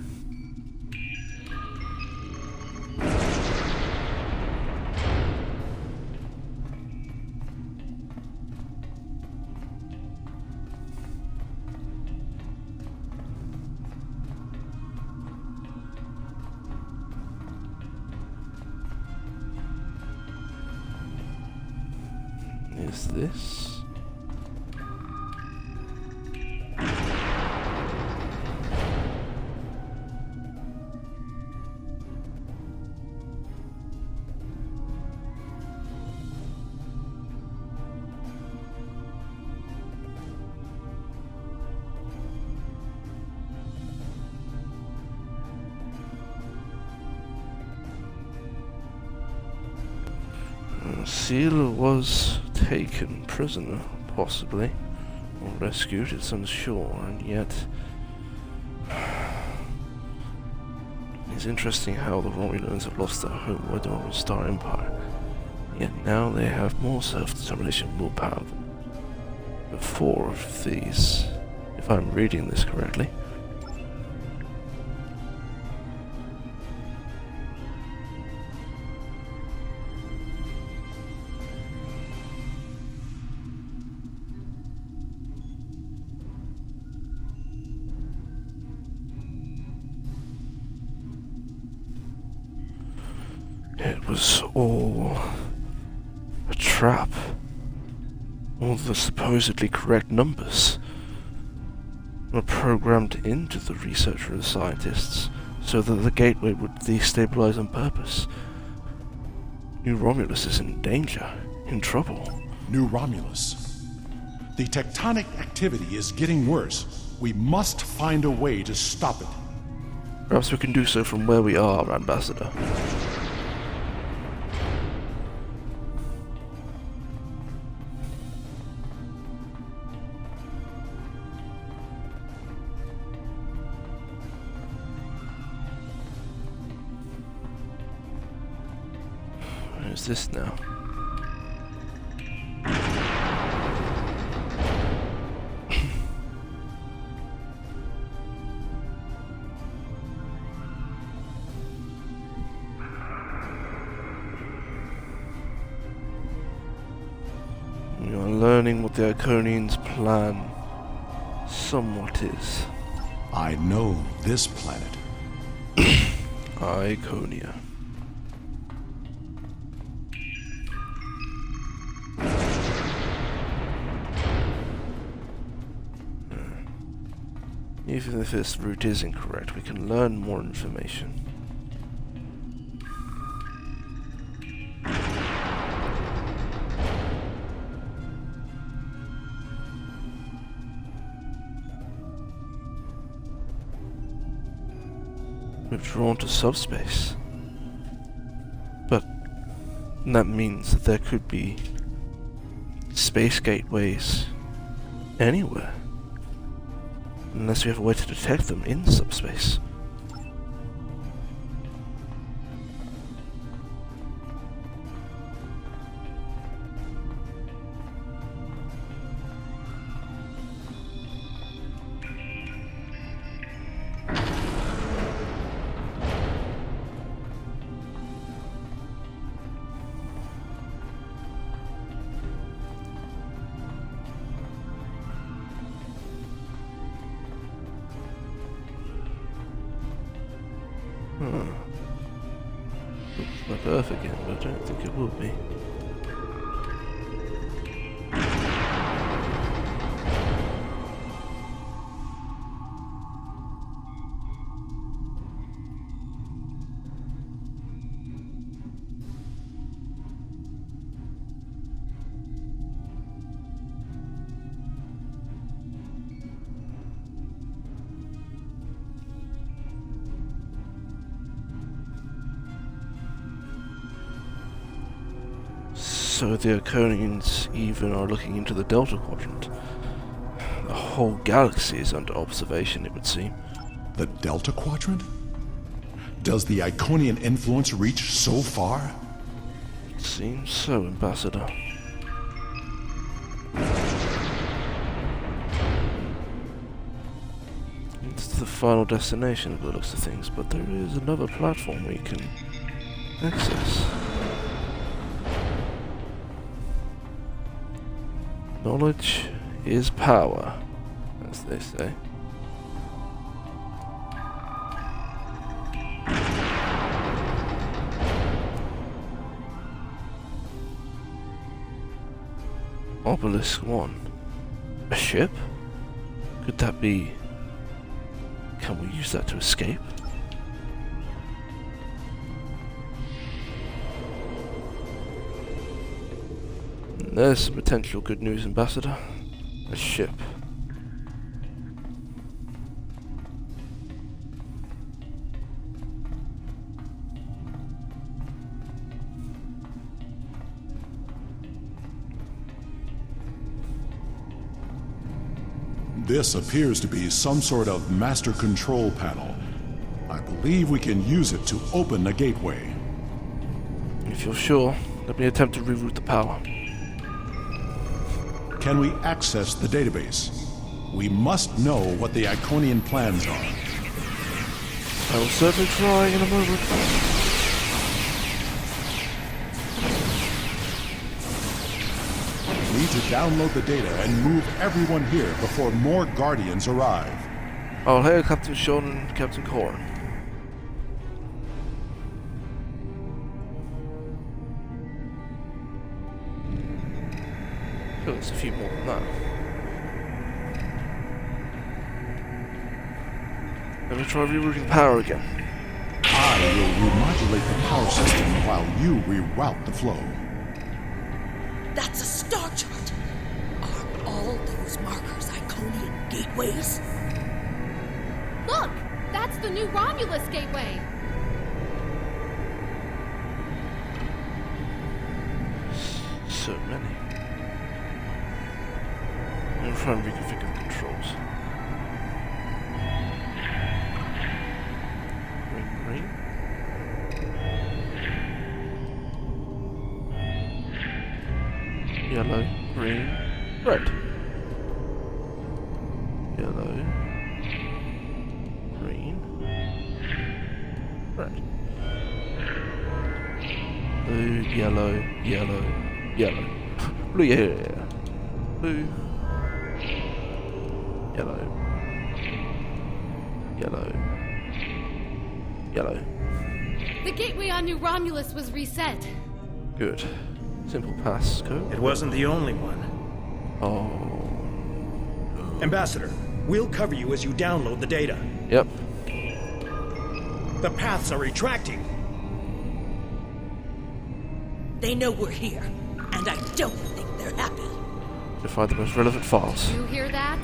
Is this? Seal was taken prisoner, possibly, or rescued, it's unsure, and yet it's interesting how the Romulans have lost their homeworld over the Star Empire, yet now they have more self-determination, more power than 4 of these, if I'm reading this correctly. It was all a trap. All the supposedly correct numbers were programmed into the researcher and the scientists so that the gateway would destabilize on purpose. New Romulus is in danger, in trouble. New Romulus. The tectonic activity is getting worse. We must find a way to stop it. Perhaps we can do so from where we are, Ambassador. Where's this now? We are learning what the Iconians' plan somewhat is. I know this planet. Iconia. Even if this route is incorrect, we can learn more information. We're drawn to subspace. But that means that there could be space gateways anywhere. Unless we have a way to detect them in subspace. Looks like Earth again, but I don't think it will be. So the Iconians even are looking into the Delta Quadrant. The whole galaxy is under observation, it would seem. The Delta Quadrant? Does the Iconian influence reach so far? It seems so, Ambassador. It's the final destination by the looks of things, but there is another platform we can access. Knowledge is power, as they say. Obelisk 1. A ship? Could that be... Can we use that to escape? There's some potential good news, Ambassador. A ship. This appears to be some sort of master control panel. I believe we can use it to open a gateway. If you're sure, let me attempt to reroute the power. Can we access the database? We must know what the Iconian plans are. I will certainly try in a moment. We need to download the data and move everyone here before more Guardians arrive. I'll hail Captain Sean and Captain Corin. Oh, it's a few more than that. Let me try rerouting power again. I will remodulate the power system while you reroute the flow. That's a star chart. Are all those markers Iconian gateways? Look! That's the new Romulus gateway! So many. I'm trying to reconfigure the controls. Green. yellow, green, red. Yellow, green, red. Blue, yellow, yellow, yellow. Blue, yeah. Blue, yellow, yellow, yellow. The gateway on New Romulus was reset. Good. Simple passcode. It wasn't the only one. Oh. Ambassador, we'll cover you as you download the data. Yep. The paths are retracting. They know we're here, and I don't think they're happy. To find the most relevant files. You hear that?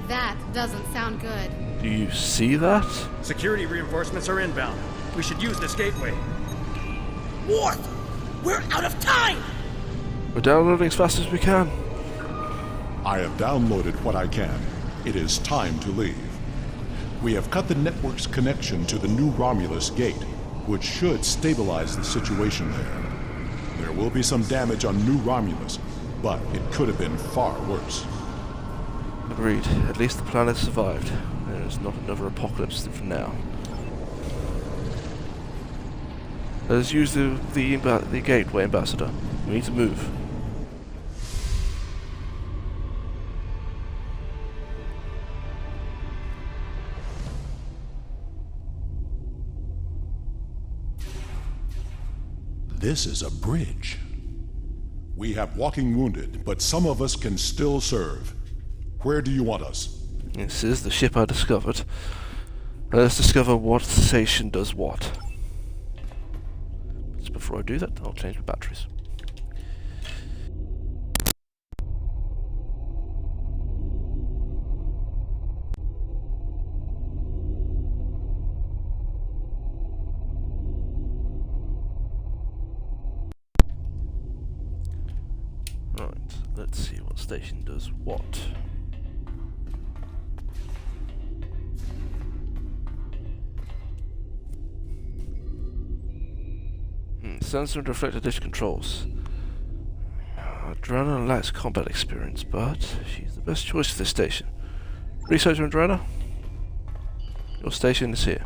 That doesn't sound good. Do you see that? Security reinforcements are inbound. We should use this gateway. Worf! We're out of time! We're downloading as fast as we can. I have downloaded what I can. It is time to leave. We have cut the network's connection to the New Romulus gate, which should stabilize the situation there. There will be some damage on New Romulus, but it could have been far worse. Agreed. At least the planet survived. There is not another apocalypse for now. Let's use the gateway, Ambassador. We need to move. This is a bridge. We have walking wounded, but some of us can still serve. Where do you want us? This is the ship I discovered. Let us discover what station does what. Just before I do that, I'll change the batteries. Right, let's see what station does what. Sensor and reflector dish controls. Adrena lacks combat experience, but she's the best choice for this station. Researcher Adrena, your station is here.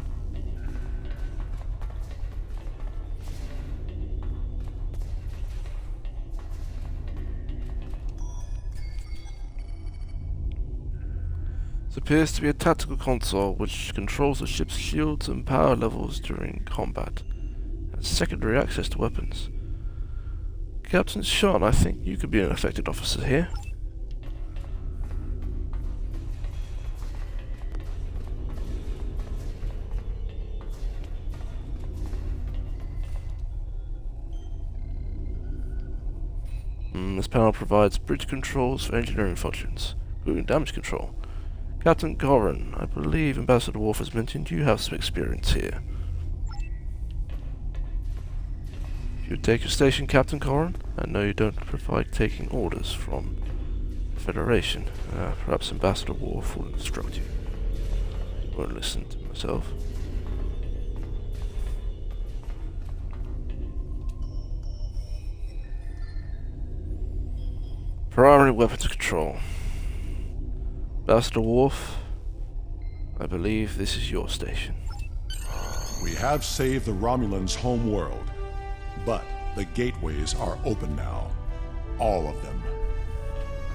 This appears to be a tactical console which controls the ship's shields and power levels during combat. Secondary access to weapons. Captain Sean, I think you could be an affected officer here. This panel provides bridge controls for engineering functions, including damage control. Captain Goran, I believe Ambassador Worf has mentioned you have some experience here. You take your station, Captain Corrin. I know you don't provide taking orders from the Federation. Perhaps Ambassador Worf will instruct you. I won't listen to myself. Primary weapons control. Ambassador Worf, I believe this is your station. We have saved the Romulans' home world. But the gateways are open now. All of them.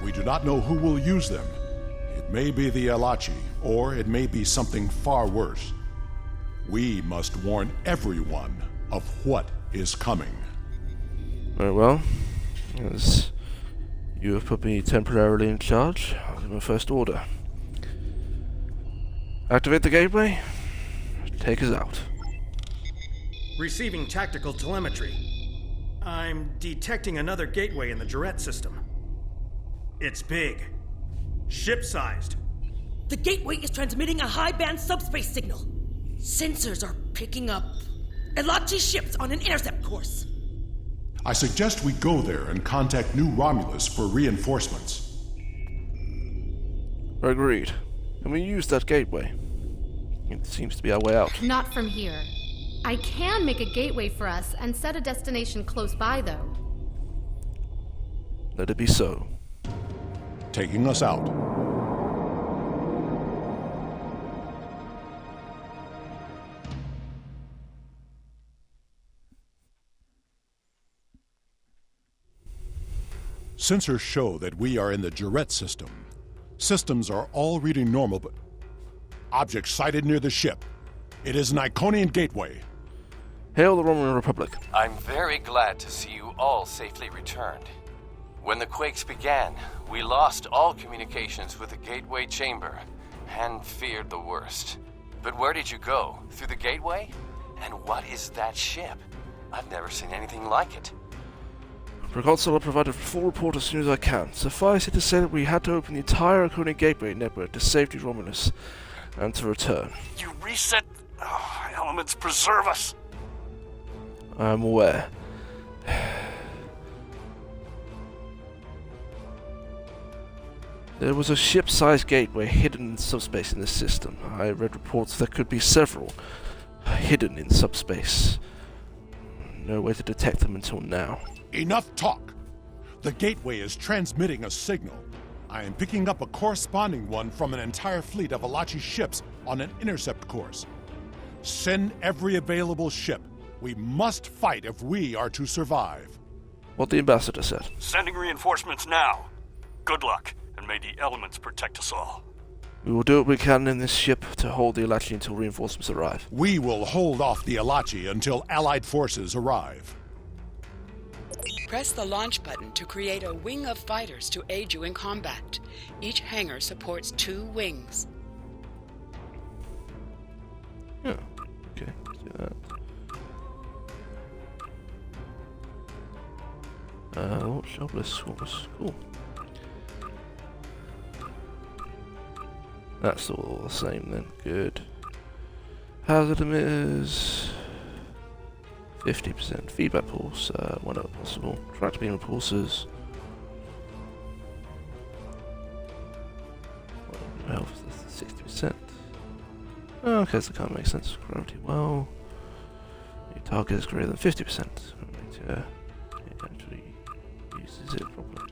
We do not know who will use them. It may be the Elachi, or it may be something far worse. We must warn everyone of what is coming. Very well. As you have put me temporarily in charge, I'll give my first order. Activate the gateway. Take us out. Receiving tactical telemetry. I'm detecting another gateway in the Jarrett system. It's big. Ship-sized. The gateway is transmitting a high-band subspace signal. Sensors are picking up Elachi ships on an intercept course. I suggest we go there and contact New Romulus for reinforcements. Agreed. Can we use that gateway? It seems to be our way out. Not from here. I can make a gateway for us and set a destination close by, though. Let it be so. Taking us out. Sensors show that we are in the Jarrett system. Systems are all reading normal, but object sighted near the ship. It is an Iconian gateway. Hail the Roman Republic. I'm very glad to see you all safely returned. When the quakes began, we lost all communications with the gateway chamber and feared the worst. But where did you go? Through the gateway? And what is that ship? I've never seen anything like it. Proconsole, I'll provide a full report as soon as I can. Suffice it to say that we had to open the entire Iconian gateway network to safety Romulus and to return. You reset... elements preserve us. I'm aware. There was a ship-sized gateway hidden in subspace in this system. I read reports there could be several hidden in subspace. No way to detect them until now. Enough talk! The gateway is transmitting a signal. I am picking up a corresponding one from an entire fleet of Alachi ships on an intercept course. Send every available ship. We must fight if we are to survive. What the ambassador said. Sending reinforcements now. Good luck, and may the elements protect us all. We will do what we can in this ship to hold the Alachi until reinforcements arrive. We will hold off the Alachi until Allied forces arrive. Press the launch button to create a wing of fighters to aid you in combat. Each hangar supports 2 wings. Yeah, okay, let's do that. Launch jobless was cool. That's all the same then, good. Hazard emitters... 50% feedback pulse, whenever possible. Tractor beam repulsors. Health 60%. Okay, so that kind of makes sense. Gravity well. Your target is greater than 50%. It actually uses it properly.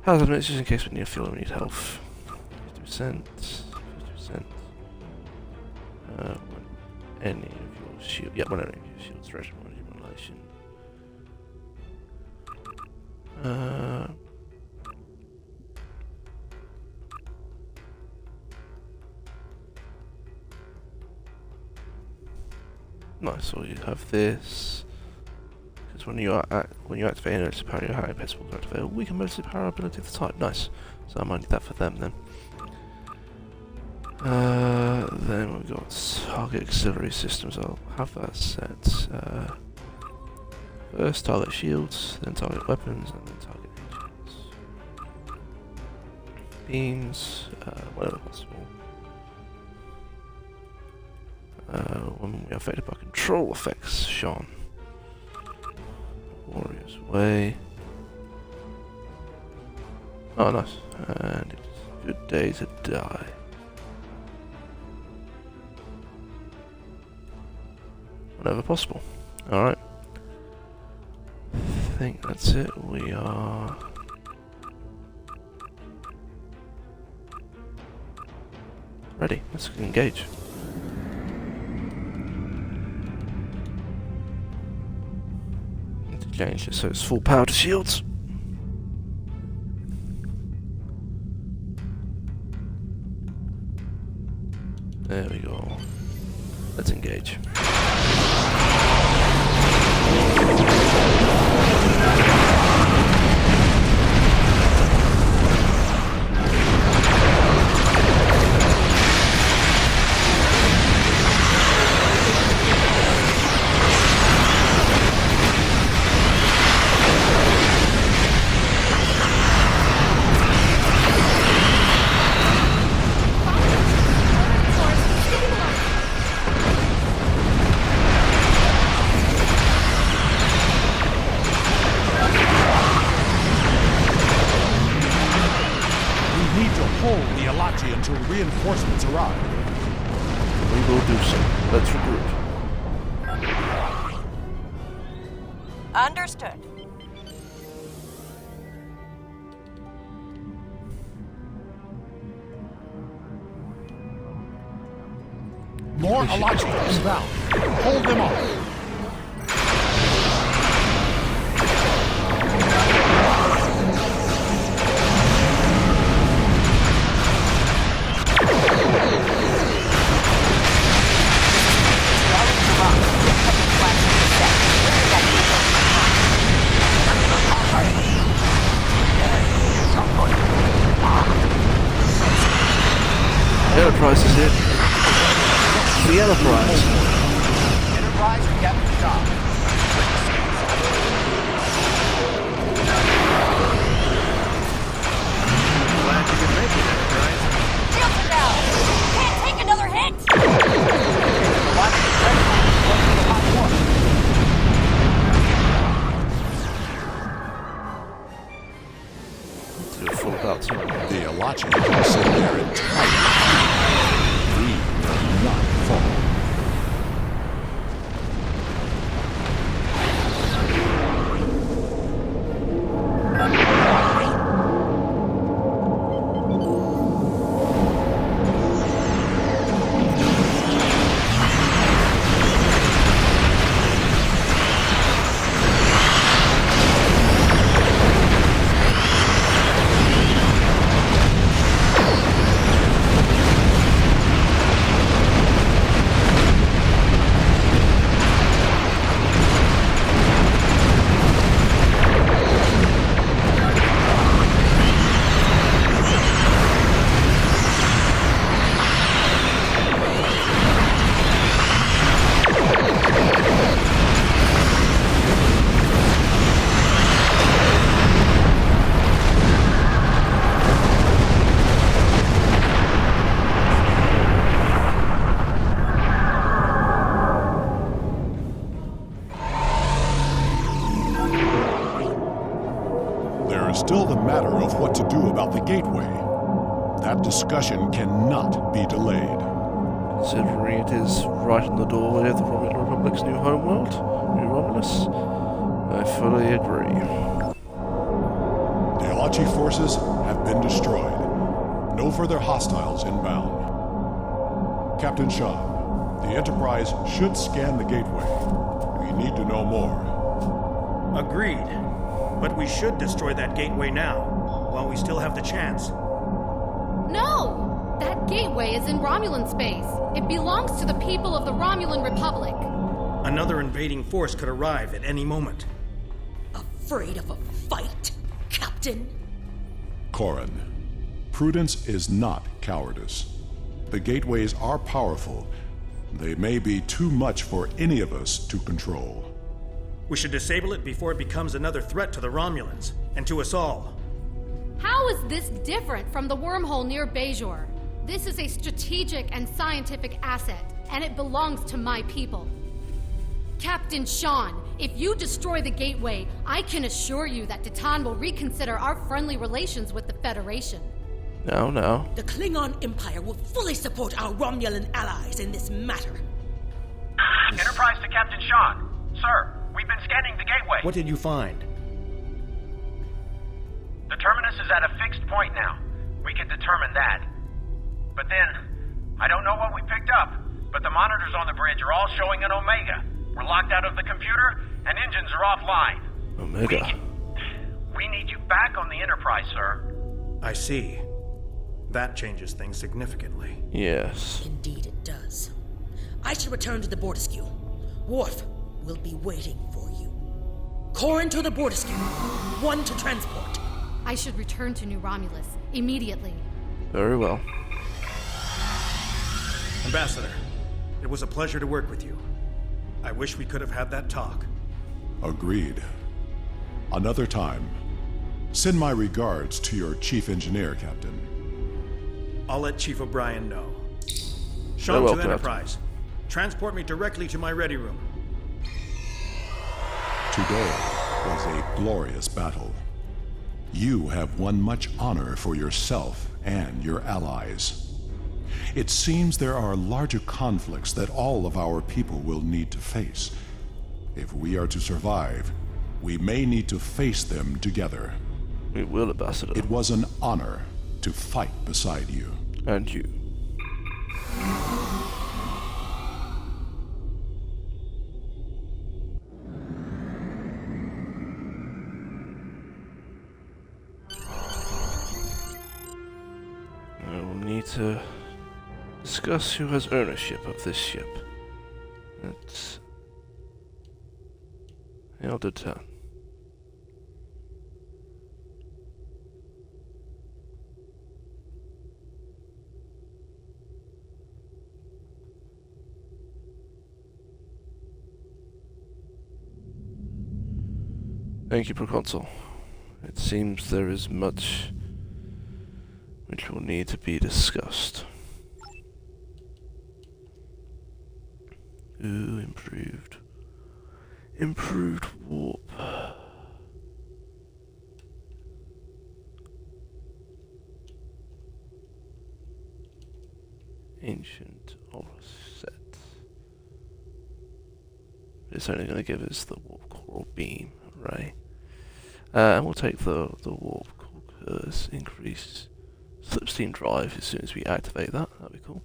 Hazard emitters just in case we need fuel or we need health. 50%. 50%. When any of your shield. Yeah, when any of your shield stretch modulation. Nice. So you have this. Because when you activate an emergency power, your high pace will activate a weak emergency power ability of the type. Nice. So I might need that for them then. Then we've got target auxiliary systems. I'll have that set. First target shields, then target weapons, and then target engines. Beams, whenever possible. When we are affected by control effects, Sean. Warrior's Way. Oh, nice. And it's a good day to die. Whenever possible. Alright. I think that's it. We are... ready. Let's engage. Need to change it so it's full power to shields. There we go. Let's engage. Until reinforcements arrive. We will do so. Let's regroup. Understood. Alachi inbound. Hold them off. Enterprise is it. The Enterprise. Enterprise and Captain Shaw. Glad you could make it, Enterprise. Shields are down! Can't take another hit! Do a full about time. The Alachi can sit there entirely. We will not fall. Still the matter of what to do about the gateway. That discussion cannot be delayed. Considering it is right in the doorway of the Romulan Republic's new homeworld, New Romulus, I fully agree. The Alachi forces have been destroyed. No further hostiles inbound. Captain Shaw, the Enterprise should scan the gateway. We need to know more. Agreed. But we should destroy that gateway now, while we still have the chance. No! That gateway is in Romulan space. It belongs to the people of the Romulan Republic. Another invading force could arrive at any moment. Afraid of a fight, Captain? Corrin, prudence is not cowardice. The gateways are powerful. They may be too much for any of us to control. We should disable it before it becomes another threat to the Romulans, and to us all. How is this different from the wormhole near Bajor? This is a strategic and scientific asset, and it belongs to my people. Captain Sean, if you destroy the gateway, I can assure you that Titan will reconsider our friendly relations with the Federation. No. The Klingon Empire will fully support our Romulan allies in this matter. Enterprise to Captain Sean. Sir, we've been scanning the gateway. What did you find? The terminus is at a fixed point now. We can determine that. But then, I don't know what we picked up, but the monitors on the bridge are all showing an Omega. We're locked out of the computer, and engines are offline. Omega. We need you back on the Enterprise, sir. I see. That changes things significantly. Yes. Indeed it does. I should return to the Bortescue. Worf will be waiting for you. Corrin to the Bortescue. One to transport. I should return to New Romulus immediately. Very well. Ambassador, it was a pleasure to work with you. I wish we could have had that talk. Agreed. Another time. Send my regards to your chief engineer, Captain. I'll let Chief O'Brien know. Sean to Enterprise. Transport me directly to my ready room. Today was a glorious battle. You have won much honor for yourself and your allies. It seems there are larger conflicts that all of our people will need to face. If we are to survive, we may need to face them together. We will, Ambassador. It was an honor to fight beside you. And you. to discuss who has ownership of this ship. It's your turn. Thank you, Proconsul. It seems there is much which will need to be discussed. Ooh, improved. Improved warp. Ancient offset. It's only going to give us the warp coral beam array. And we'll take the warp course increase slipstream drive as soon as we activate that. That'd be cool.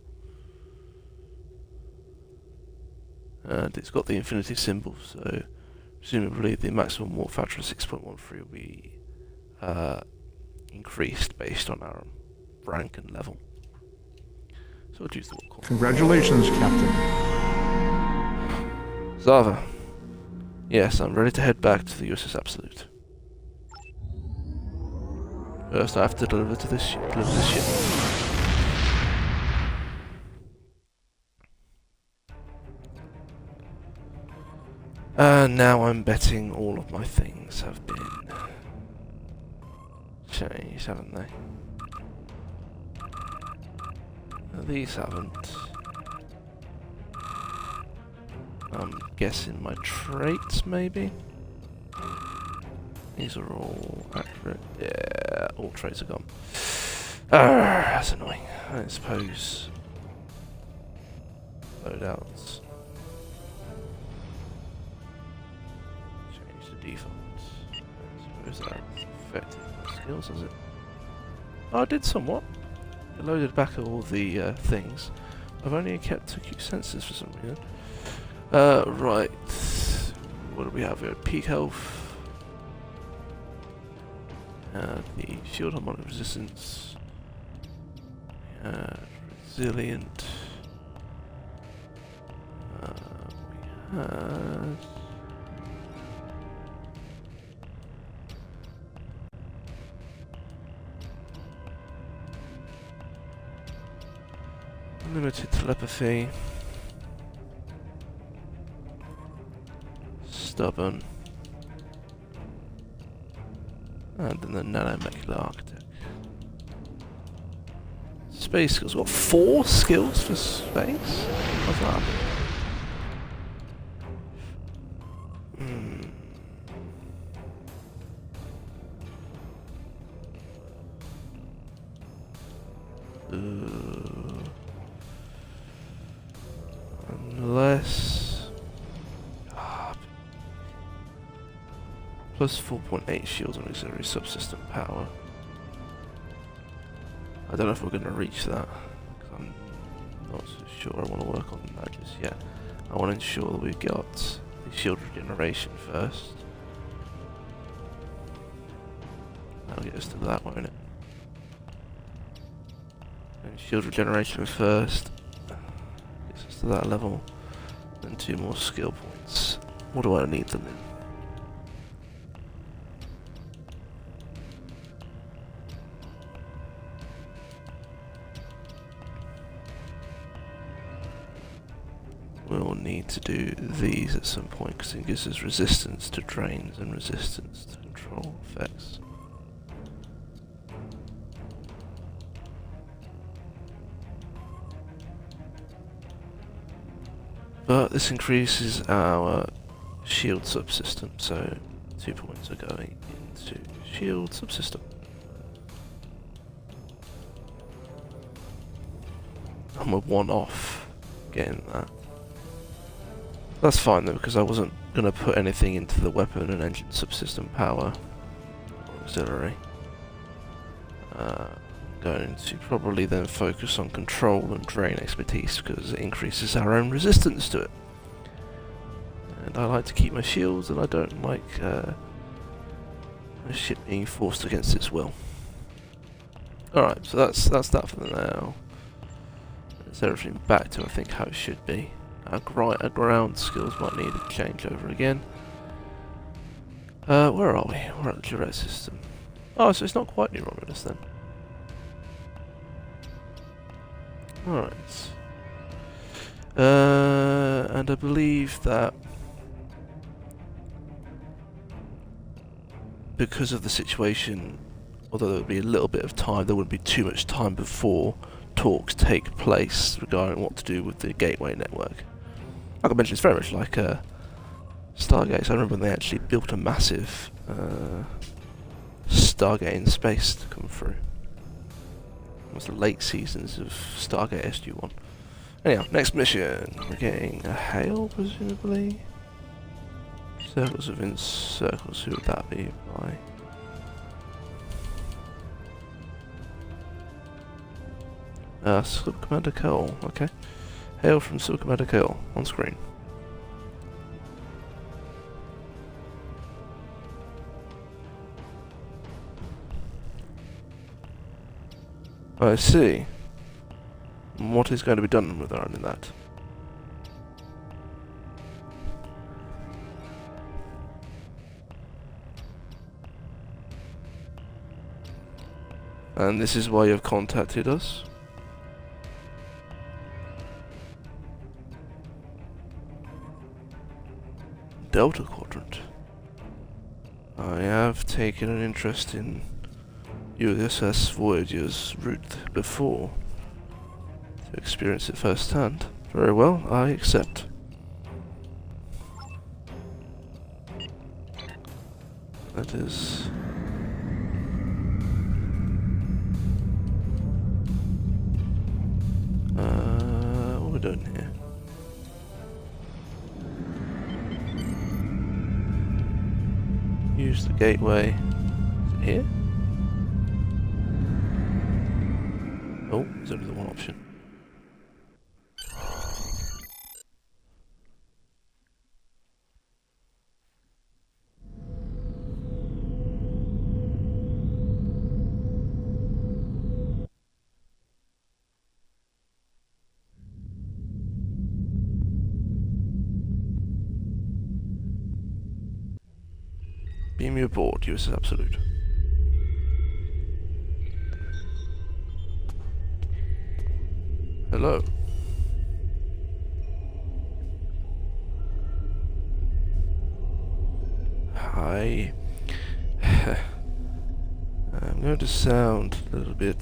And it's got the infinity symbol, so presumably the maximum warp factor of 6.13 will be increased based on our rank and level. So we'll choose the warp core. Congratulations, Captain. Zava. Yes, I'm ready to head back to the USS Absolute. First, I have to deliver this ship. And now I'm betting all of my things have been changed, haven't they? No, these haven't. I'm guessing my traits, maybe? These are all accurate. Yeah, all traits are gone. That's annoying. I suppose. Loadouts. Change the default. I suppose that affected my skills, has it? Oh, I did somewhat. It loaded back all the things. I've only kept acute sensors for some reason. Right. What do we have here? Peak health. The shield harmonic resistance. Resilient. We had limited telepathy. Stubborn. And then the nanomolecular architect. Space skills. What, 4 skills for space? What's that? Unless... Plus 4.8 shields on auxiliary subsystem power. I don't know if we're going to reach that. I'm not so sure I want to work on that just yet. I want to ensure that we've got the shield regeneration first. That'll get us to that, won't it? And shield regeneration first. Gets us to that level. Then 2 more skill points. What do I need them in? We'll need to do these at some point because it gives us resistance to drains and resistance to control effects. But this increases our shield subsystem, so 2 points are going into shield subsystem. I'm a 1 off getting that. That's fine though, because I wasn't going to put anything into the weapon and engine subsystem power auxiliary. Going to probably then focus on control and drain expertise because it increases our own resistance to it. And I like to keep my shields, and I don't like a ship being forced against its will. Alright, so that's that for now. Set everything back to, I think, how it should be. Our ground skills might need to change over again. Where are we? We're at the Jurette system. Oh, so it's not quite New Romulus then. Alright. And I believe that because of the situation, although there would be a little bit of time, there wouldn't be too much time before talks take place regarding what to do with the gateway network. Like I mentioned, it's very much like Stargate. So I remember when they actually built a massive Stargate in space to come through. It was the late seasons of Stargate SG-1. Anyhow, next mission. We're getting a hail, presumably. Circles within circles. Who would that be by? Sub Commander Cole. Okay. Hail from Sub Commander Cole on screen. I see. What is going to be done with regarding that? And this is why you've contacted us? Delta Quadrant. I have taken an interest in USS Voyager's route before. To experience it firsthand. Very well, I accept. That is... what are we doing here? Use the gateway. Is it here? Oh, there's only the one option. Beam you aboard, USS Absolute. Hello. Hi. I'm going to sound a little bit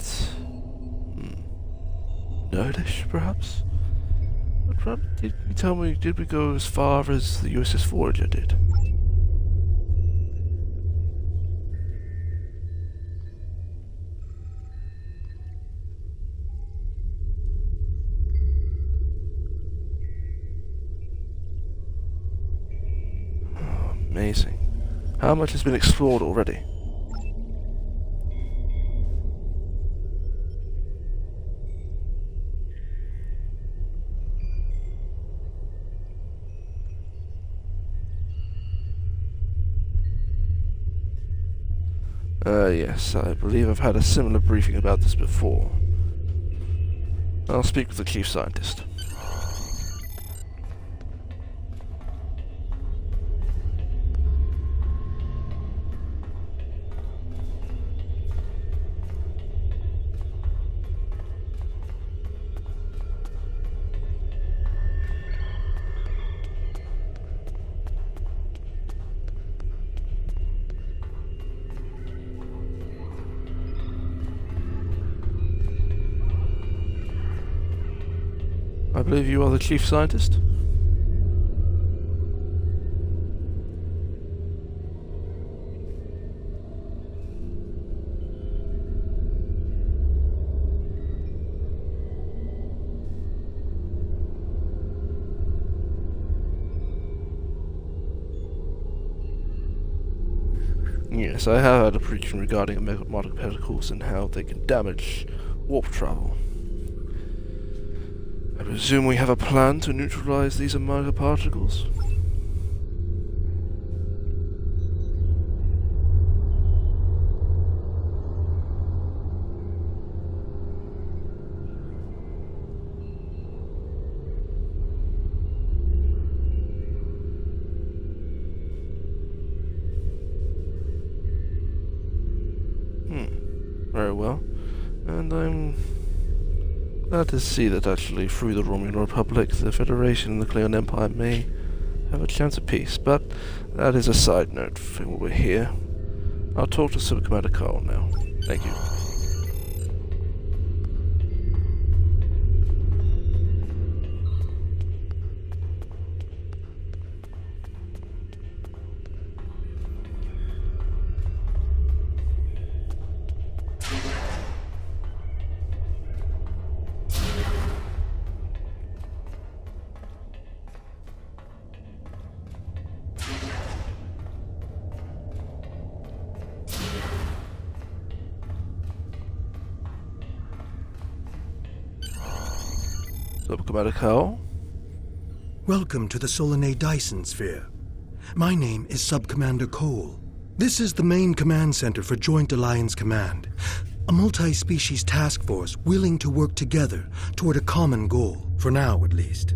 nerdish, perhaps. But did you tell me? Did we go as far as the USS Voyager did? Amazing. How much has been explored already? Yes, I believe I've had a similar briefing about this before. I'll speak with the chief scientist. I believe you are the chief scientist? Yes, I have had a briefing regarding magnetic particles and how they can damage warp travel. I presume we have a plan to neutralize these omega particles? very well. And I'm glad to see that actually through the Romulan Republic, the Federation and the Cleon Empire may have a chance of peace. But that is a side note for what we're here. I'll talk to Super Commander Carl now. Thank you. Commander Carl? Welcome to the Solanae Dyson Sphere. My name is Sub-Commander Cole. This is the main command center for Joint Alliance Command, a multi-species task force willing to work together toward a common goal, for now at least.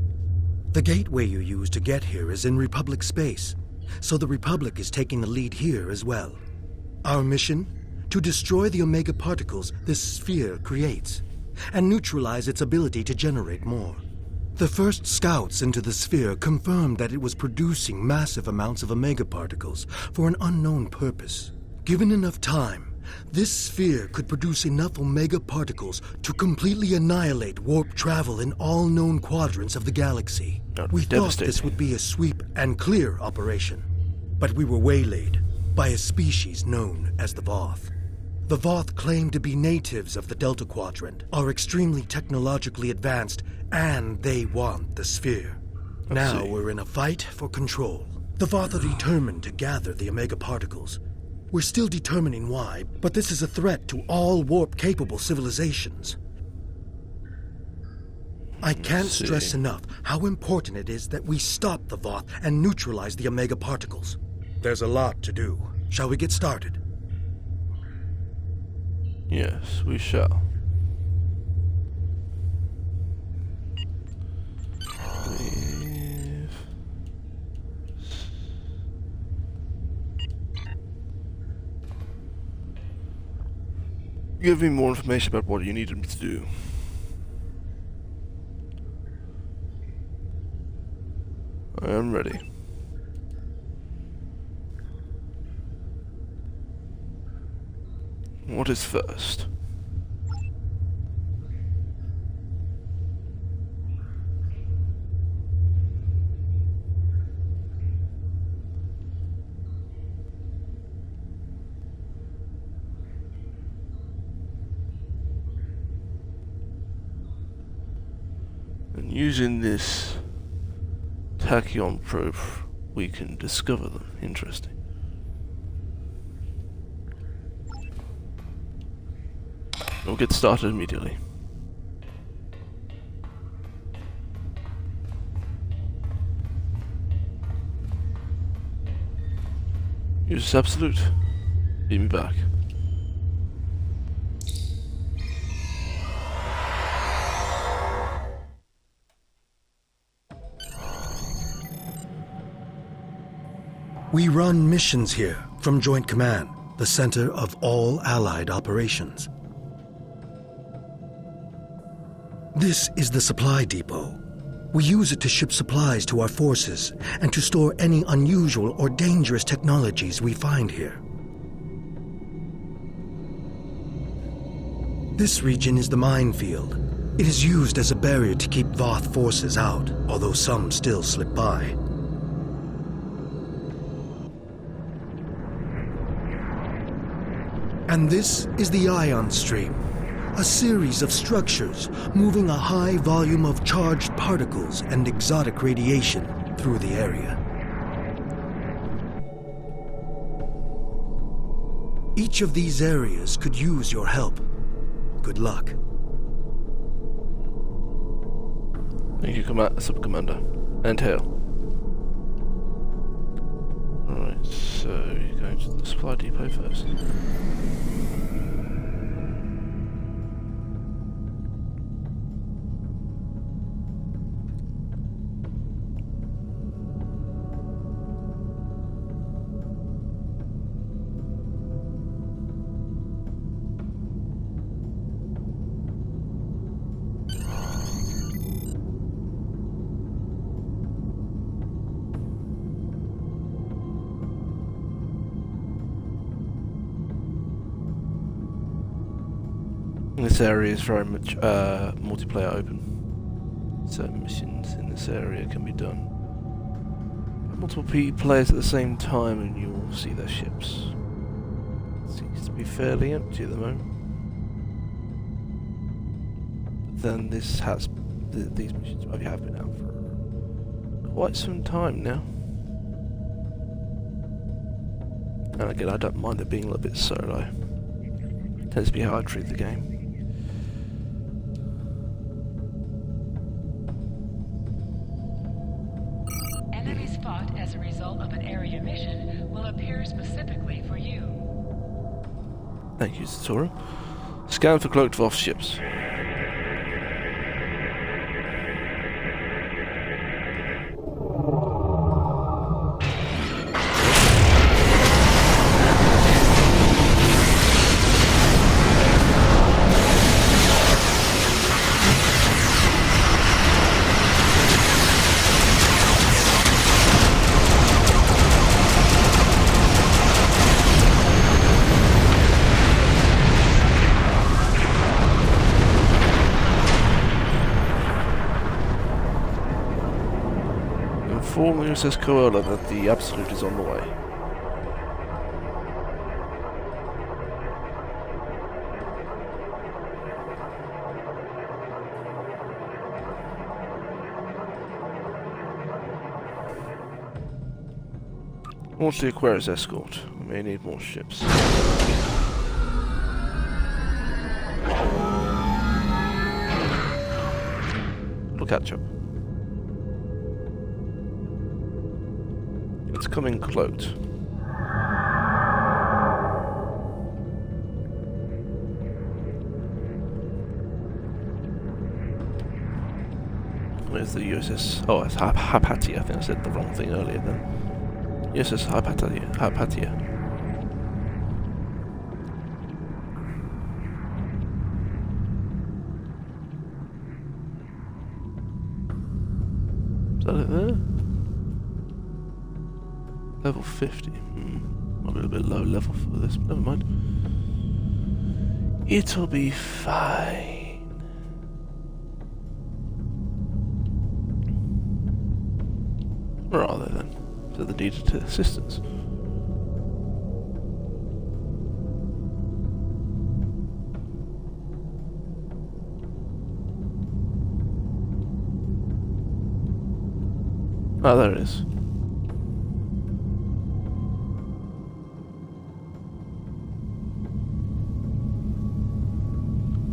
The gateway you use to get here is in Republic space, so the Republic is taking the lead here as well. Our mission? To destroy the Omega particles this sphere creates, and neutralize its ability to generate more. The first scouts into the sphere confirmed that it was producing massive amounts of Omega particles for an unknown purpose. Given enough time, this sphere could produce enough Omega particles to completely annihilate warp travel in all known quadrants of the galaxy. We thought this would be a sweep and clear operation, but we were waylaid by a species known as the Voth. The Voth claim to be natives of the Delta Quadrant, are extremely technologically advanced, and they want the sphere. Now we're in a fight for control. The Voth are determined to gather the Omega particles. We're still determining why, but this is a threat to all warp-capable civilizations. I can't stress enough how important it is that we stop the Voth and neutralize the Omega particles. There's a lot to do. Shall we get started? Yes, we shall. Give me more information about what you needed me to do. I am ready. What is first? And using this tachyon probe, we can discover them. Interesting. We'll get started immediately. Use absolute. Beat me back. We run missions here from Joint Command, the center of all Allied operations. This is the supply depot. We use it to ship supplies to our forces and to store any unusual or dangerous technologies we find here. This region is the minefield. It is used as a barrier to keep Voth forces out, although some still slip by. And this is the ion stream, a series of structures moving a high volume of charged particles and exotic radiation through the area. Each of these areas could use your help. Good luck. Thank you, Sub-Commander. And hail. Alright, so you're going to the supply depot first. This area is very much multiplayer open. Certain missions in this area can be done by multiple players at the same time, and you will see their ships. It seems to be fairly empty at the moment. But then these missions have been out for quite some time now. And again, I don't mind it being a little bit solo. It tends to be how I treat the game. Enemy spot as a result of an area mission will appear specifically for you. Thank you, Satora. Scan for cloaked Voth ships. Inform USS Koala that the Absolute is on the way. Launch the Aquarius escort. We may need more ships. We'll catch up. It's coming cloaked. Where's the USS? Oh, it's Hypatia. I think I said the wrong thing earlier then. USS Hypatia. Is that it there? Level 50. Might be a bit low level for this, but never mind. It'll be fine. Where are they then? So they needed assistance. Oh, there it is.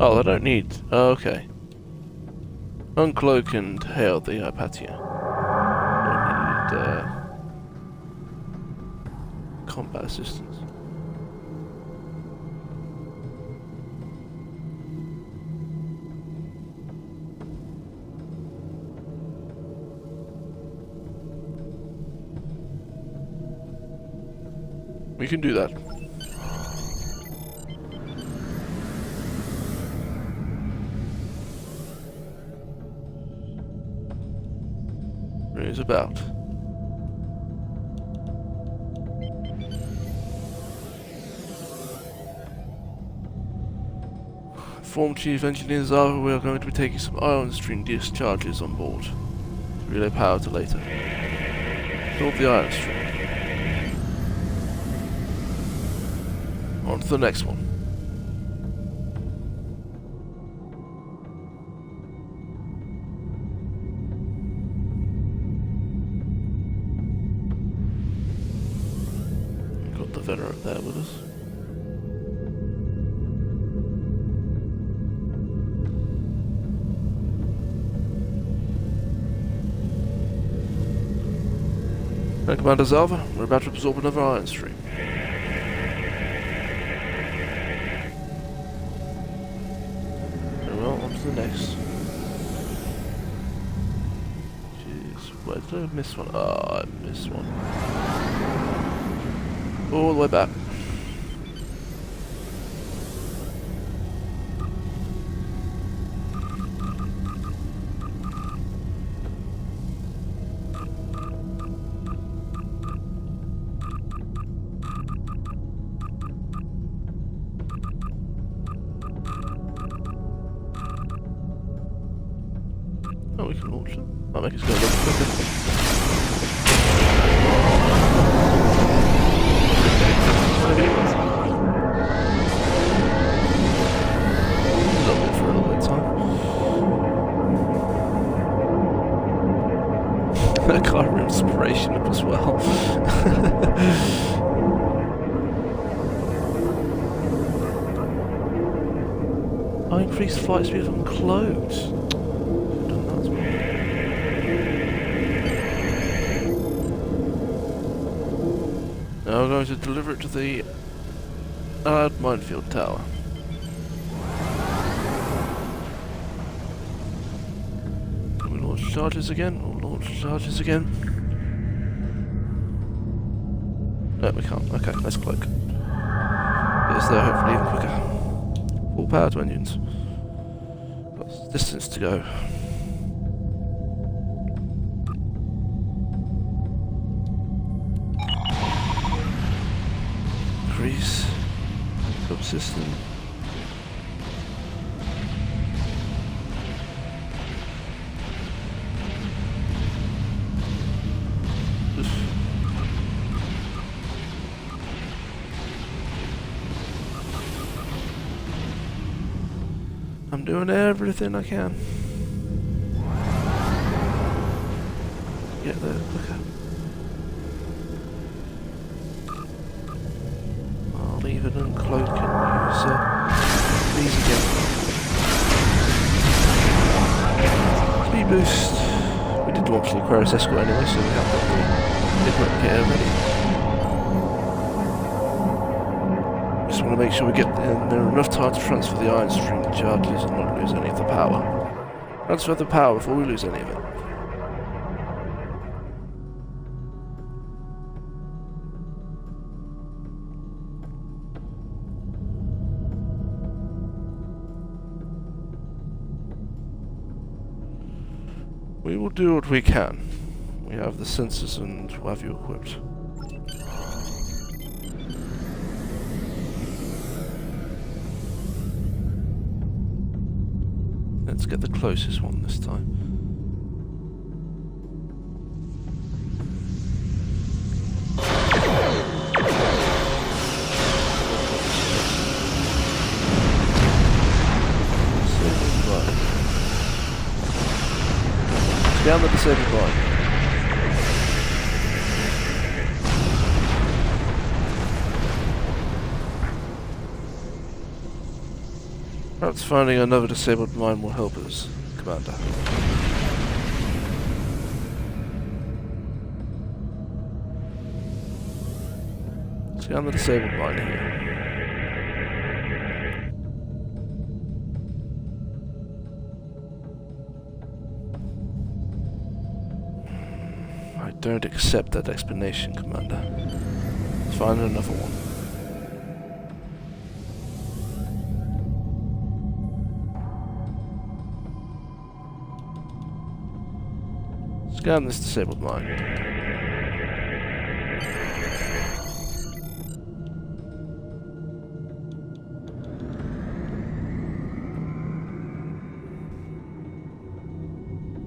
Oh, I don't need... Oh, okay. Uncloak and hail the Hypatia. Don't need combat assistance. We can do that. Is about. Form Chief Engineer Zara, we are going to be taking some ion stream discharges on board. Relay power to later. Build the ion stream. On to the next one. Veteran up there with us. And Commander Zalva, we're about to absorb another ion stream. Very well, on to the next. Jeez, where did I miss one? Oh, I missed one. All the way back. we can launch it. Might make us go a little quicker. A little bit for a little bit of time. I got her inspiration up as well. I increased flight speed on clothes. Now we're going to deliver it to the minefield tower. Can we launch charges again? We'll launch charges again. No, we can't. Okay, let's cloak. It's there, hopefully even quicker. Full power to engines. Got distance to go. Increase subsystem. I'm doing everything I can. Get there quicker. I'll even uncloak and use these again. Speed boost. We did launch the Aquarius Escort anyway, so we have got the big replicator ready. Just want to make sure we get in there enough time to transfer the iron stream charges and not lose any of the power. Transfer the power before we lose any of it. We will do what we can. We have the sensors and we'll have you equipped. Let's get the closest one this time. Down the disabled line. Perhaps finding another disabled mine will help us, Commander. Scan the disabled mine here. I don't accept that explanation, Commander. Let's find another one. Scan this disabled mine.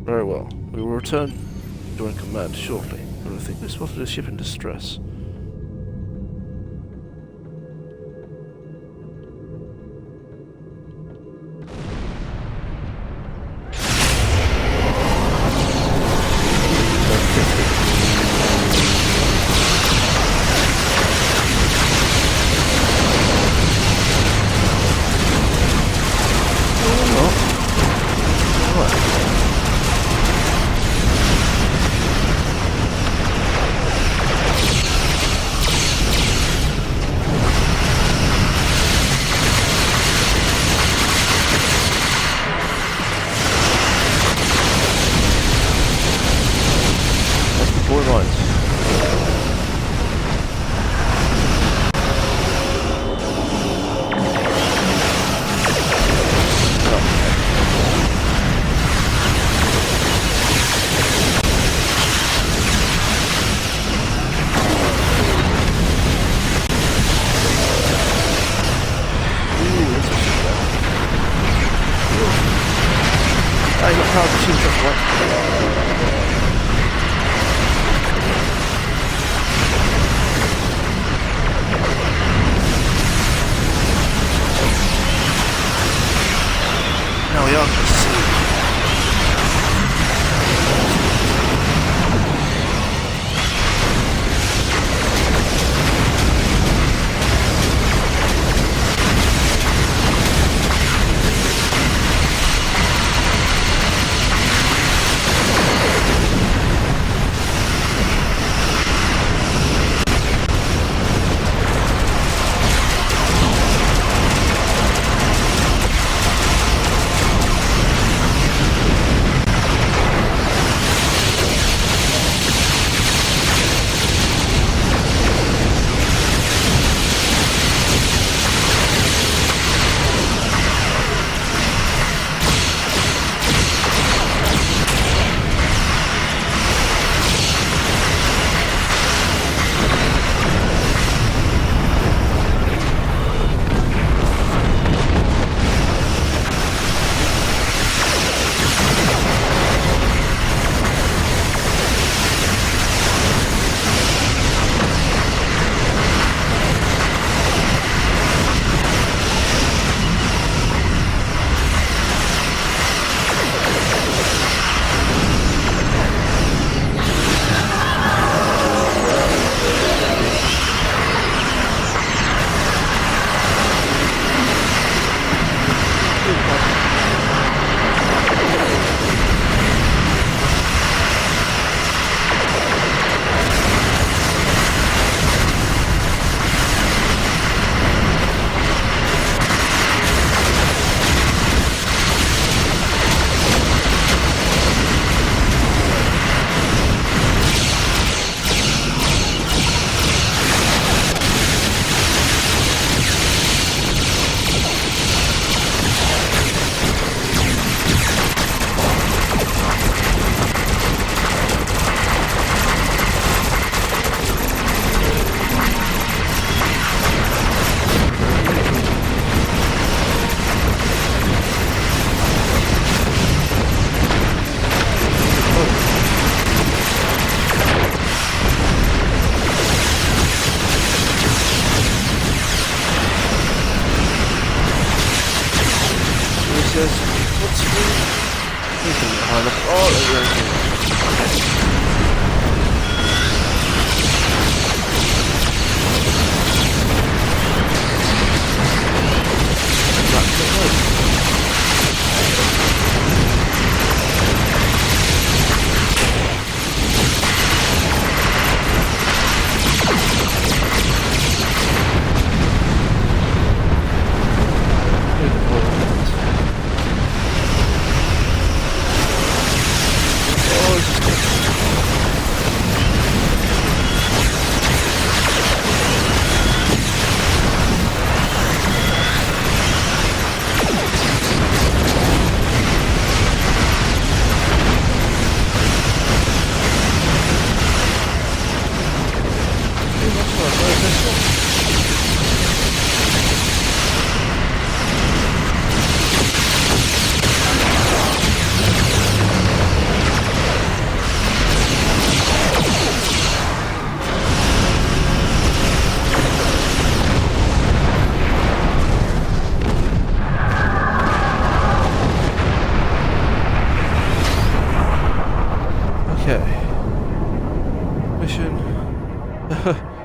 Very well. We will return to join command shortly, but I think we spotted a ship in distress. power machine just right. Now we are going to see.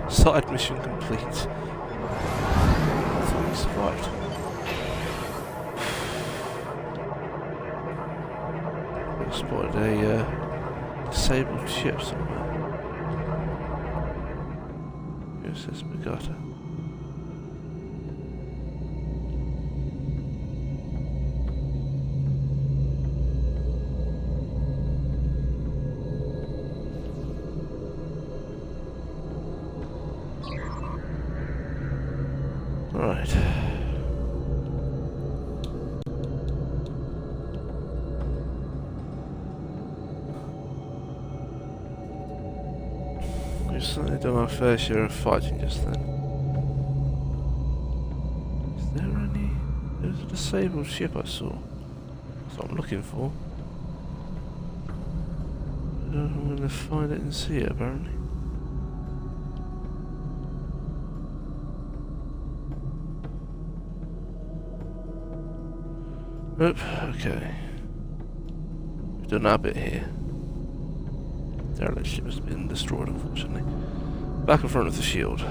Side mission complete. So we survived. I spotted a disabled ship somewhere. USS Bagata. Right. We've certainly done our fair share of fighting just then. Is there any... There's a disabled ship I saw. That's what I'm looking for. I'm going to find it and see it, apparently. Oop, okay. We've done our bit here. Derelict ship has been destroyed, unfortunately. Back in front of the shield.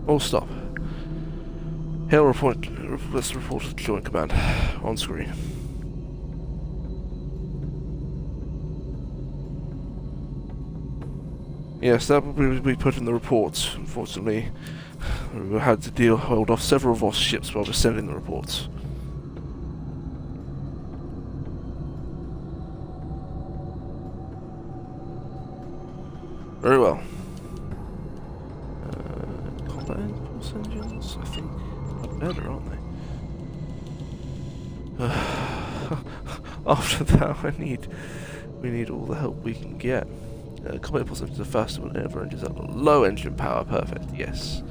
All stop. Hail report. Let's report to Joint Command. On screen. Yes, that will be put in the reports. Unfortunately, we had to hold off several of our ships while we're sending the reports. Very well. Combat impulse engines, I think, are better, aren't they? After that, we need all the help we can get. Combat impulse engines are faster when ever engines at low engine power. Perfect. Yes.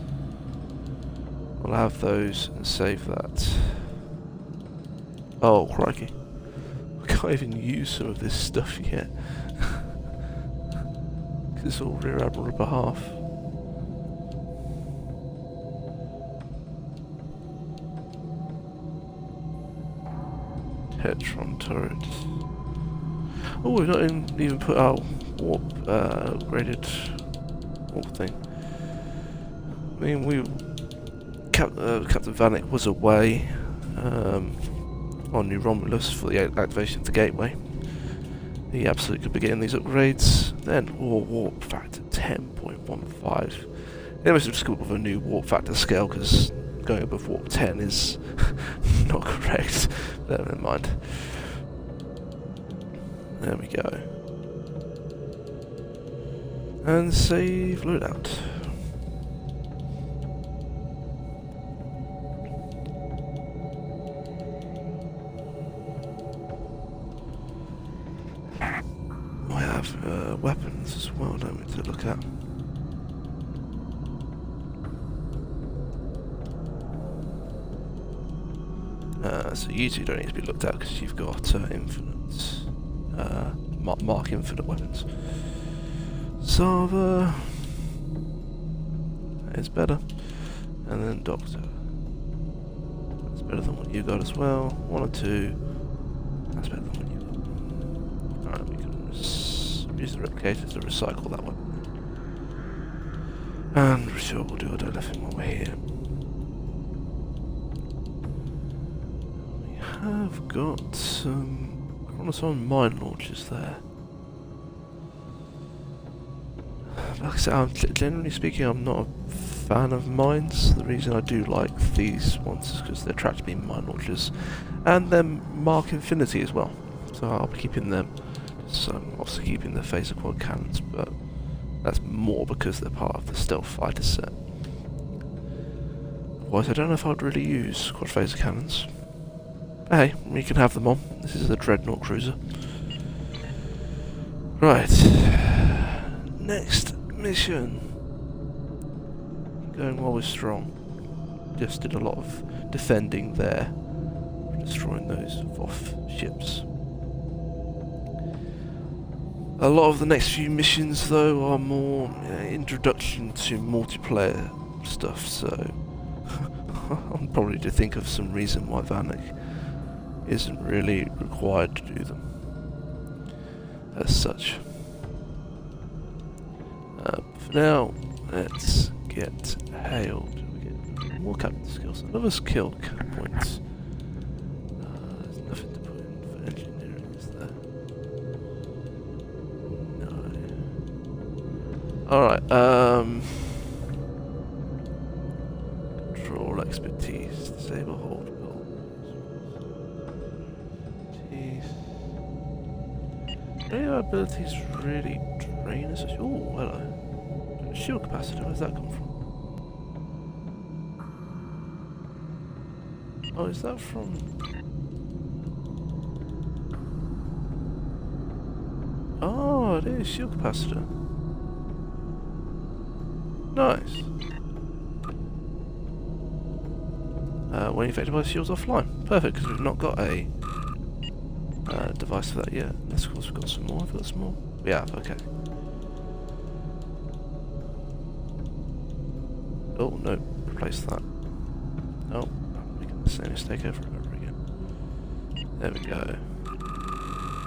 We'll have those and save that. Oh, crikey! I can't even use some of this stuff yet. It's all Rear Admiral behalf. Tetron turrets. Oh, we've not even put our warp upgraded warp thing. I mean, Captain Vanik was away on New Romulus for the activation of the gateway. He absolutely could be getting these upgrades. Then warp factor 10.15. They must have just come up with a new warp factor scale because going above warp 10 is not correct. Never mind. There we go. And save loadout. We have weapons as well, don't we, to look at? So you two don't need to be looked at because you've got infinite, Mark infinite weapons. Sava is better, and then Doctor. That's better than what you got as well. 1 or 2. That's better than what you got. Alright, we can use the replicator to recycle that one. And we're sure we'll do a deadlifting while we're here. I've got some Chronoson mine launchers there. Like I said, generally speaking, I'm not a fan of mines. The reason I do like these ones is because they're tracked beam mine launchers, and then Mark Infinity as well. So I'll be keeping them. So I'm also keeping the phaser quad cannons, but that's more because they're part of the stealth fighter set. Otherwise, I don't know if I'd really use quad phaser cannons. Hey, we can have them on. This is a Dreadnought cruiser. Right. Next mission. Going while we're strong. Just did a lot of defending there. Destroying those Voth ships. A lot of the next few missions, though, are more introduction to multiplayer stuff, so I'll probably to think of some reason why Vanik isn't really required to do them as such. For now, let's get hailed. We get more captain skills. None of us killed cap points. There's nothing to put in for engineering, is there? No. Alright, control expertise, disable hold. Any of our abilities really drain us? Oh, hello. Shield capacitor, where's that come from? Oh, is that from... Oh, it is shield capacitor. Nice. When affected by shields offline. Perfect, because we've not got a device for that yet. Unless, of course, we've got some more. Have we got some more? We have, okay. Oh, no. Replace that. Oh, I'm making the same mistake over and over again. There we go.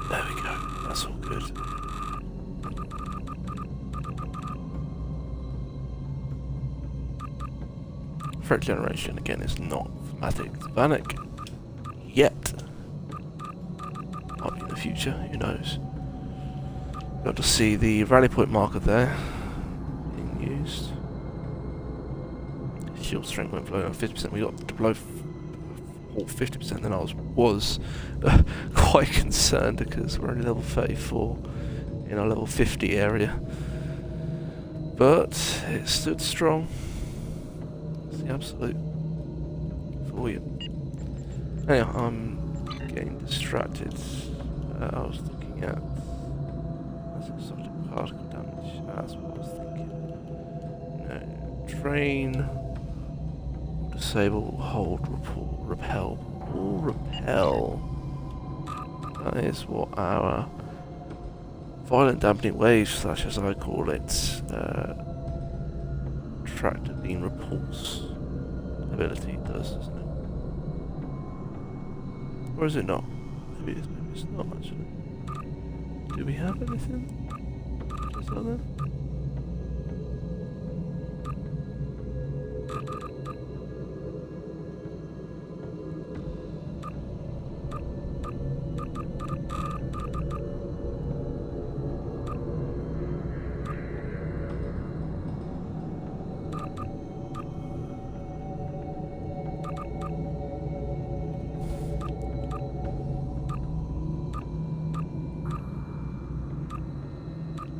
There we go. That's all good. Threat generation, again, is not thematic to Vanik. Yet. Might be in the future, who knows. Got to see the rally point marker there being used. Shield strength went below 50%. We got to below 50%, then I was quite concerned because we're only level 34 in our level 50 area. But it stood strong. It's the absolute for you. Anyhow, I'm getting distracted. I was looking at exotic particle damage. That's what I was thinking. No, train. Disable, hold, repel. All repel. That is what our violent dampening wave, slash as I call it, tractor beam repulse ability does, isn't it? Or is it not? Maybe it's not actually. Do we have anything? Is that there?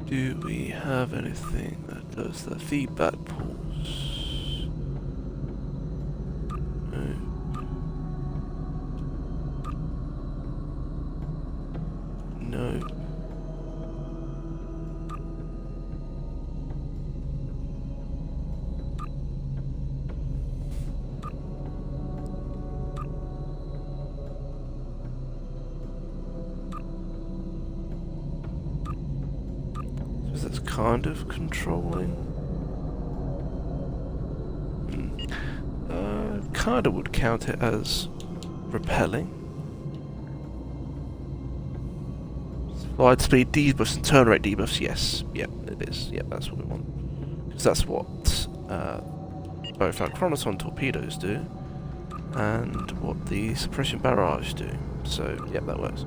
Do we have anything that does the feedback pulse? No. No. That's kind of controlling. Kinda would count it as repelling. Slide speed debuffs and turn rate debuffs, yes. Yep, it is. Yep, that's what we want. Because that's what both our Chronoton torpedoes do, and what the suppression barrage do. So, yep, that works.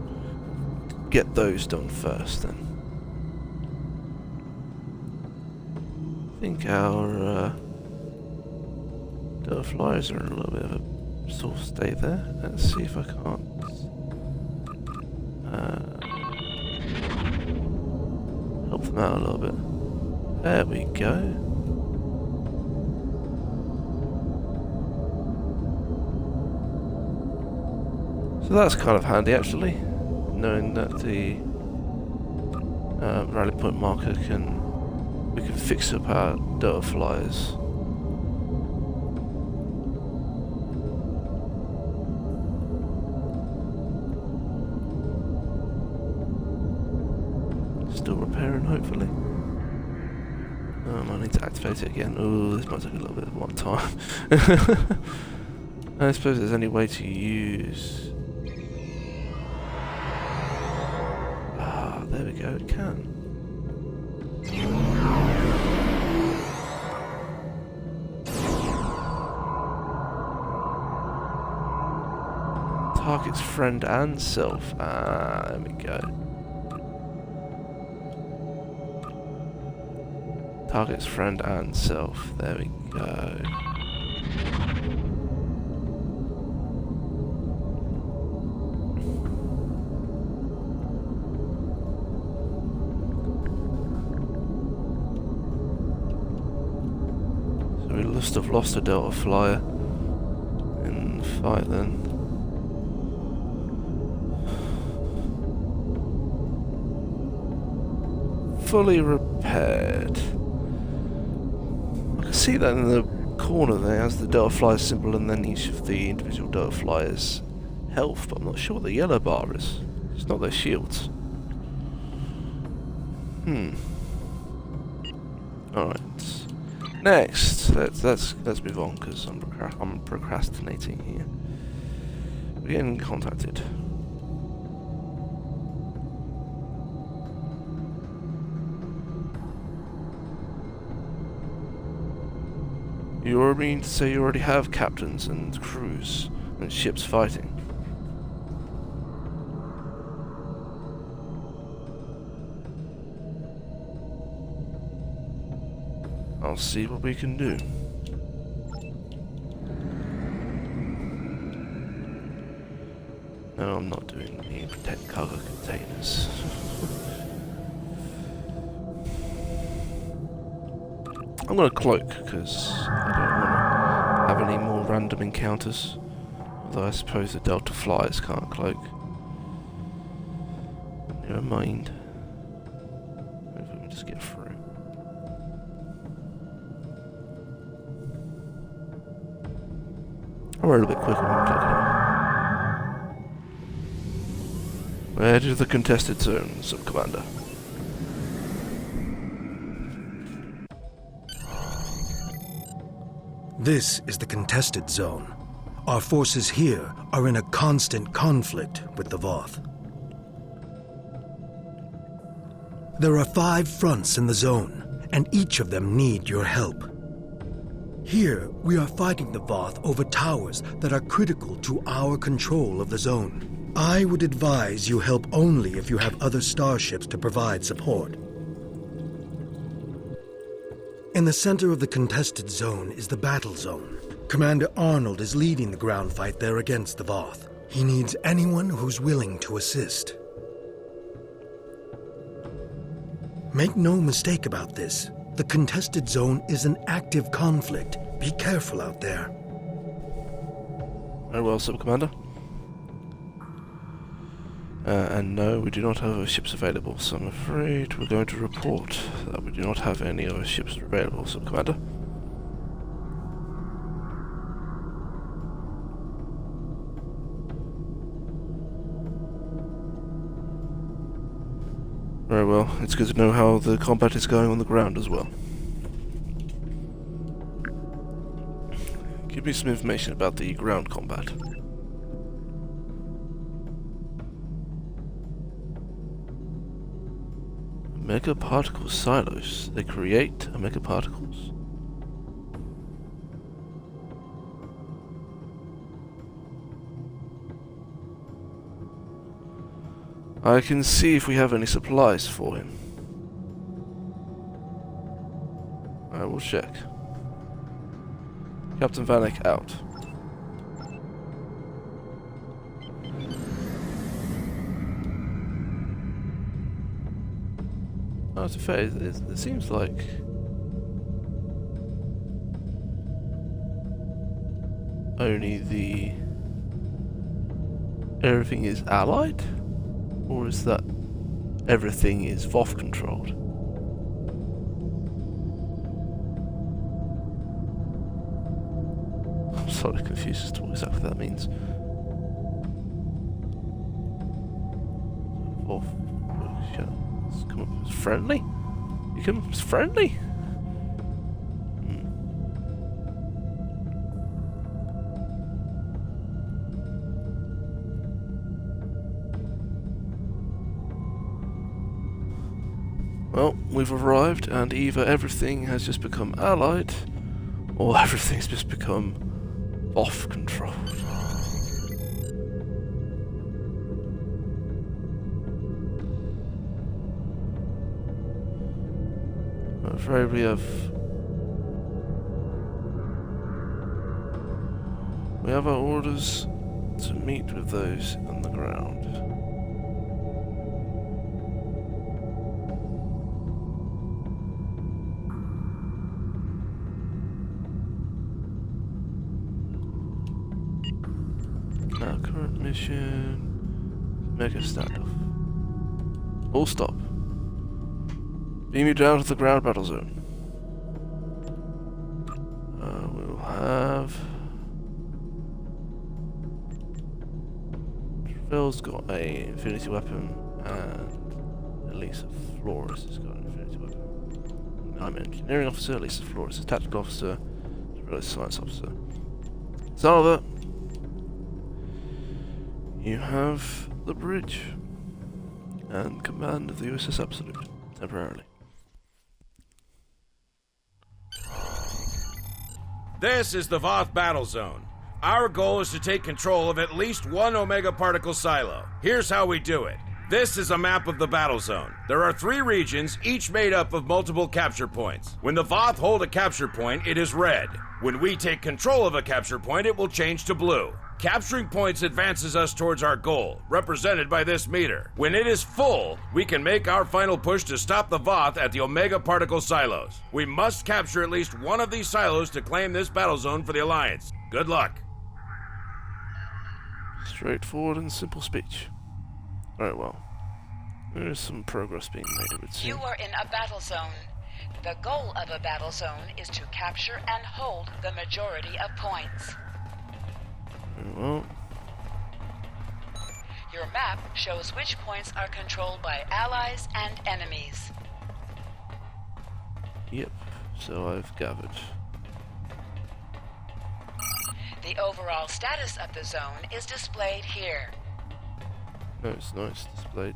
Get those done first, then. I think our Delta flyers are in a little bit of a sore state there. Let's see if I can't help them out a little bit. There we go. So that's kind of handy actually, knowing that the rally point marker we can fix up our Delta flyers. Still repairing, hopefully. I need to activate it again. Oh, this might take a little bit of more time. I suppose there's any way to use... Ah, there we go, it can. Target's friend and self. Ah, there we go. Target's friend and self. There we go. So we must have lost a Delta flyer in the fight then. Fully repaired. I can see that in the corner there as the Delta Flyer symbol and then each of the individual Delta Flyers' health, but I'm not sure what the yellow bar is. It's not their shields. Alright. Next, let's move on because I'm procrastinating here. We're getting contacted. You already mean to say you already have captains and crews and ships fighting? I'll see what we can do. No, I'm not doing the protect cargo containers. I'm gonna cloak because I don't want to have any more random encounters. Although I suppose the Delta flyers can't cloak. Never mind. Maybe we can just get through. I'm a little bit quicker when I'm clicking. Where to the contested zone, Sub-Commander? This is the contested zone. Our forces here are in a constant conflict with the Voth. There are 5 fronts in the zone, and each of them need your help. Here, we are fighting the Voth over towers that are critical to our control of the zone. I would advise you help only if you have other starships to provide support. In the center of the contested zone is the battle zone. Commander Arnold is leading the ground fight there against the Voth. He needs anyone who's willing to assist. Make no mistake about this. The contested zone is an active conflict. Be careful out there. Very well, Sub-Commander. And no, we do not have ships available, so I'm afraid we're going to report that we do not have any other ships available, Sub-Commander. Very well, it's good to know how the combat is going on the ground as well. Give me some information about the ground combat. Megaparticle silos. They create megaparticles. I can see if we have any supplies for him. I will check. Captain Vanik out. Oh, to be fair, it seems like only the everything is allied, or is that everything is Voth controlled? I'm slightly confused as to what exactly that means. Voth. Come up as friendly? You come up as friendly? Well, we've arrived, and either everything has just become allied, or everything's just become off control. I'm afraid we have our orders to meet with those on the ground. Now, current mission, mega standoff. All stop. Beam you down to the ground battle zone. We'll have Phil's got a infinity weapon, and Elisa Flores has got an infinity weapon. I'm an engineering officer, Elisa Flores is a tactical officer, a science officer. Salva, you have the bridge and command of the USS Absolute, temporarily. This is the Voth battle zone. Our goal is to take control of at least one Omega particle silo. Here's how we do it. This is a map of the battle zone. There are 3 regions, each made up of multiple capture points. When the Voth hold a capture point, it is red. When we take control of a capture point, it will change to blue. Capturing points advances us towards our goal, represented by this meter. When it is full, we can make our final push to stop the Voth at the Omega particle silos. We must capture at least one of these silos to claim this battle zone for the Alliance. Good luck. Straightforward and simple speech. Very well. There is some progress being made, it would seem. You are in a battle zone. The goal of a battle zone is to capture and hold the majority of points. Very well. Your map shows which points are controlled by allies and enemies. Yep, so I've gathered. The overall status of the zone is displayed here. No, it's not. It's displayed.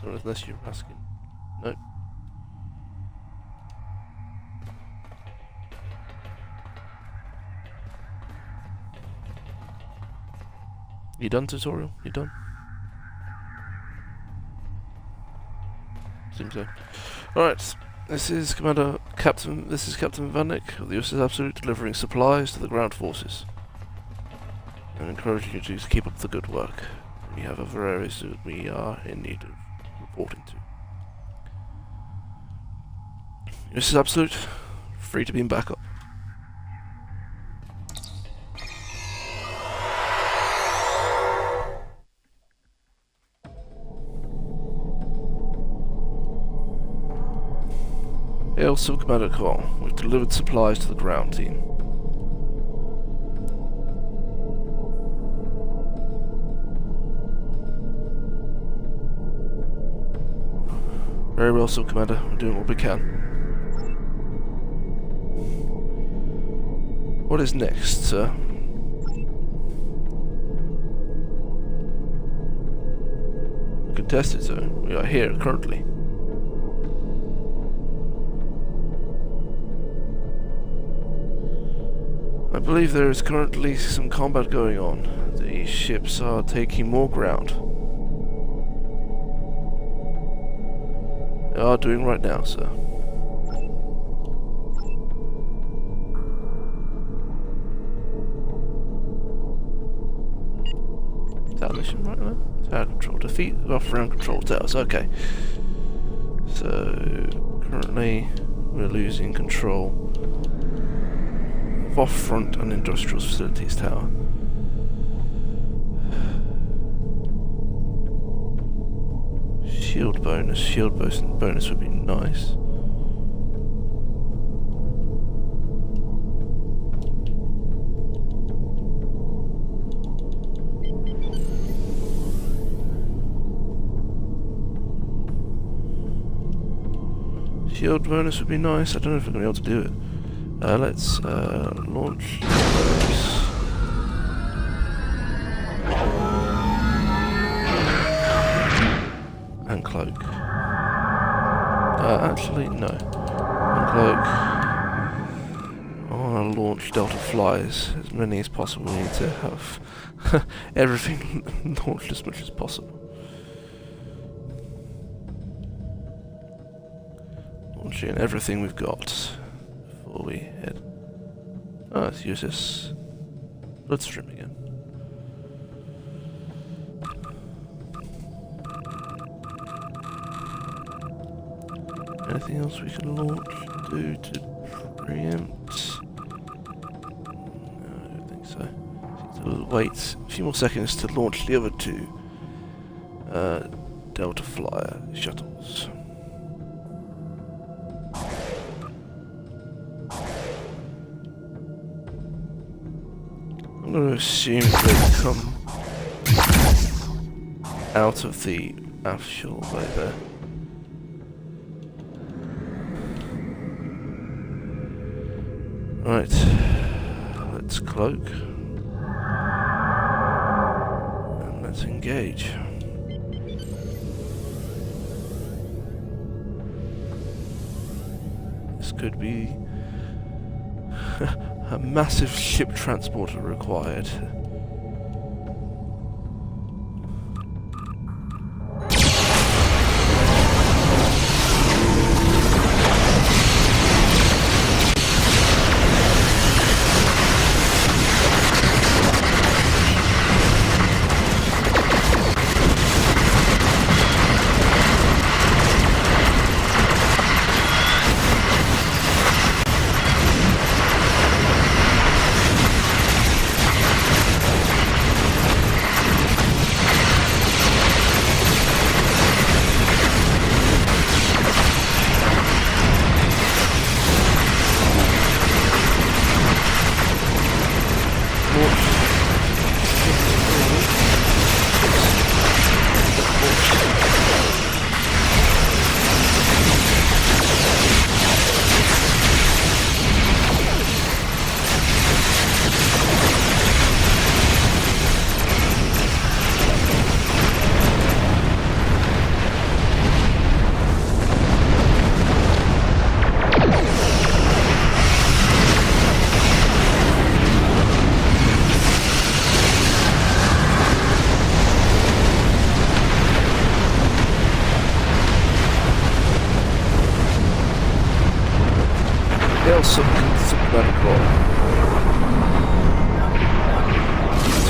So unless you're asking. Nope. You done, tutorial? You done? Seems so. Alright. This is Captain Vanik of the USS Absolute, delivering supplies to the ground forces. I'm encouraging you to keep up the good work. We have other areas that we are in need of reporting to. USS Absolute, free to beam back up. Hail Sub-Commander Cole. We've delivered supplies to the ground team. Very well, Sub-Commander. We're doing what we can. What is next, sir? We can test it, sir. We are here currently. I believe there is currently some combat going on. The ships are taking more ground. They are doing right now, sir. Tower mission right now? Tower control. Defeat off-round control towers. Okay. So, currently we're losing control. Off-front and industrial facilities tower. Shield bonus. Shield bonus would be nice. Shield bonus would be nice. I don't know if I'm going to be able to do it. Let's launch those. And cloak. Actually, no. And cloak. I want to launch Delta Flies, as many as possible. We need to have everything launched as much as possible. Launching everything we've got. Before we head. Let's use this Bloodstream again. Anything else we can launch? Do to preempt? No, I don't think so. We'll wait a few more seconds to launch the other 2 Delta Flyer shuttles. I'm going to assume they come out of the actual way there. Right, let's cloak and let's engage. This could be a massive ship transporter required.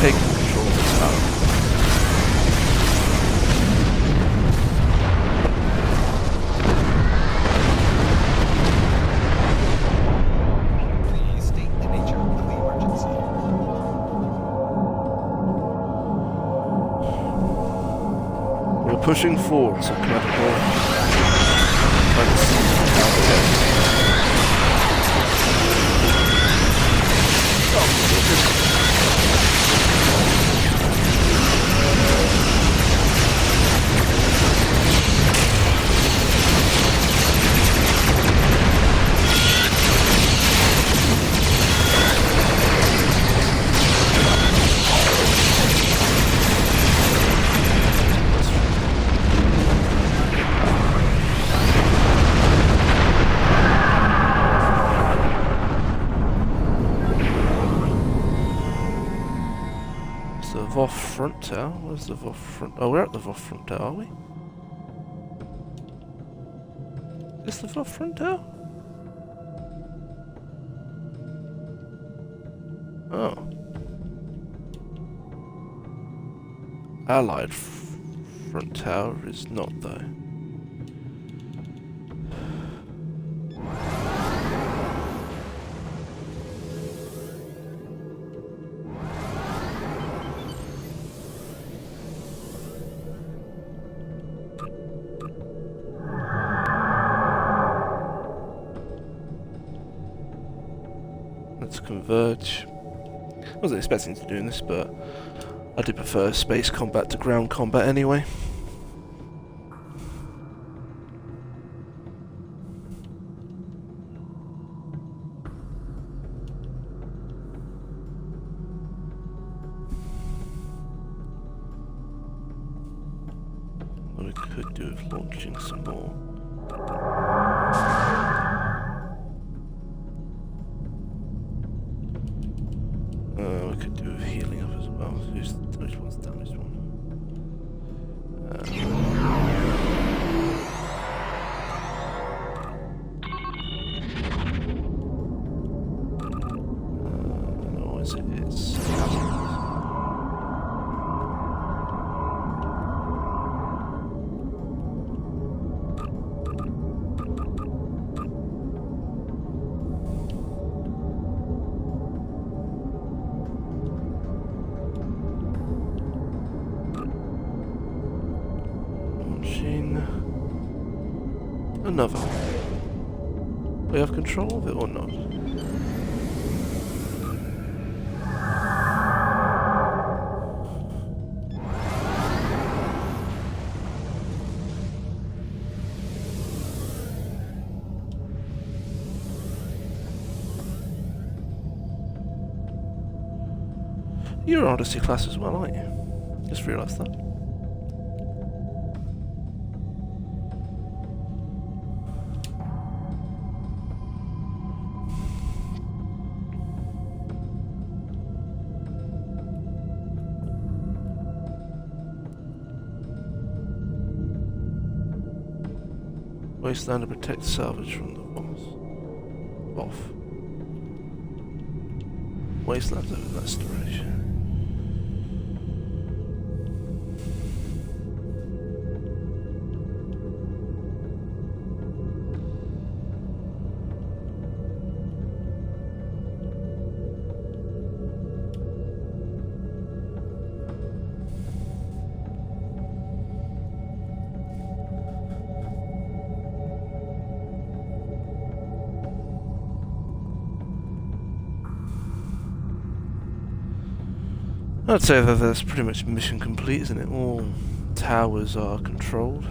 Take control of the tower. Please state the nature of the emergency. We're pushing forward, so Commander Cole. Trying to see how ahead. The Voth front tower? Where's the Voth front? Oh, we're at the Voth front tower, are we? Is this the Voth front tower? Oh. Allied front tower is not, though. Let's converge. I wasn't expecting to do this, but I do prefer space combat to ground combat anyway. What we could do is launching some more. We could do healing up as well. Which one's the damaged one? No, is it? It's another. We have control of it or not? You're Odyssey class as well, aren't you? Just realised that. Wasteland to protect salvage from the boss. Off. Wasteland over restoration. I'd say that that's pretty much mission complete, isn't it? All towers are controlled.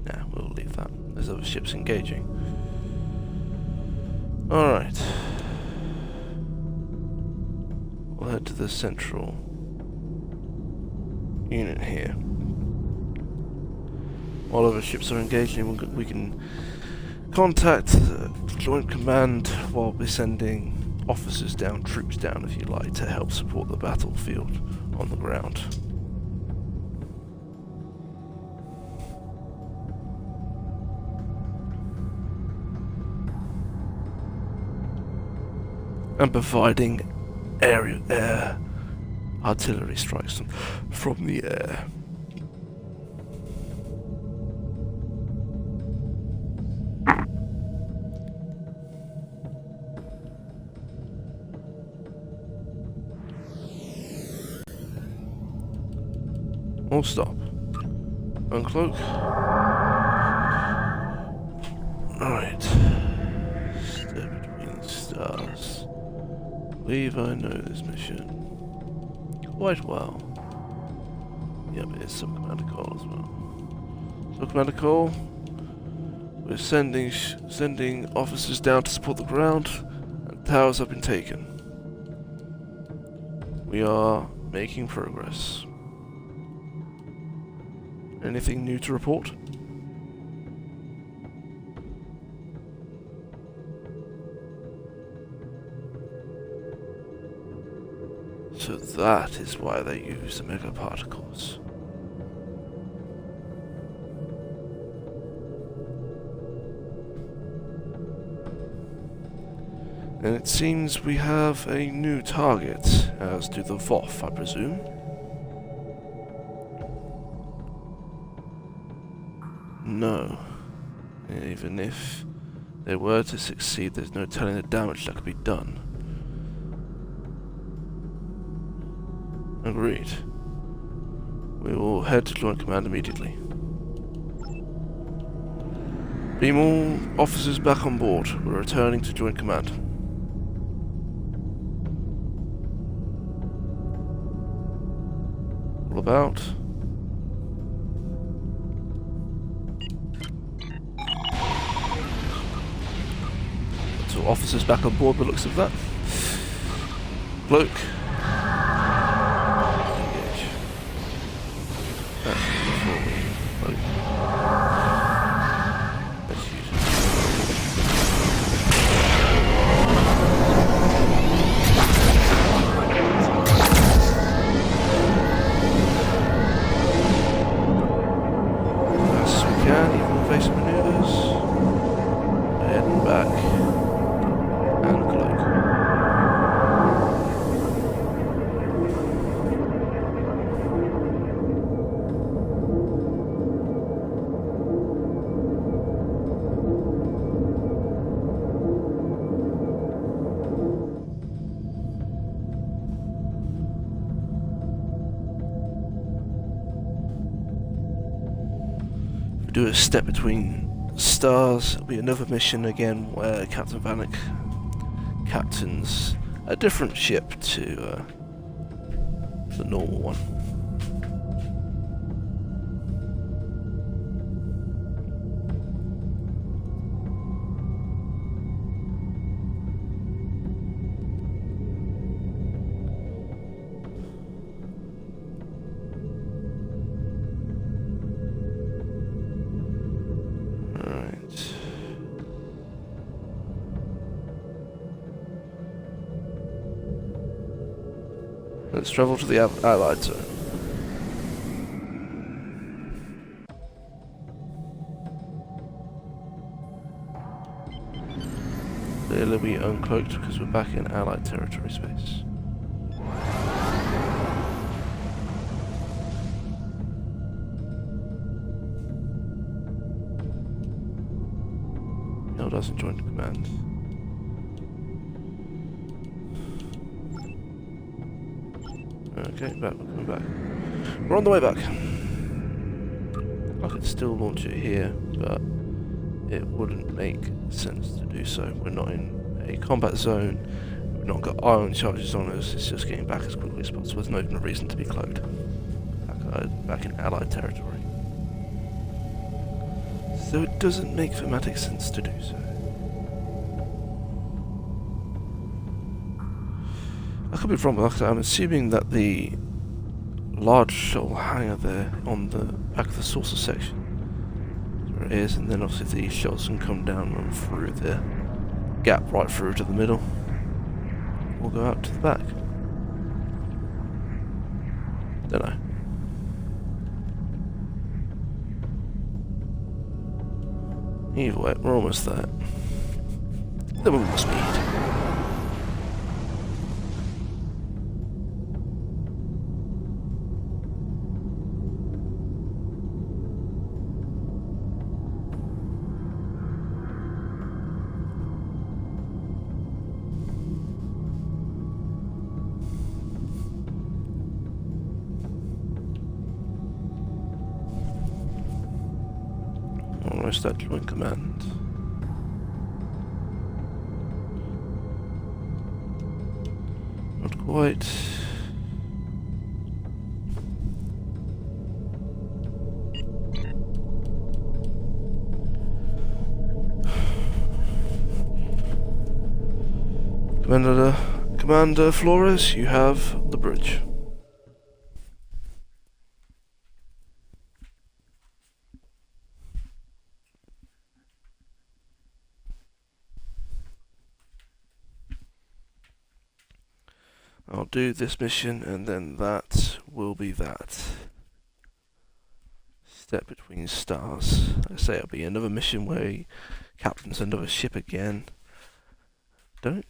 Nah, we'll leave that. There's other ships engaging. Alright. We'll head to the central unit here. While other ships are engaging, we can contact the Joint Command while we're sending officers down, troops down if you like, to help support the battlefield on the ground. And providing air artillery strikes from the air. All stop. Uncloak. Right. Step between stars. Believe I know this mission quite well. Yep, it's Sub-Commander Cole as well. Sub-Commander Cole, we're sending officers down to support the ground, and towers have been taken. We are making progress. Anything new to report? So that is why they use the megaparticles. And it seems we have a new target, as do the VOF, I presume. No. Even if they were to succeed, there's no telling the damage that could be done. Agreed. We will head to Joint Command immediately. Beam all officers back on board. We're returning to Joint Command. All about. So officers back on board by the looks of that. Cloak. Do a step between stars. It'll be another mission again where Captain Vanik captains a different ship to the normal one. Let's travel to the Allied zone. Clearly we uncloaked because we're back in Allied territory space. Hell doesn't join the command. Okay, back, we're coming back. We're on the way back. I could still launch it here, but it wouldn't make sense to do so. We're not in a combat zone, we've not got ion charges on us, it's just getting back as quickly as possible. There's no even a reason to be cloaked. Back in Allied territory. So it doesn't make thematic sense to do so. I could be wrong, but I'm assuming that the large shell hangar there on the back of the saucer section is where it is, and then obviously these shells can come down and run through the gap right through to the middle. We'll go out to the back. Don't know. Either way, we're almost there. Then we're more speed. Almost at joint command. Not quite. Commander Flores, you have the bridge. I'll do this mission and then that will be that. Step between stars. Like I say, it'll be another mission where captains another ship again. I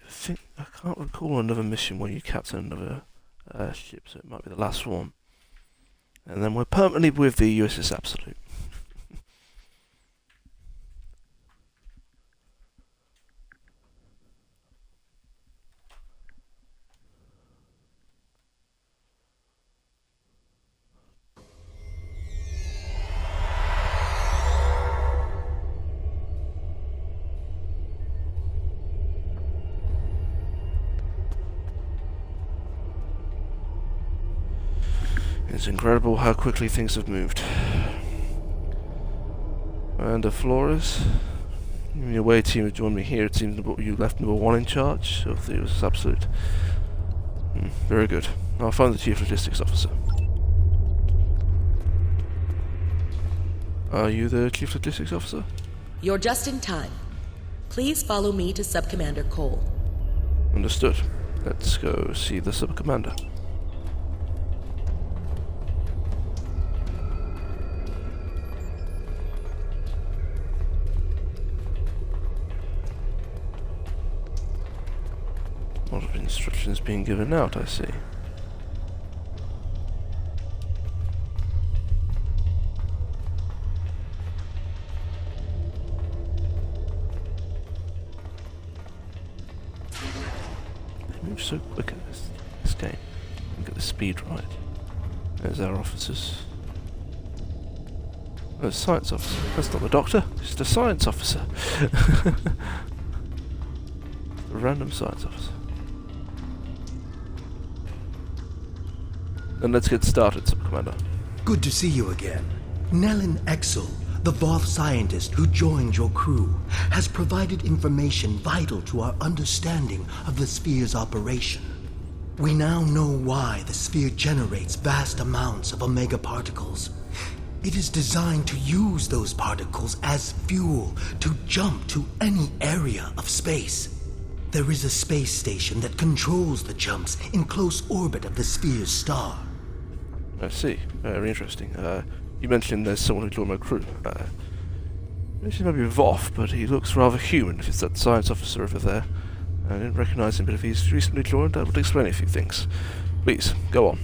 can't recall another mission where you captain another ship, so it might be the last one. And then we're permanently with the USS Absolute. It's incredible how quickly things have moved. And Flores, your away team have joined me here. It seems you left number 1 in charge of the USS Absolute. Very good. I'll find the Chief Logistics Officer. Are you the Chief Logistics Officer? You're just in time. Please follow me to Sub-Commander Cole. Understood. Let's go see the Sub-Commander. A lot of instructions being given out, I see. They move so quick in this game. Get the speed right. There's our officers. Oh, a science officer. That's not the doctor, it's just a science officer. A random science officer. Then let's get started, Sub-Commander. Good to see you again. Nellin Exel, the Voth scientist who joined your crew, has provided information vital to our understanding of the sphere's operation. We now know why the sphere generates vast amounts of omega particles. It is designed to use those particles as fuel to jump to any area of space. There is a space station that controls the jumps in close orbit of the sphere's star. I see. Very interesting. You mentioned there's someone who joined my crew. He might be Voth, but he looks rather human if it's that science officer over there. I didn't recognize him, but if he's recently joined, that would explain a few things. Please, go on.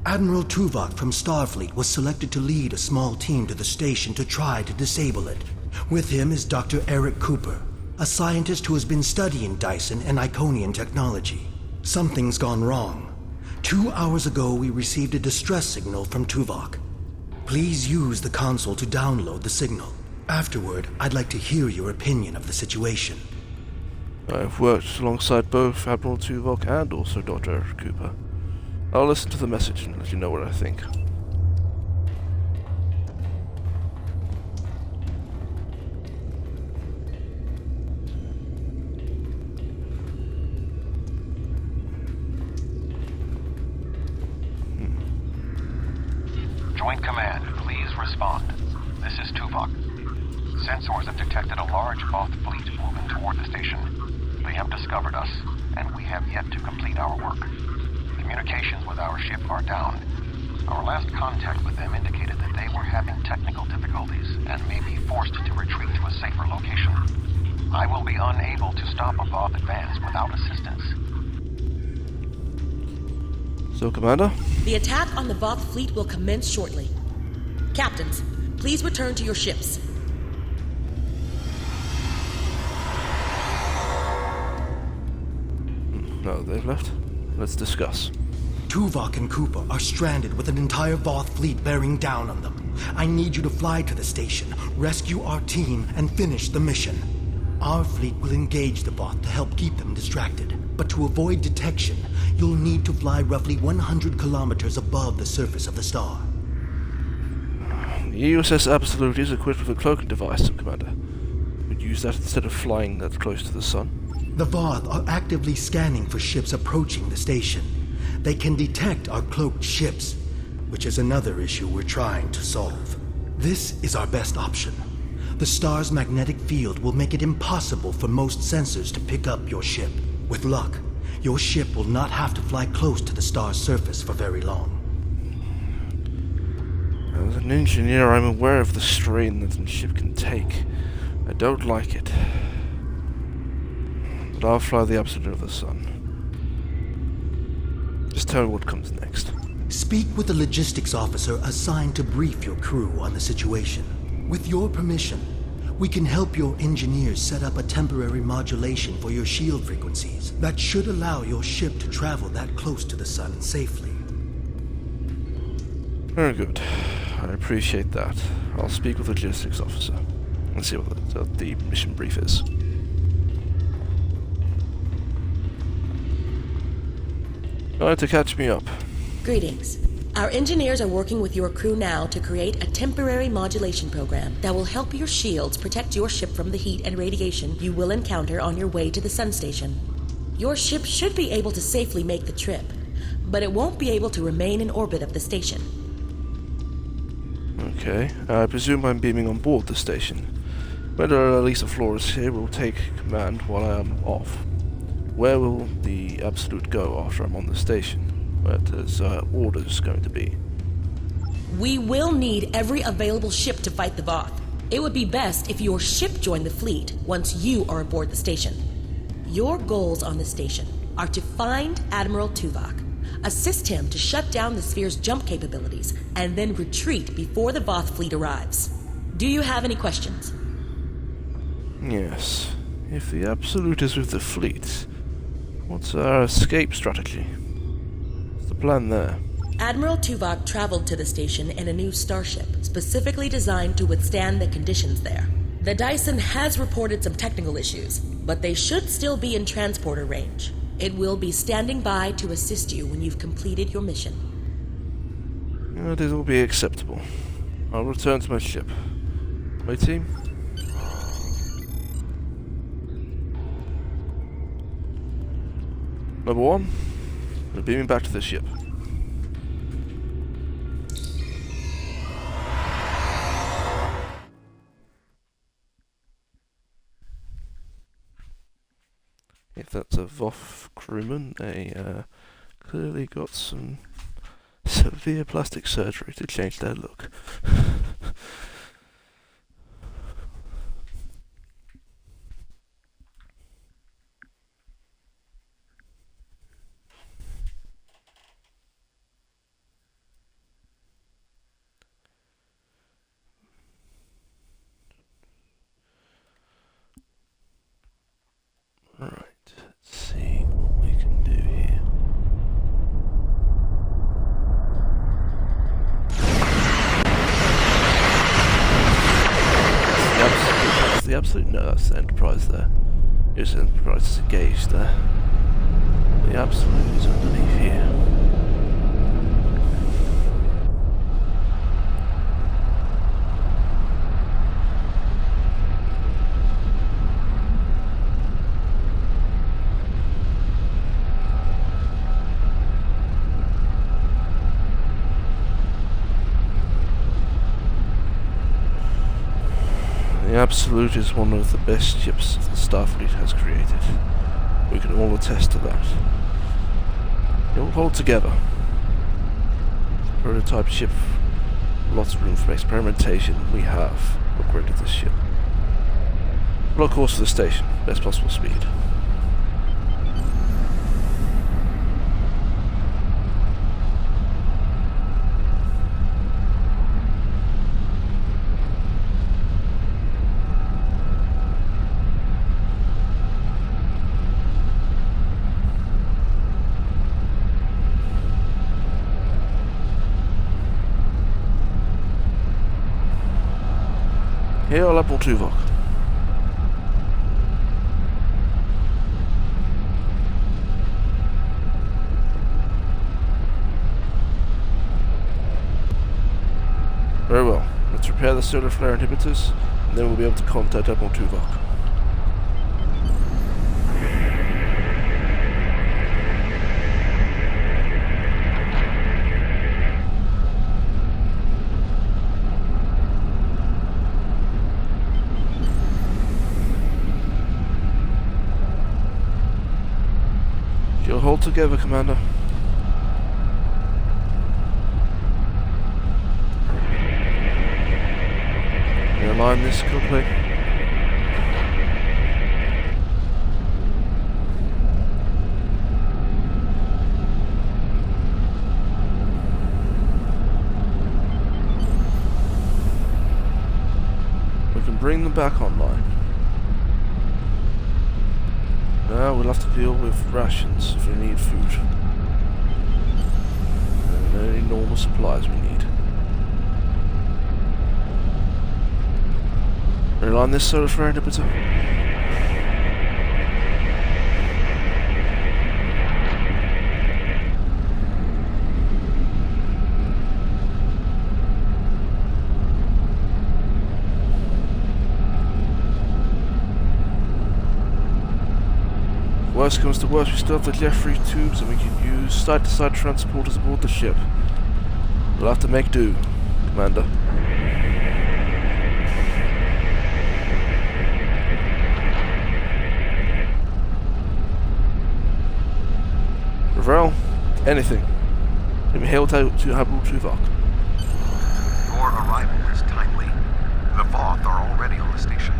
Admiral Tuvok from Starfleet was selected to lead a small team to the station to try to disable it. With him is Dr. Eric Cooper, a scientist who has been studying Dyson and Iconian technology. Something's gone wrong. 2 hours ago, we received a distress signal from Tuvok. Please use the console to download the signal. Afterward, I'd like to hear your opinion of the situation. I've worked alongside both Admiral Tuvok and also Dr. Eric Cooper. I'll listen to the message and let you know what I think. Joint Command, please respond. This is Tuvok. Sensors have detected a large Voth fleet moving toward the station. They have discovered us, and we have yet to complete our work. Communications with our ship are down. Our last contact with them indicated that they were having technical difficulties and may be forced to retreat to a safer location. I will be unable to stop a Voth advance without assistance. So, Commander? The attack on the Voth fleet will commence shortly. Captains, please return to your ships. No, they've left. Let's discuss. Tuvok and Cooper are stranded with an entire Voth fleet bearing down on them. I need you to fly to the station, rescue our team, and finish the mission. Our fleet will engage the Voth to help keep them distracted. But to avoid detection, you'll need to fly roughly 100 kilometers above the surface of the star. The USS Absolute is equipped with a cloaking device, Commander. We'd use that instead of flying that close to the sun. The Voth are actively scanning for ships approaching the station. They can detect our cloaked ships, which is another issue we're trying to solve. This is our best option. The star's magnetic field will make it impossible for most sensors to pick up your ship. With luck, your ship will not have to fly close to the star's surface for very long. As an engineer, I'm aware of the strain that a ship can take. I don't like it. But I'll fly the Absolute of the Sun. Just tell me what comes next. Speak with the logistics officer assigned to brief your crew on the situation. With your permission, we can help your engineers set up a temporary modulation for your shield frequencies that should allow your ship to travel that close to the sun safely. Very good. I appreciate that. I'll speak with the logistics officer and see what the mission brief is. Try to catch me up. Greetings. Our engineers are working with your crew now to create a temporary modulation program that will help your shields protect your ship from the heat and radiation you will encounter on your way to the sun station. Your ship should be able to safely make the trip, but it won't be able to remain in orbit of the station. Okay, I presume I'm beaming on board the station. Whether Lisa Flores here will take command while I am off. Where will the Absolute go after I'm on the station? Where does orders going to be? We will need every available ship to fight the Voth. It would be best if your ship joined the fleet once you are aboard the station. Your goals on the station are to find Admiral Tuvok, assist him to shut down the sphere's jump capabilities, and then retreat before the Voth fleet arrives. Do you have any questions? Yes. If the Absolute is with the fleet, what's our escape strategy? What's the plan there? Admiral Tuvok traveled to the station in a new starship, specifically designed to withstand the conditions there. The Dyson has reported some technical issues, but they should still be in transporter range. It will be standing by to assist you when you've completed your mission. This will be acceptable. I'll return to my ship. My team? Number 1, we're beaming back to the ship. If that's a VOF crewman, they clearly got some severe plastic surgery to change their look. Right, let's see what we can do here. That's the absolute no, that's the Enterprise there. Here's the Enterprise is engaged there. The absolute is underneath here. The Absolute is one of the best ships the Starfleet has created. We can all attest to that. It will hold together. Prototype ship, lots of room for experimentation. We have upgraded this ship. Block course to the station, best possible speed. Here I'll Admiral Tuvok. Very well. Let's repair the solar flare inhibitors, and then we'll be able to contact Admiral Tuvok. You'll hold together, Commander. You align this quickly. We can bring them back online. Now we'll have to deal with rations if we need food. And any normal supplies we need. Realign this solar flare inhibitor. Worst comes to worst, we still have the Jeffrey tubes and we can use side-to-side transporters aboard the ship. We'll have to make do, Commander. Ravel, anything. Let me hail to Admiral Tuvok. Your arrival is timely. The Voth are already on the station.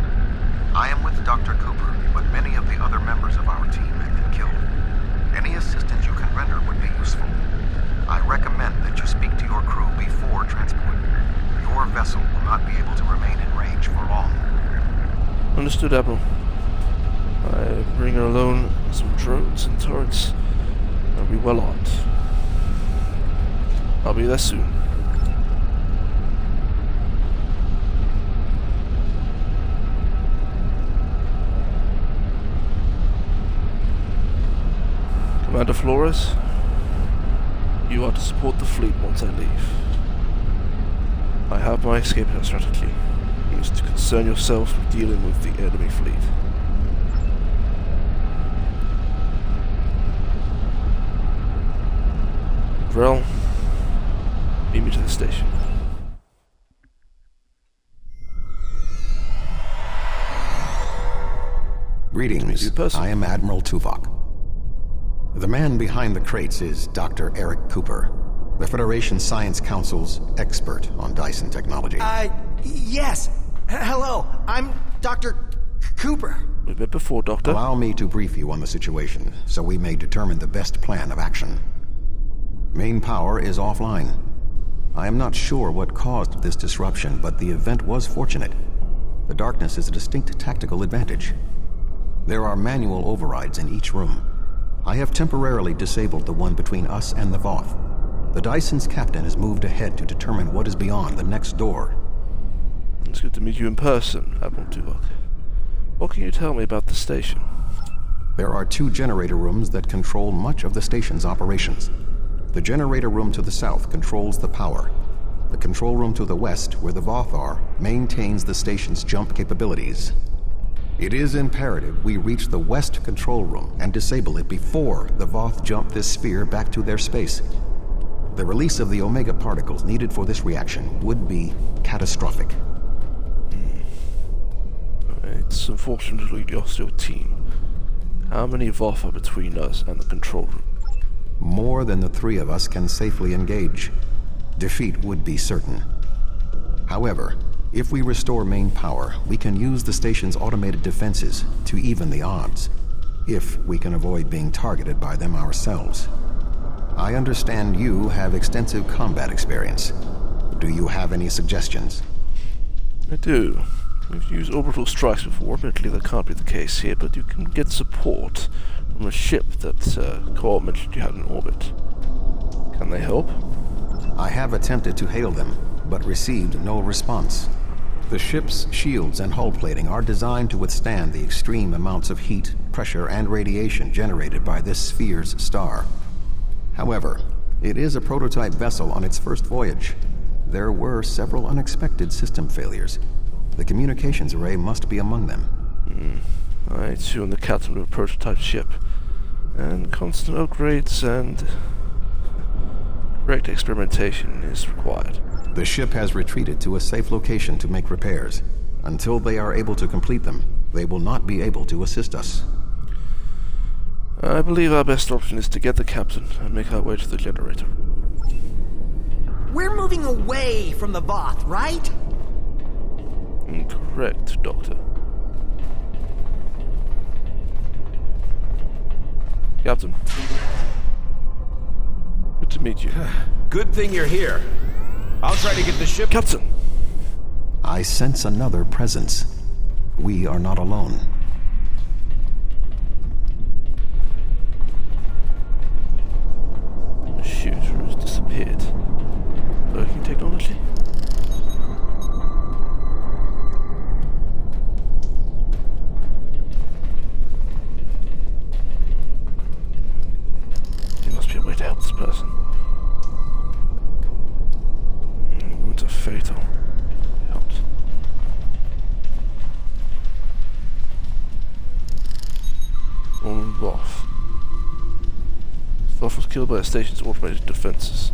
I am with Dr. Cooper, but many of the other members of our team have been killed. Any assistance you can render would be useful. I recommend that you speak to your crew before transport. Your vessel will not be able to remain in range for long. Understood, Admiral. I bring her alone some drones and turrets. I'll be well armed. I'll be there soon. Commander Flores, you are to support the fleet once I leave. I have my escape strategy. You must concern yourself with dealing with the enemy fleet. Vrel, beam me to the station. Greetings. I am Admiral Tuvok. The man behind the crates is Dr. Eric Cooper, the Federation Science Council's expert on Dyson technology. Yes. Hello, I'm Dr. Cooper. We've met before, Doctor. Allow me to brief you on the situation, so we may determine the best plan of action. Main power is offline. I am not sure what caused this disruption, but the event was fortunate. The darkness is a distinct tactical advantage. There are manual overrides in each room. I have temporarily disabled the one between us and the Voth. The Dyson's captain has moved ahead to determine what is beyond the next door. It's good to meet you in person, Admiral Tuvok. What can you tell me about the station? There are 2 generator rooms that control much of the station's operations. The generator room to the south controls the power. The control room to the west, where the Voth are, maintains the station's jump capabilities. It is imperative we reach the west control room and disable it before the Voth jump this sphere back to their space. The release of the Omega particles needed for this reaction would be catastrophic. It's unfortunately lost your team. How many Voth are between us and the control room? More than the 3 of us can safely engage. Defeat would be certain. However, if we restore main power, we can use the station's automated defenses to even the odds, if we can avoid being targeted by them ourselves. I understand you have extensive combat experience. Do you have any suggestions? I do. We've used orbital strikes before. Admittedly, that can't be the case here, but you can get support from a ship that Co-op mentioned you had in orbit. Can they help? I have attempted to hail them, but received no response. The ship's shields and hull plating are designed to withstand the extreme amounts of heat, pressure, and radiation generated by this sphere's star. However, it is a prototype vessel on its first voyage. There were several unexpected system failures. The communications array must be among them. I too am the captain of a prototype ship, and constant upgrades and correct experimentation is required. The ship has retreated to a safe location to make repairs. Until they are able to complete them, they will not be able to assist us. I believe our best option is to get the captain and make our way to the generator. We're moving away from the Voth, right? Correct, Doctor. Captain. Good to meet you. Good thing you're here. I'll try to get the ship... Captain! I sense another presence. We are not alone. The shooter has disappeared. Working technology? There must be a way to help this person. Wounds are fatal. Helped. Woman Voth. Voth was killed by the station's automated defenses.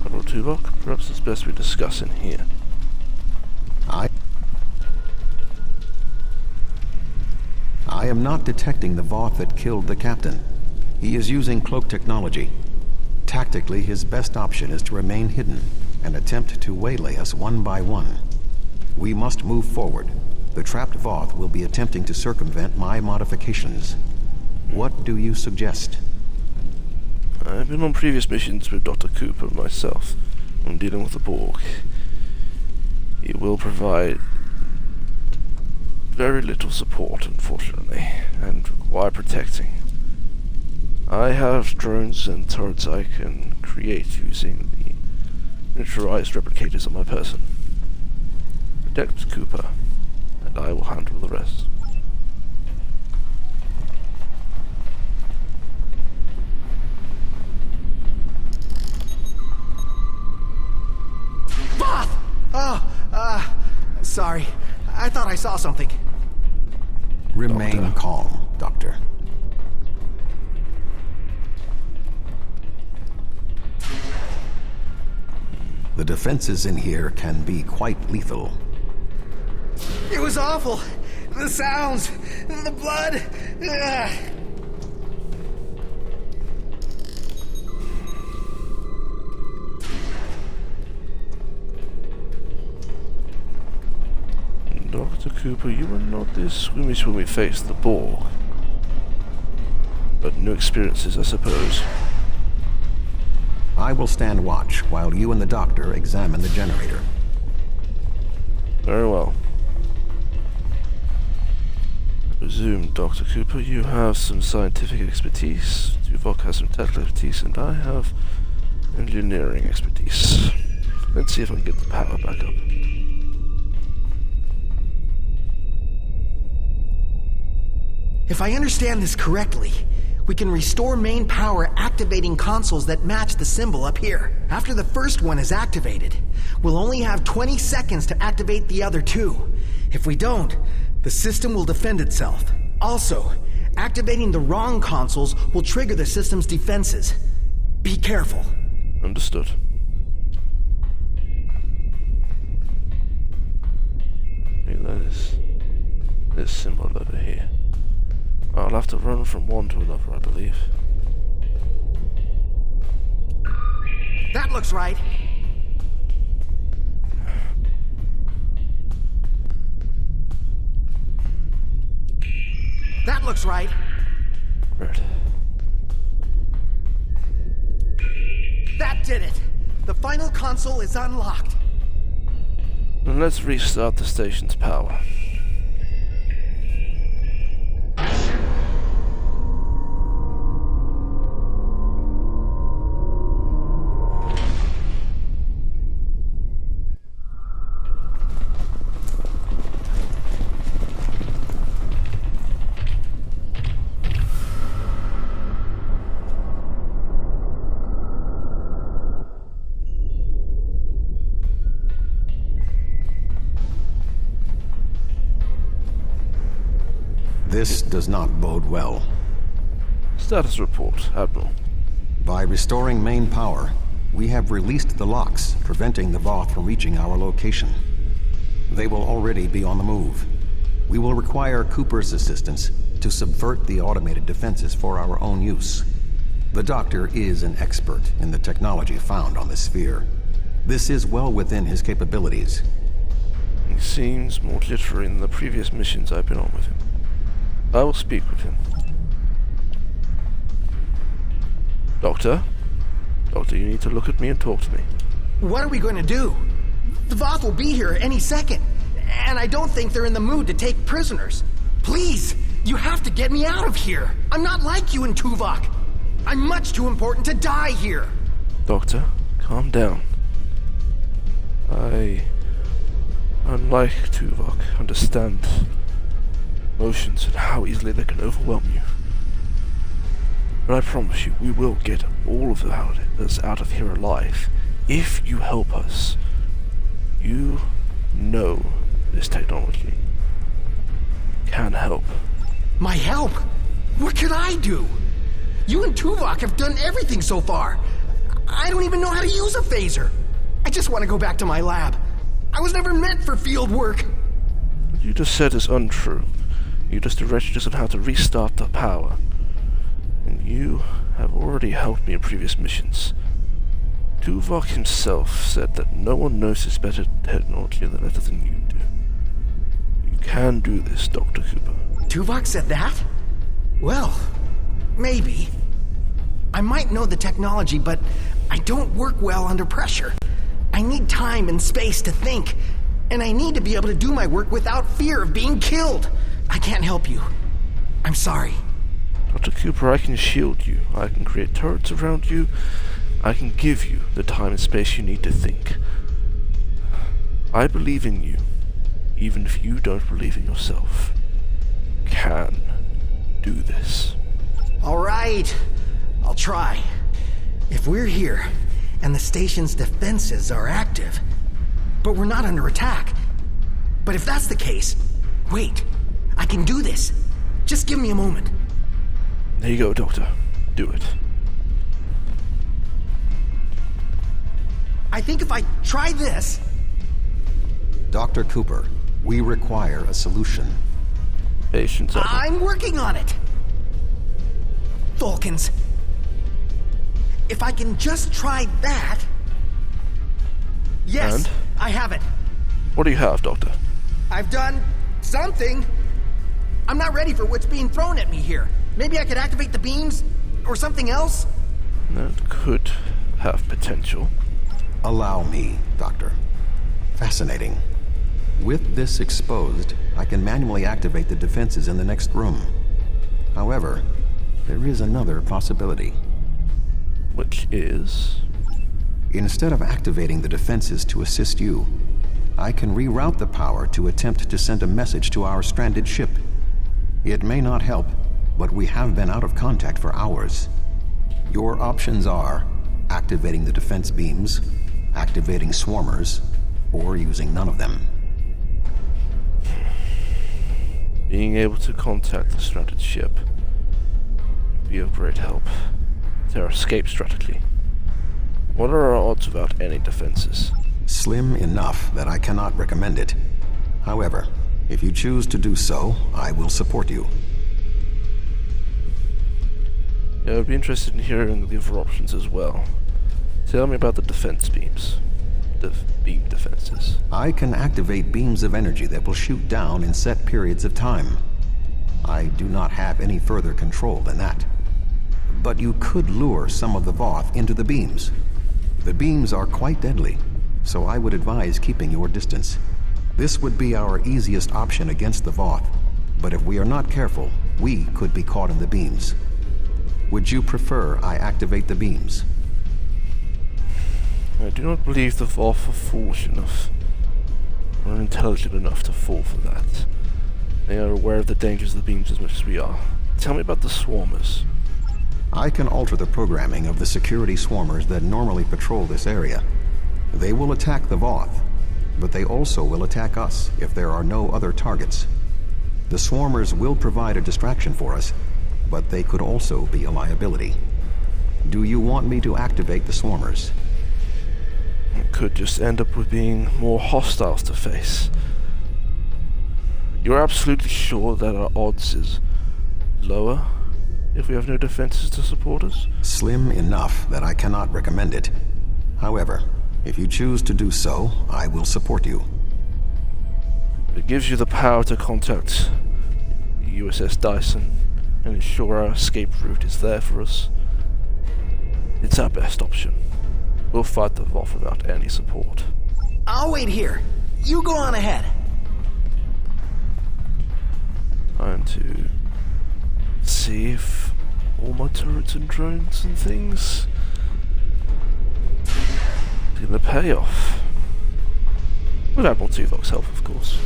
Admiral Tuvok, perhaps it's best we discuss in here. I am not detecting the Voth that killed the captain. He is using cloak technology. Tactically, his best option is to remain hidden and attempt to waylay us one by one. We must move forward. The trapped Voth will be attempting to circumvent my modifications. What do you suggest? I've been on previous missions with Dr. Cooper myself when dealing with the Borg. He will provide very little support, unfortunately, and require protecting. I have drones and turrets I can create using the miniaturized replicators on my person. Protect Cooper, and I will handle the rest. Both! Oh, sorry. I thought I saw something. Remain calm, Doctor. The defenses in here can be quite lethal. It was awful. The sounds, the blood. Ugh. Dr. Cooper, you were not this squeamish when we faced the Borg. But new experiences, I suppose. I will stand watch while you and the doctor examine the generator. Very well. I presume, Dr. Cooper, you have some scientific expertise, Tuvok has some technical expertise, and I have engineering expertise. Let's see if I can get the power back up. If I understand this correctly, we can restore main power activating consoles that match the symbol up here. After the first one is activated, we'll only have 20 seconds to activate the other two. If we don't, the system will defend itself. Also, activating the wrong consoles will trigger the system's defenses. Be careful. Understood. This symbol over here. I'll have to run from one to another, I believe. That looks right. That looks right. Right. That did it. The final console is unlocked. Then let's restart the station's power. This does not bode well. Status report, Admiral. By restoring main power, we have released the locks, preventing the Voth from reaching our location. They will already be on the move. We will require Cooper's assistance to subvert the automated defenses for our own use. The Doctor is an expert in the technology found on the sphere. This is well within his capabilities. He seems more jittery than the previous missions I've been on with him. I will speak with him. Doctor? Doctor, you need to look at me and talk to me. What are we going to do? The Voth will be here any second, and I don't think they're in the mood to take prisoners. Please, you have to get me out of here. I'm not like you and Tuvok. I'm much too important to die here. Doctor, calm down. I, unlike Tuvok, understand emotions and how easily they can overwhelm you. But I promise you, we will get all of us out of here alive if you help us. You know this technology can help. My help? What could I do? You and Tuvok have done everything so far. I don't even know how to use a phaser. I just want to go back to my lab. I was never meant for field work. What you just said is untrue. You just directed us on how to restart the power. And you have already helped me in previous missions. Tuvok himself said that no one knows this better technology better than you do. You can do this, Dr. Cooper. Tuvok said that? Well, maybe. I might know the technology, but I don't work well under pressure. I need time and space to think, and I need to be able to do my work without fear of being killed. I can't help you. I'm sorry. Dr. Cooper, I can shield you. I can create turrets around you. I can give you the time and space you need to think. I believe in you. even if you don't believe in yourself, can do this. All right, I'll try. If we're here, and the station's defenses are active, but we're not under attack. But if that's the case, wait, I can do this. Just give me a moment. There you go, Doctor. Do it. I think if I try this... Dr. Cooper, we require a solution. Patience. I'm working on it. Vulcans. If I can just try that... Yes, and? I have it. What do you have, Doctor? I've done something. I'm not ready for what's being thrown at me here. Maybe I could activate the beams or something else? That could have potential. Allow me, Doctor. Fascinating. With this exposed, I can manually activate the defenses in the next room. However, there is another possibility. Which is? Instead of activating the defenses to assist you, I can reroute the power to attempt to send a message to our stranded ship. It may not help, but we have been out of contact for hours. Your options are activating the defense beams, activating swarmers, or using none of them. Being able to contact the stranded ship would be of great help. Their escape strategy. What are our odds without any defenses? Slim enough that I cannot recommend it. However, if you choose to do so, I will support you. Yeah, I'd be interested in hearing the other options as well. Tell me about the defense beams. The beam defenses. I can activate beams of energy that will shoot down in set periods of time. I do not have any further control than that. But you could lure some of the Voth into the beams. The beams are quite deadly, so I would advise keeping your distance. This would be our easiest option against the Voth, but if we are not careful, we could be caught in the beams. Would you prefer I activate the beams? I do not believe the Voth are foolish enough, or intelligent enough to fall for that. They are aware of the dangers of the beams as much as we are. Tell me about the swarmers. I can alter the programming of the security swarmers that normally patrol this area. They will attack the Voth, but they also will attack us if there are no other targets. The swarmers will provide a distraction for us, but they could also be a liability. Do you want me to activate the swarmers? It could just end up with being more hostiles to face. You're absolutely sure that our odds is lower if we have no defenses to support us? Slim enough that I cannot recommend it. However, if you choose to do so, I will support you. It gives you the power to contact the USS Dyson and ensure our escape route is there for us. It's our best option. We'll fight the Voth without any support. I'll wait here. You go on ahead. Trying to see if all my turrets and drones and things are gonna pay off. With Admiral Tuvok's help, of course.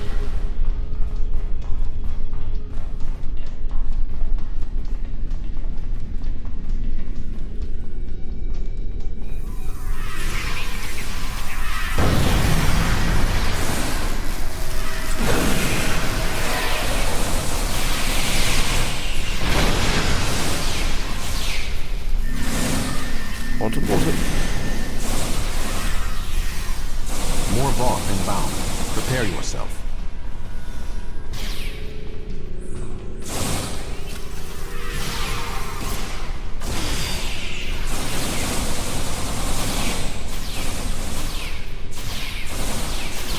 On to Baltic. More Voth inbound. Prepare yourself.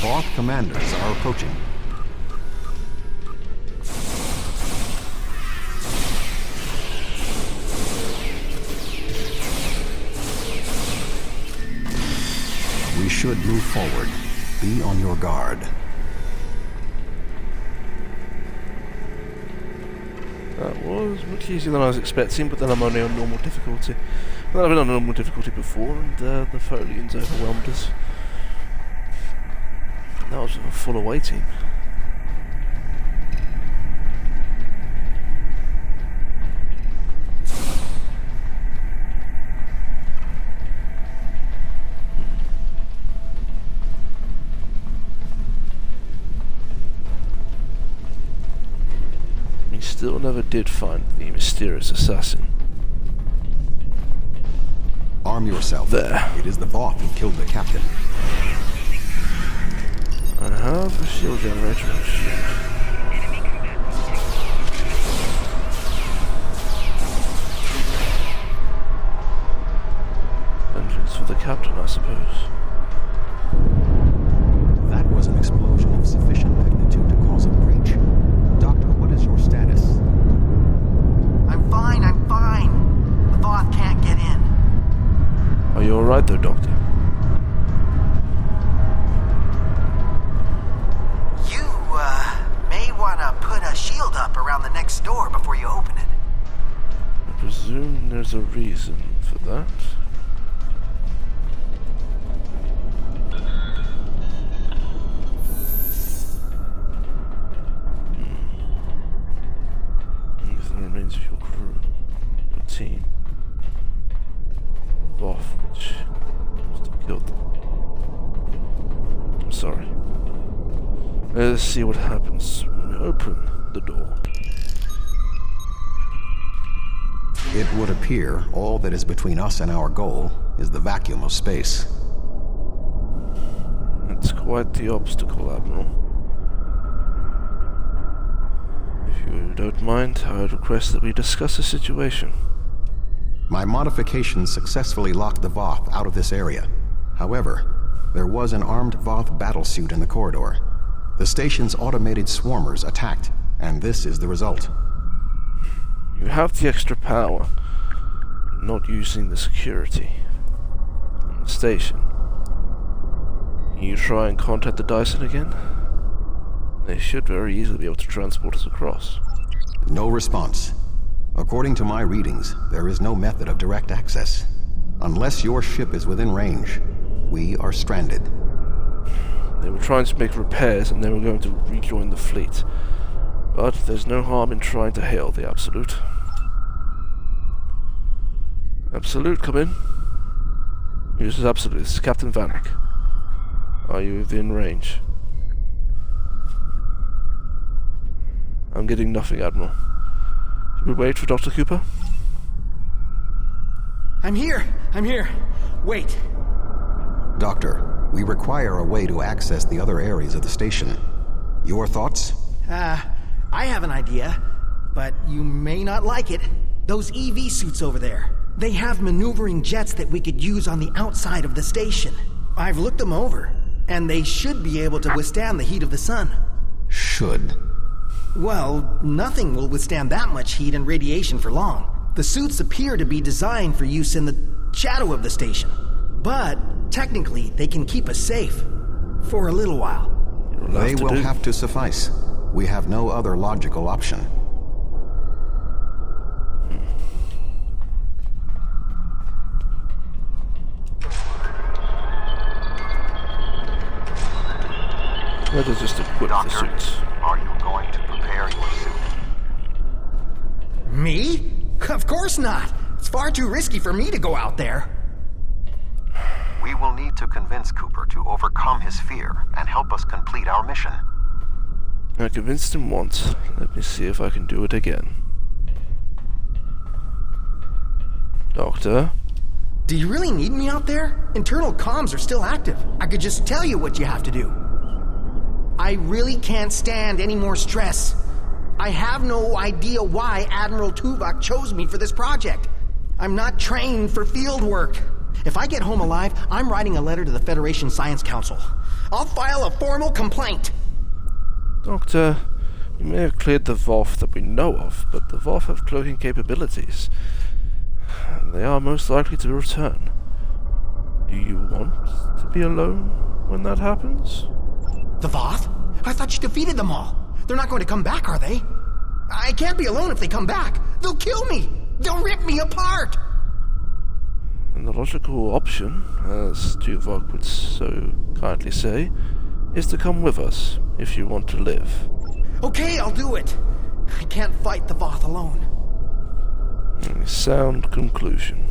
Voth commanders are approaching. We should move forward. Be on your guard. That was much easier than I was expecting, but then I'm only on normal difficulty. Well, I've been on normal difficulty before, and the Folians overwhelmed us. That was a full away team. whoever did find the mysterious assassin. Arm yourself. There. It is the Voth who killed the captain. I have a shield generator and a shield. Vengeance for the captain, I suppose. That was an explosion of sufficient magnitude to cause a breach. Doctor, what is your status? I'm fine. The Voth can't get in. Are you alright though, Doctor? You, may want to put a shield up around the next door before you open it. I presume there's a reason for that. These are the remains of your crew, your team. Voth, which must have killed them. I'm sorry. Let's see what happens when we open the door. It would appear all that is between us and our goal is the vacuum of space. It's quite the obstacle, Admiral. If you don't mind, I would request that we discuss the situation. My modifications successfully locked the Voth out of this area. However, there was an armed Voth battlesuit in the corridor. The station's automated swarmers attacked, and this is the result. You have the extra power, not using the security on the station. Can you try and contact the Dyson again? They should very easily be able to transport us across. No response. According to my readings, there is no method of direct access. Unless your ship is within range, we are stranded. They were trying to make repairs and they were going to rejoin the fleet. But there's no harm in trying to hail the Absolute. Absolute, come in. This is Absolute. This is Captain Vanik. Are you within range? I'm getting nothing, Admiral. Should we wait for Dr. Cooper? I'm here. Wait. Doctor, we require a way to access the other areas of the station. Your thoughts? I have an idea, but you may not like it. Those EV suits over there. They have maneuvering jets that we could use on the outside of the station. I've looked them over, and they should be able to withstand the heat of the sun. Should? Well, nothing will withstand that much heat and radiation for long. The suits appear to be designed for use in the shadow of the station. But, technically, they can keep us safe. For a little while. They will have to suffice. We have no other logical option. Let us just equip the suits. Are you going to prepare your suit? Me? Of course not. It's far too risky for me to go out there. We will need to convince Cooper to overcome his fear and help us complete our mission. I convinced him once. Let me see if I can do it again. Doctor? Do you really need me out there? Internal comms are still active. I could just tell you what you have to do. I really can't stand any more stress. I have no idea why Admiral Tuvok chose me for this project. I'm not trained for field work. If I get home alive, I'm writing a letter to the Federation Science Council. I'll file a formal complaint. Doctor, we may have cleared the Voth that we know of, but the Voth have cloaking capabilities. They are most likely to return. Do you want to be alone when that happens? The Voth? I thought you defeated them all. They're not going to come back, are they? I can't be alone if they come back. They'll kill me. They'll rip me apart. And the logical option, as Tuvok would so kindly say, is to come with us if you want to live. Okay, I'll do it. I can't fight the Voth alone. Sound conclusion.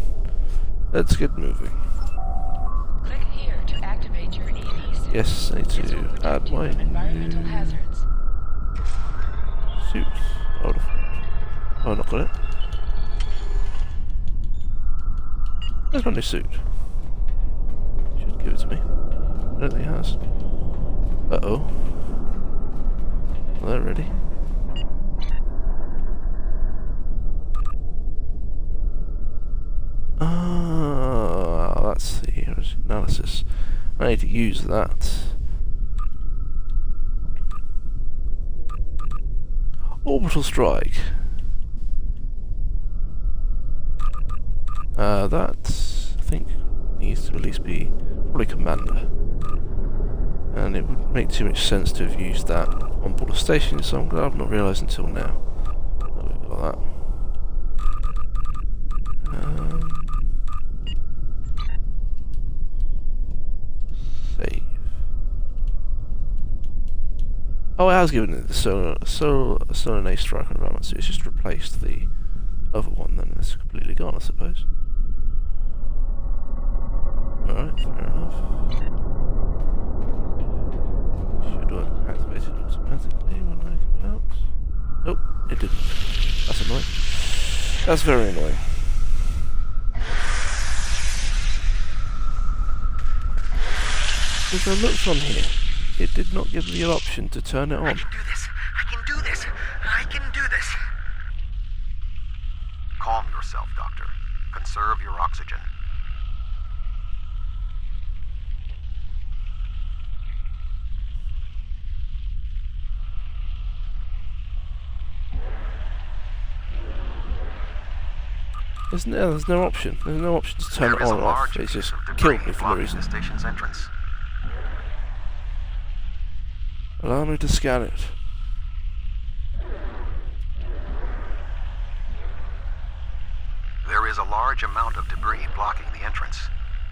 Let's get moving. Click here to activate your EV suit. Yes, I need to add my environmental hazards. Suits. Artifact. Oh, I've not got it. Where's my new suit? Should give it to me. I don't think it has. Uh-oh. Well, they're ready. Ah, that's the analysis. I need to use that. Orbital strike. That I think needs to at least be probably commander, and it would make too much sense to have used that on board a station. So I'm glad I've not realised until now that we've got that. Save. Oh, it has given it the solar strike environment, so it's just replaced the other one, then it's completely gone, I suppose. Alright, fair enough. Should I activate it automatically when I come out? Nope, it didn't. That's annoying. That's very annoying. Because I looked on here, it did not give me an option to turn it on. I can do this. I can do this. I can do this. Calm yourself, Doctor. Conserve your oxygen. There's no option. There's no option to turn it on or off. It just killed me for no reason. The station's entrance. Allow me to scan it. There is a large amount of debris blocking the entrance.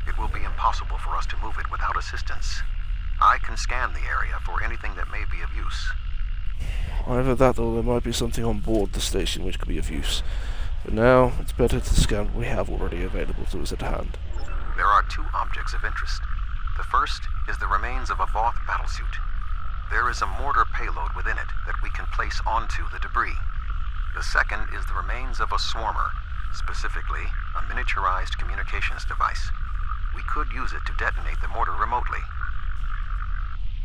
It will be impossible for us to move it without assistance. I can scan the area for anything that may be of use. Either that or there might be something on board the station which could be of use. But now, it's better to scan what we have already available to us at hand. There are two objects of interest. The first is the remains of a Voth battlesuit. There is a mortar payload within it that we can place onto the debris. The second is the remains of a swarmer, specifically a miniaturized communications device. We could use it to detonate the mortar remotely.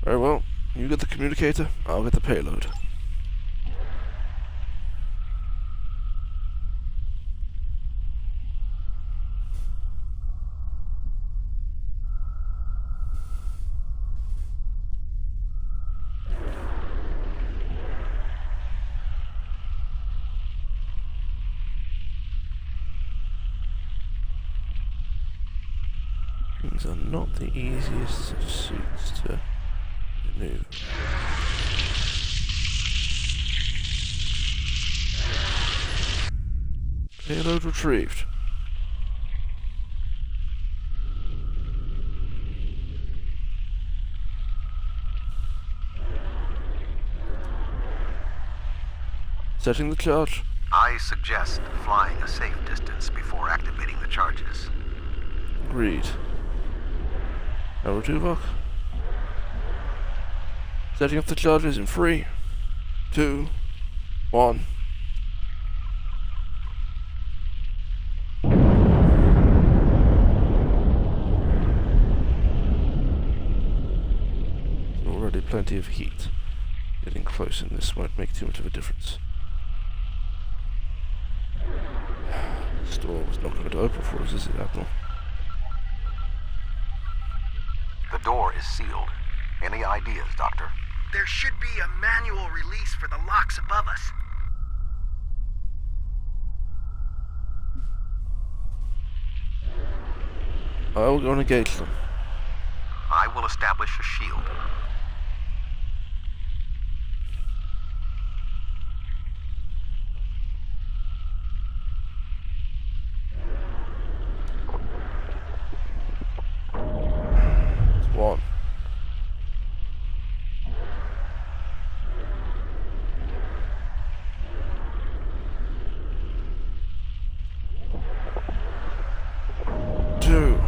Very well. You get the communicator, I'll get the payload. These are not the easiest of suits to remove. Payload retrieved. Setting the charge. I suggest flying a safe distance before activating the charges. Agreed. Arrow Tuvok. Setting up the charges in 3, 2, 1. There's already plenty of heat. Getting close in this won't make too much of a difference. This door was not going to open for us, is it, Admiral? The door is sealed. Any ideas, Doctor? There should be a manual release for the locks above us. I will go and engage them. I will establish a shield. One. Two.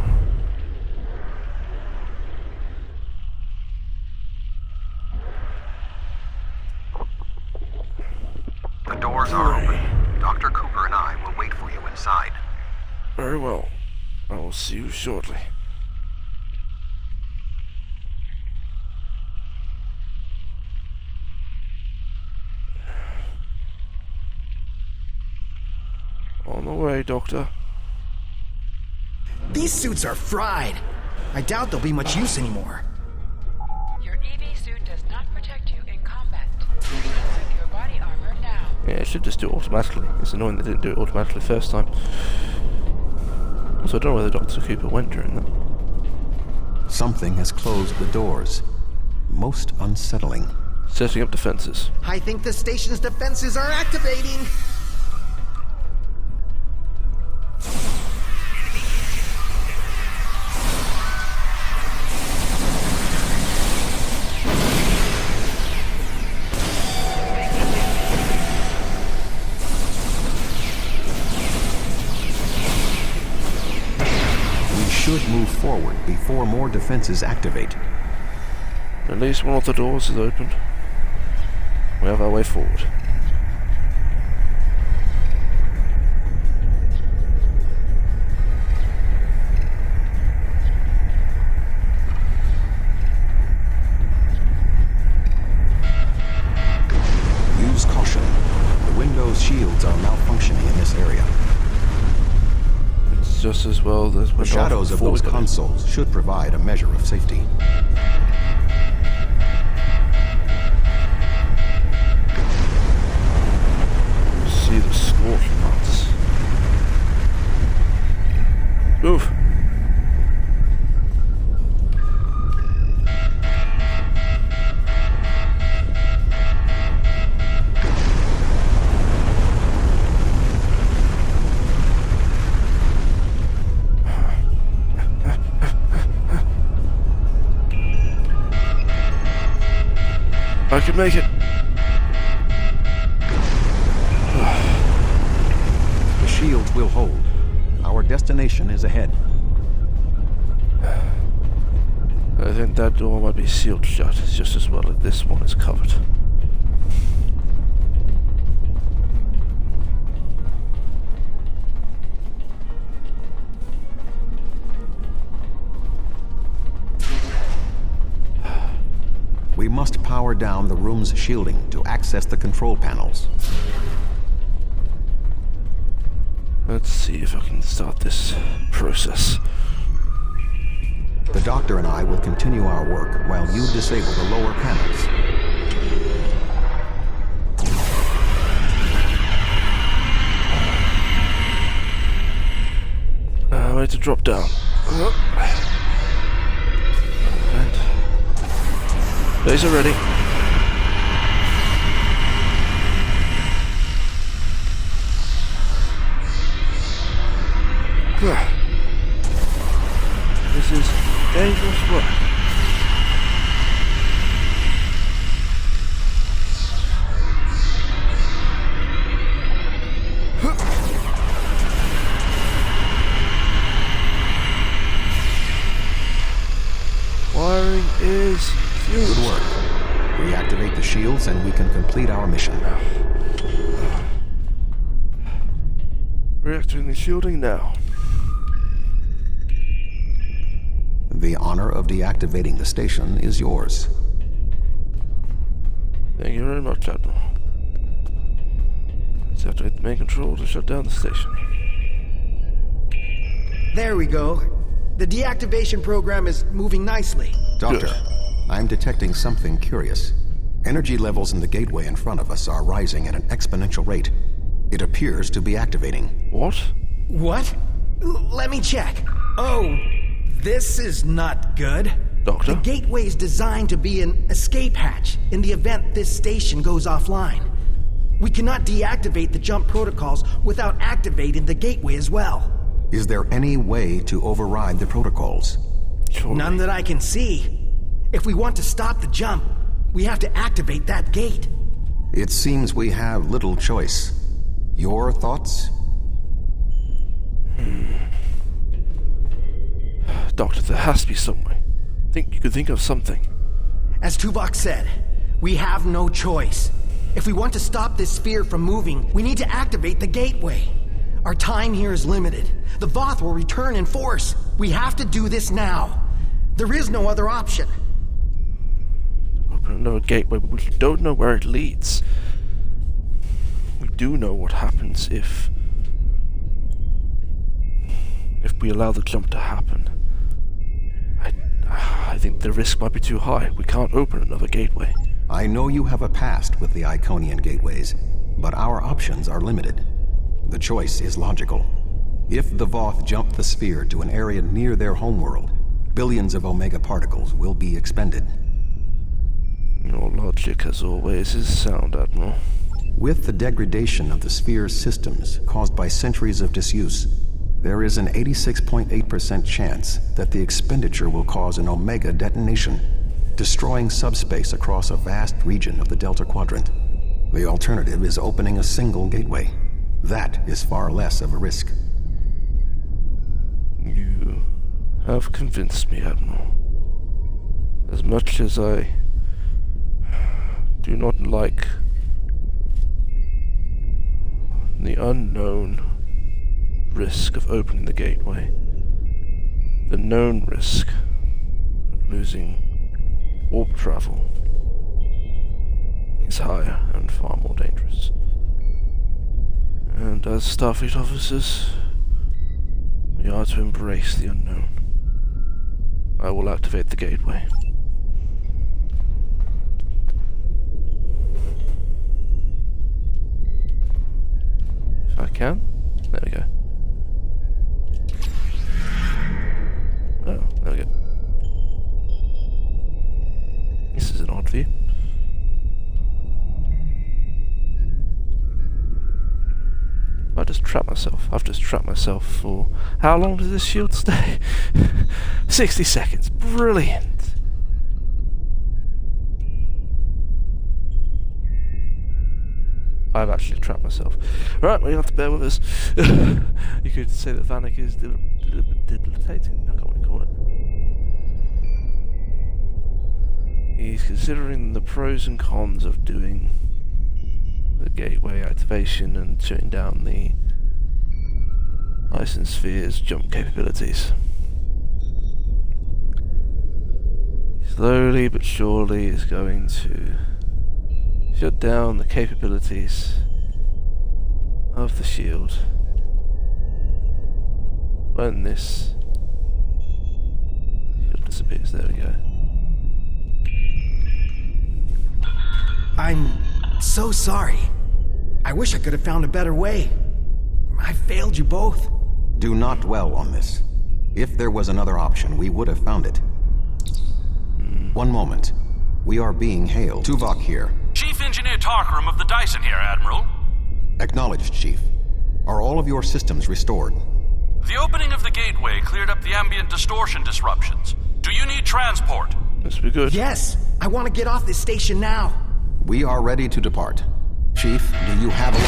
will see you shortly. On the way, Doctor. These suits are fried. I doubt they'll be much use anymore. Your EV suit does not protect you in combat. Remove your body armor now. Yeah, it should just do it automatically. It's annoying they didn't do it automatically first time. Also, I don't know where the Dr. Cooper went during that. Something has closed the doors. Most unsettling. Setting up defenses. I think the station's defenses are activating. Should move forward before more defenses activate. At least one of the doors is opened. We have our way forward. Use caution. The Windows shields are malfunctioning in this area. Just as well as the shadows of those consoles should provide a measure of safety. See the scorch marks. Move. I can make it. The shields will hold. Our destination is ahead. I think that door might be sealed shut just as well as this one is covered. We must power down the room's shielding to access the control panels. Let's see if I can start this process. The doctor and I will continue our work while you disable the lower panels. I need to drop down. These are ready. This is dangerous work. Wiring is good work. Reactivate the shields and we can complete our mission. Reactivating the shielding now. The honor of deactivating the station is yours. Thank you very much, Admiral. Let's activate the main control to shut down the station. There we go. The deactivation program is moving nicely. Doctor, I'm detecting something curious. Energy levels in the gateway in front of us are rising at an exponential rate. It appears to be activating. What? What? Let me check. Oh, this is not good. Doctor? The gateway is designed to be an escape hatch in the event this station goes offline. We cannot deactivate the jump protocols without activating the gateway as well. Is there any way to override the protocols? Surely. None that I can see. If we want to stop the jump, we have to activate that gate. It seems we have little choice. Your thoughts? Doctor, there has to be some way. Think you could think of something. As Tuvok said, we have no choice. If we want to stop this sphere from moving, we need to activate the gateway. Our time here is limited. The Voth will return in force. We have to do this now. There is no other option. Open another gateway, but we don't know where it leads. We do know what happens if we allow the jump to happen. I think the risk might be too high. We can't open another gateway. I know you have a past with the Iconian gateways, but our options are limited. The choice is logical. If the Voth jump the sphere to an area near their homeworld, billions of Omega particles will be expended. Your logic, as always, is sound, Admiral. With the degradation of the sphere's systems caused by centuries of disuse, there is an 86.8% chance that the expenditure will cause an Omega detonation, destroying subspace across a vast region of the Delta Quadrant. The alternative is opening a single gateway. That is far less of a risk. You have convinced me, Admiral. As much as I do not like the unknown risk of opening the gateway, the known risk of losing warp travel is higher and far more dangerous. And as Starfleet officers, we are to embrace the unknown. I will activate the gateway. If I can. There we go. Oh, there we go. This is an odd view. I just trapped myself. I've just trapped myself for... How long does this shield stay? 60 seconds. Brilliant. I've actually trapped myself. Right, well, you have to bear with us. You could say that Vanik is debilitating. I can't really call it. He's considering the pros and cons of doing the gateway activation and shutting down the Dyson Sphere's jump capabilities. Slowly but surely is going to shut down the capabilities of the shield when this shield disappears. There we go. I'm so sorry. I wish I could have found a better way. I failed you both. Do not dwell on this. If there was another option, we would have found it. One moment. We are being hailed. Tuvok here. Chief Engineer Tarkram of the Dyson here, Admiral. Acknowledged, Chief. Are all of your systems restored? The opening of the gateway cleared up the ambient distortion disruptions. Do you need transport? This will be good. Yes! I want to get off this station now. We are ready to depart. Chief, do you have a look?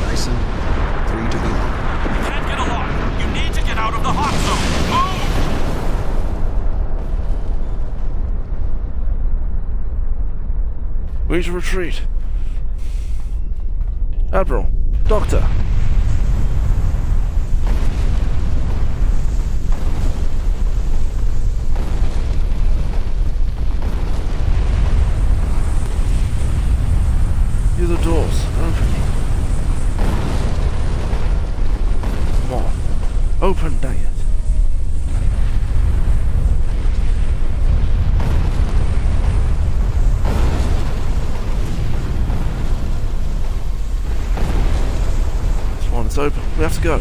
Dyson, 3 to be on. Can't get a lock. You need to get out of the hot zone. Move! We need to retreat. Admiral, Doctor. The doors opening. Come on. Open, dang it. This one is open. We have to go.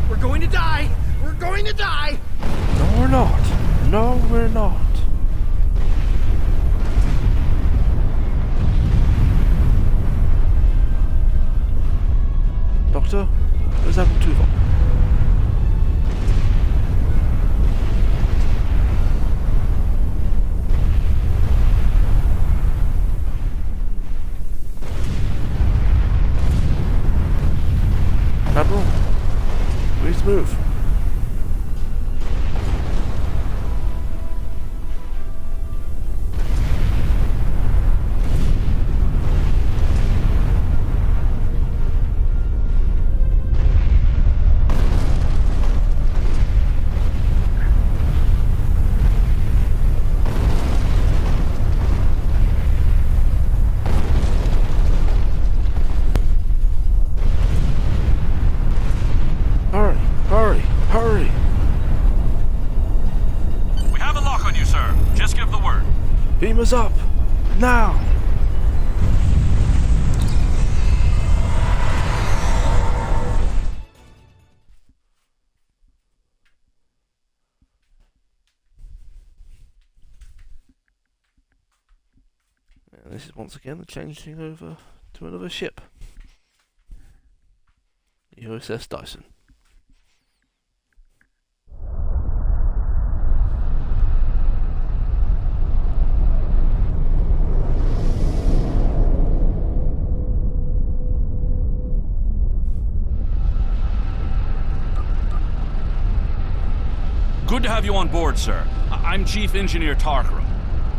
We're going to die! We're going to die! No, we're not. No, we're not. Doctor, where's Admiral Tuvok? Admiral, we need to move. Now! And this is once again the changing over to another ship. USS Dyson. Good to have you on board, sir. I'm Chief Engineer Tarkram.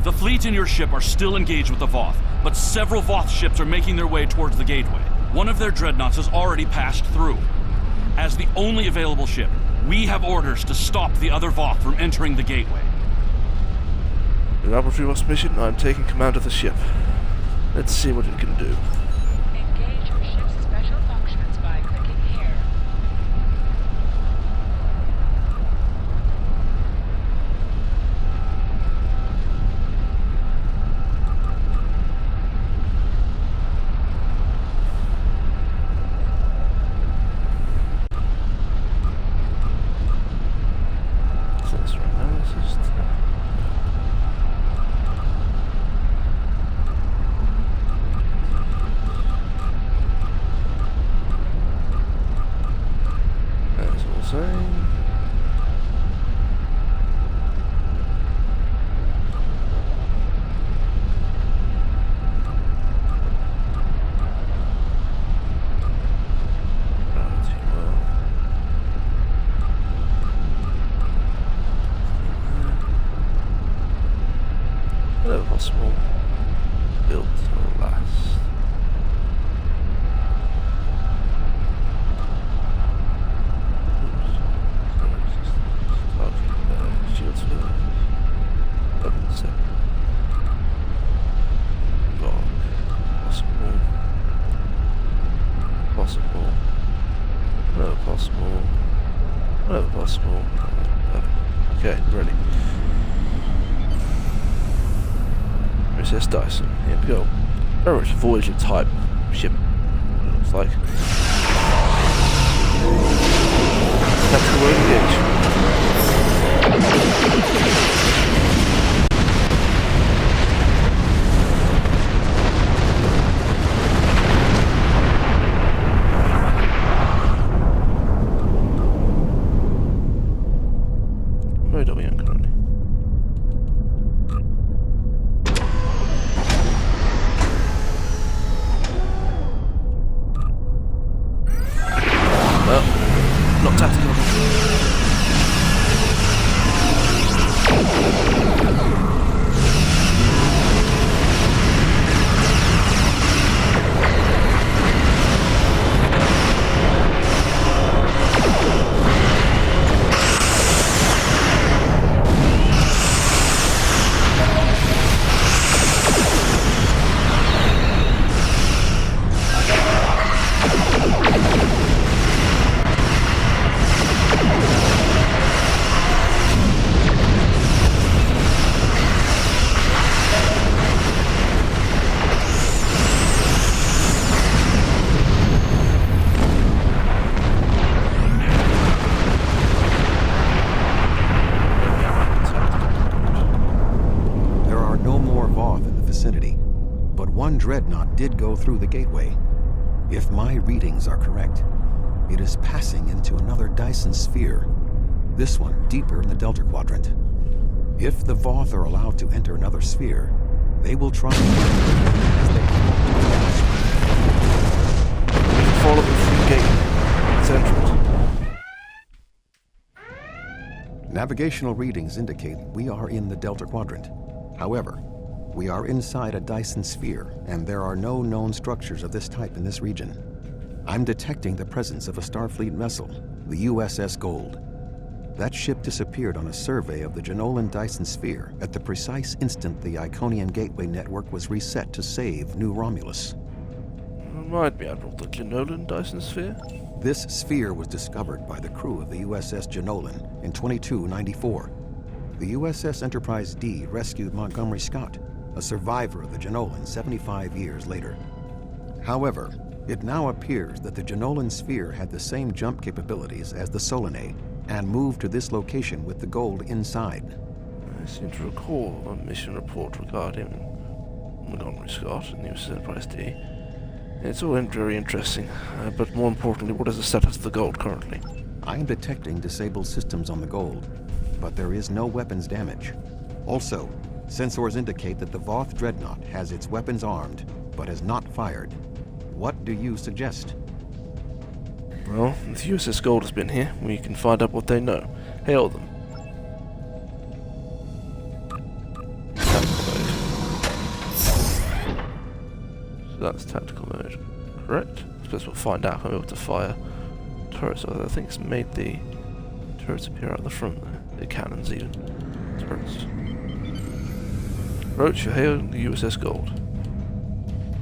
The fleet and your ship are still engaged with the Voth, but several Voth ships are making their way towards the gateway. One of their dreadnoughts has already passed through. As the only available ship, we have orders to stop the other Voth from entering the gateway. In Laboratory Ross mission, I'm taking command of the ship. Let's see what it can do. Engage your ship's special functions by clicking here. Sensor analysis. That's all the same. Whatever possible, built to last. Shield spheres. Weapon set. Log. Possible. Possible. Whatever possible. Whatever possible. Okay, ready. USS Dyson. Here we go. Very much Voyager type ship. What it looks like. Tactical mode engage. Mode are we on currently? Not tactical. but one dreadnought did go through the gateway. If my readings are correct, it is passing into another Dyson sphere, this one deeper in the Delta Quadrant. If the Voth are allowed to enter another sphere, they will try as they follow the free gate. It's entrance. Navigational readings indicate we are in the Delta Quadrant. However, we are inside a Dyson sphere, and there are no known structures of this type in this region. I'm detecting the presence of a Starfleet vessel, the USS Gold. That ship disappeared on a survey of the Jenolan Dyson sphere at the precise instant the Iconian Gateway network was reset to save New Romulus. Remind me, Admiral, the Jenolan Dyson sphere? This sphere was discovered by the crew of the USS Jenolan in 2294. The USS Enterprise D rescued Montgomery Scott, a survivor of the Jenolan 75 years later. However, it now appears that the Jenolan sphere had the same jump capabilities as the Solanae and moved to this location with the gold inside. I seem to recall a mission report regarding Montgomery Scott and USS Enterprise D. It's all very interesting, but more importantly, what is the status of the gold currently? I am detecting disabled systems on the gold, but there is no weapons damage. Also, sensors indicate that the Voth Dreadnought has its weapons armed, but has not fired. What do you suggest? Well, if USS Gold has been here, we can find out what they know. Hail them. Tactical mode. So that's tactical mode. Correct? I suppose we'll find out if I'm able to fire turrets. I think it's made the turrets appear out the front there. The cannons even. Turrets. Roach, you hail the USS Gold.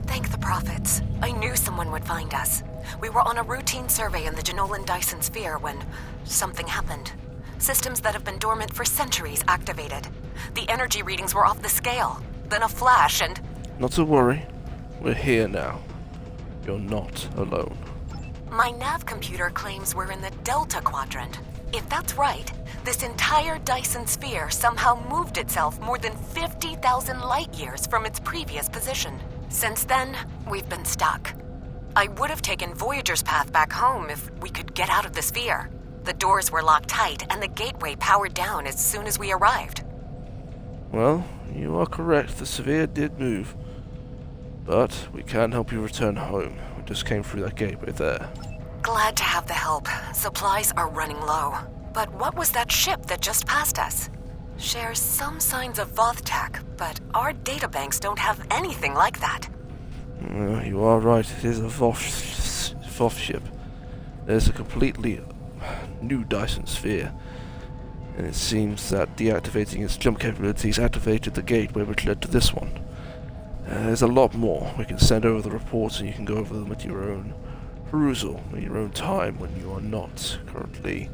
Thank the prophets. I knew someone would find us. We were on a routine survey in the Jenolan Dyson sphere when something happened. Systems that have been dormant for centuries activated. The energy readings were off the scale. Then a flash and... Not to worry. We're here now. You're not alone. My nav computer claims we're in the Delta Quadrant. If that's right, this entire Dyson sphere somehow moved itself more than 50,000 light years from its previous position. Since then, we've been stuck. I would have taken Voyager's path back home if we could get out of the sphere. The doors were locked tight and the gateway powered down as soon as we arrived. Well, you are correct. The sphere did move. But we can help you return home. We just came through that gateway there. Glad to have the help. Supplies are running low. But what was that ship that just passed us? Shares some signs of Voth tech, but our databanks don't have anything like that. You are right. It is a Voth ship. There's a completely new Dyson sphere. And it seems that deactivating its jump capabilities activated the gateway which led to this one. There's a lot more. We can send over the reports and you can go over them at your own perusal, at your own time when you are not currently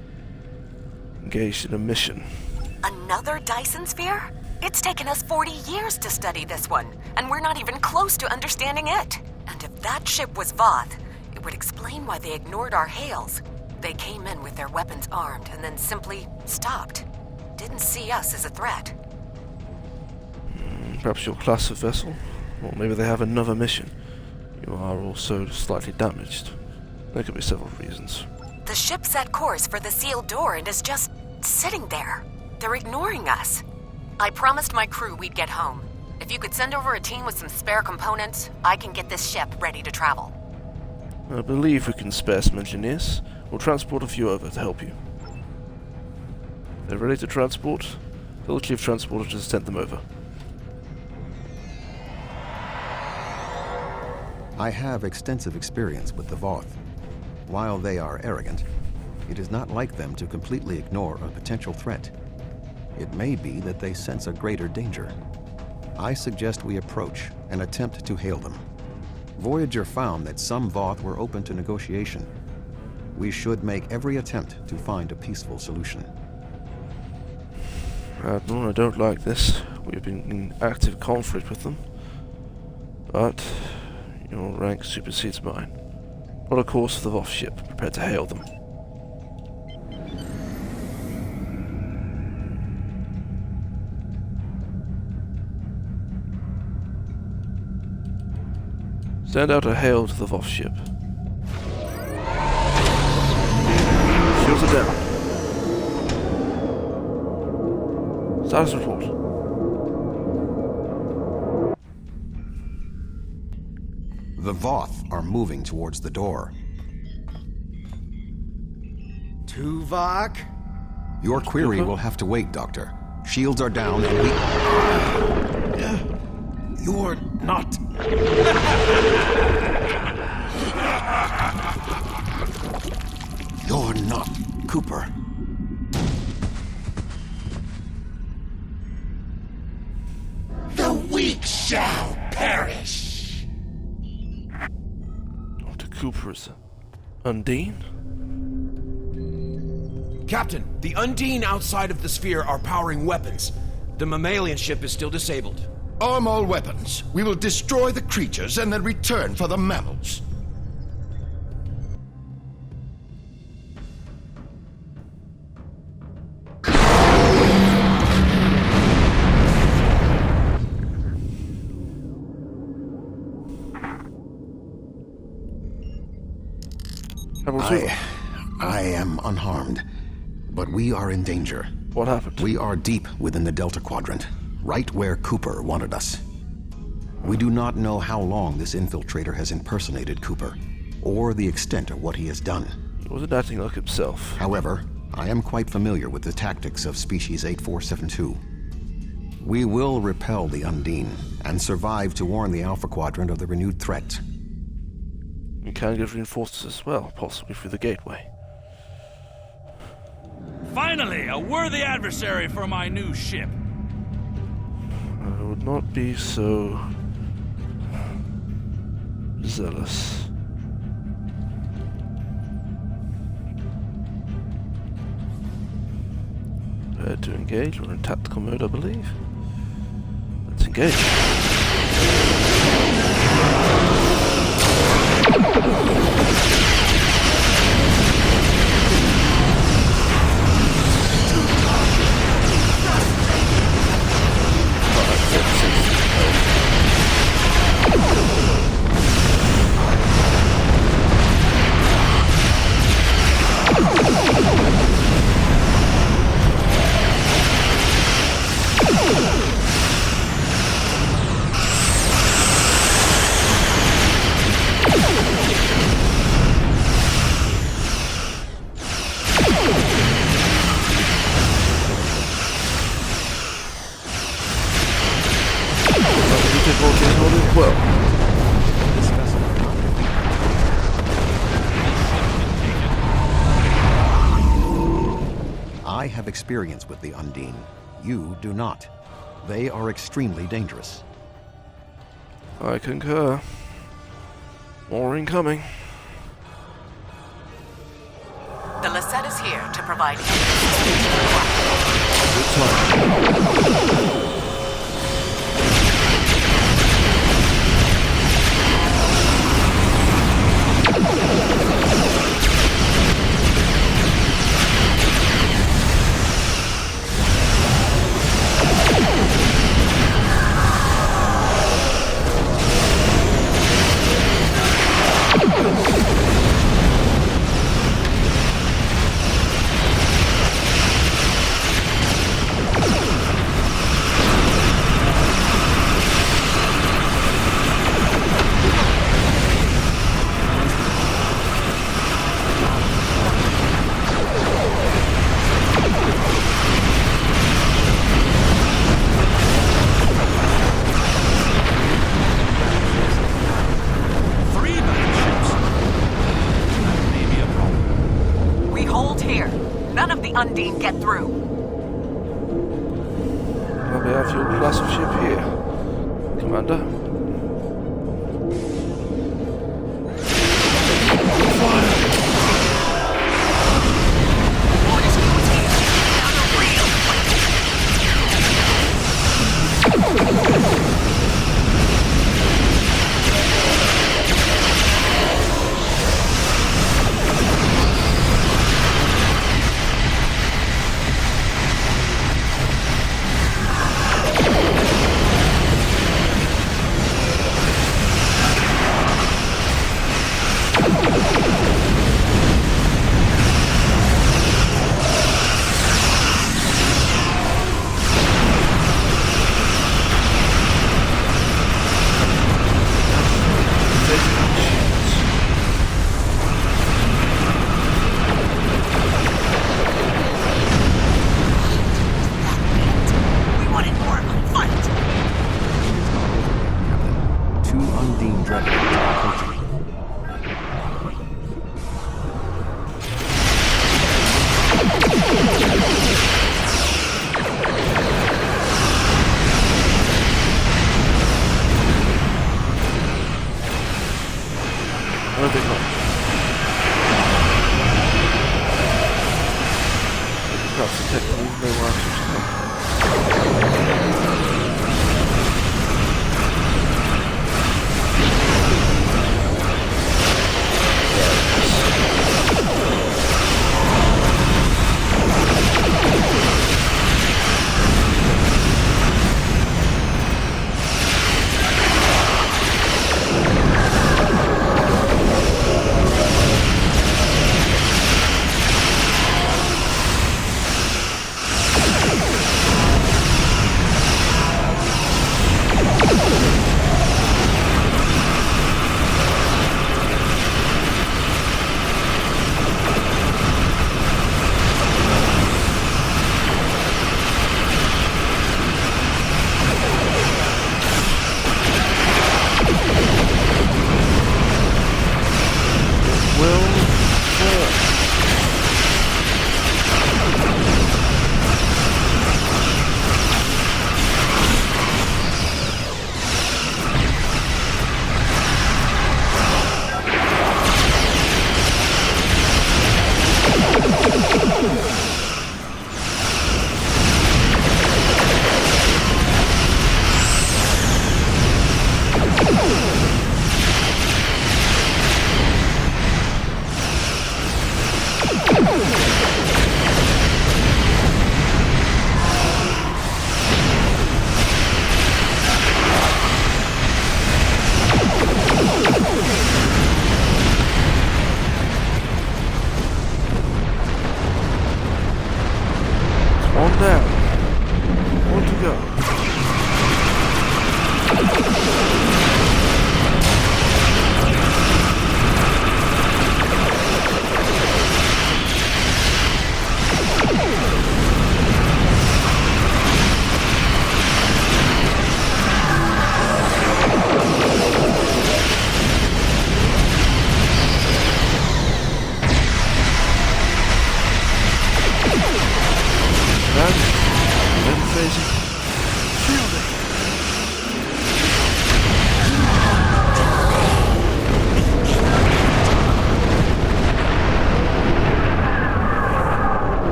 engaged in a mission. Another Dyson sphere? It's taken us 40 years to study this one, and we're not even close to understanding it. And if that ship was Voth, it would explain why they ignored our hails. They came in with their weapons armed and then simply stopped. Didn't see us as a threat. Perhaps your class of vessel? Or maybe they have another mission. You are also slightly damaged. There could be several reasons. The ship set course for the sealed door and is just sitting there. They're ignoring us. I promised my crew we'd get home. If you could send over a team with some spare components, I can get this ship ready to travel. I believe we can spare some engineers. We'll transport a few over to help you. They're ready to transport? Tell the chief transporter to send them over. I have extensive experience with the Voth. While they are arrogant, it is not like them to completely ignore a potential threat. It may be that they sense a greater danger. I suggest we approach and attempt to hail them. Voyager found that some Voth were open to negotiation. We should make every attempt to find a peaceful solution. Admiral, I don't like this. We've been in active conflict with them. But your rank supersedes mine. Plot a course for the Voth ship. Prepare to hail them. Send out a hail to the Voth ship. Shields are down. Status report. The Voth are moving towards the door. Tuvok? Your query will have to wait, Doctor. Shields are down and we... You're not... You're not Cooper. The weak shall perish. Dr. Cooper is Undine? Captain, the Undine outside of the sphere are powering weapons. The mammalian ship is still disabled. Arm all weapons. We will destroy the creatures and then return for the mammals. I am unharmed, but we are in danger. What happened? We are deep within the Delta Quadrant, right where Cooper wanted us. We do not know how long this infiltrator has impersonated Cooper, or the extent of what he has done. He wasn't acting like himself. However, I am quite familiar with the tactics of Species 8472. We will repel the Undine, and survive to warn the Alpha Quadrant of the renewed threat. We can get reinforcements as well, possibly through the gateway. Finally, a worthy adversary for my new ship. I would not be so zealous. Prepared to engage. We're in tactical mode, I believe. Let's engage. I have experience with the Undine. You do not. They are extremely dangerous. I concur. More incoming. The Lisette is here to provide Good time. Undine get through. Well, we have your class of ship here, Commander.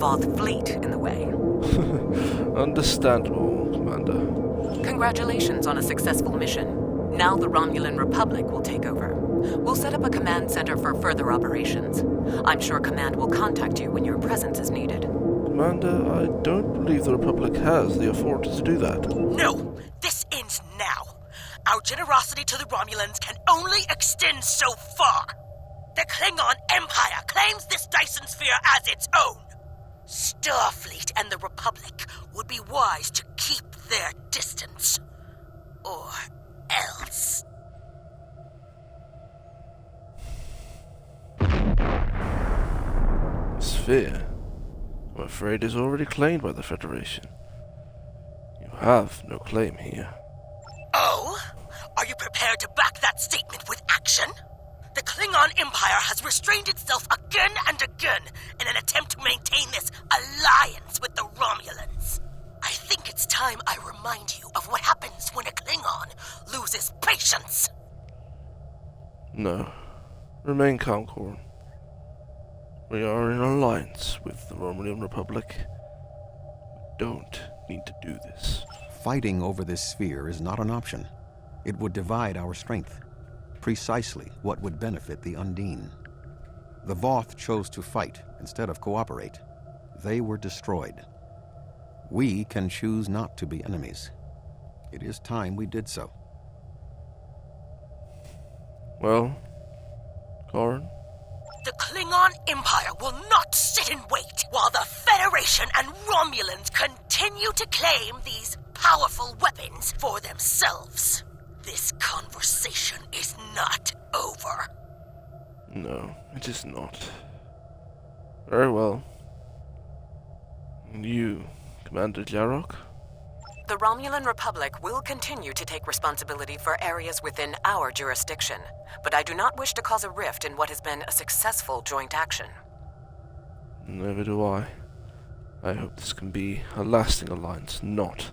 Voth fleet in the way. Understandable, Commander. Congratulations on a successful mission. Now the Romulan Republic will take over. We'll set up a command center for further operations. I'm sure Command will contact you when your presence is needed. Commander, I don't believe the Republic has the authority to do that. No! This ends now! Our generosity to the Romulans can only extend so far! The Klingon Empire claims this Dyson Sphere as its own! Starfleet and the Republic would be wise to keep their distance. Or else. Sphere, I'm afraid, is already claimed by the Federation. You have no claim here. Oh? Are you prepared to back that statement with action? The Klingon Empire has restrained itself again and again in an attempt to maintain this alliance with the Romulans. I think it's time I remind you of what happens when a Klingon loses patience. No. Remain calm, Corin. We are in alliance with the Romulan Republic. We don't need to do this. Fighting over this sphere is not an option. It would divide our strength. Precisely what would benefit the Undine. The Voth chose to fight instead of cooperate. They were destroyed. We can choose not to be enemies. It is time we did so. Well, Corin? The Klingon Empire will not sit and wait while the Federation and Romulans continue to claim these powerful weapons for themselves. This conversation is not over. No, it is not. Very well. And you, Commander Jarok? The Romulan Republic will continue to take responsibility for areas within our jurisdiction, but I do not wish to cause a rift in what has been a successful joint action. Neither do I. I hope this can be a lasting alliance, not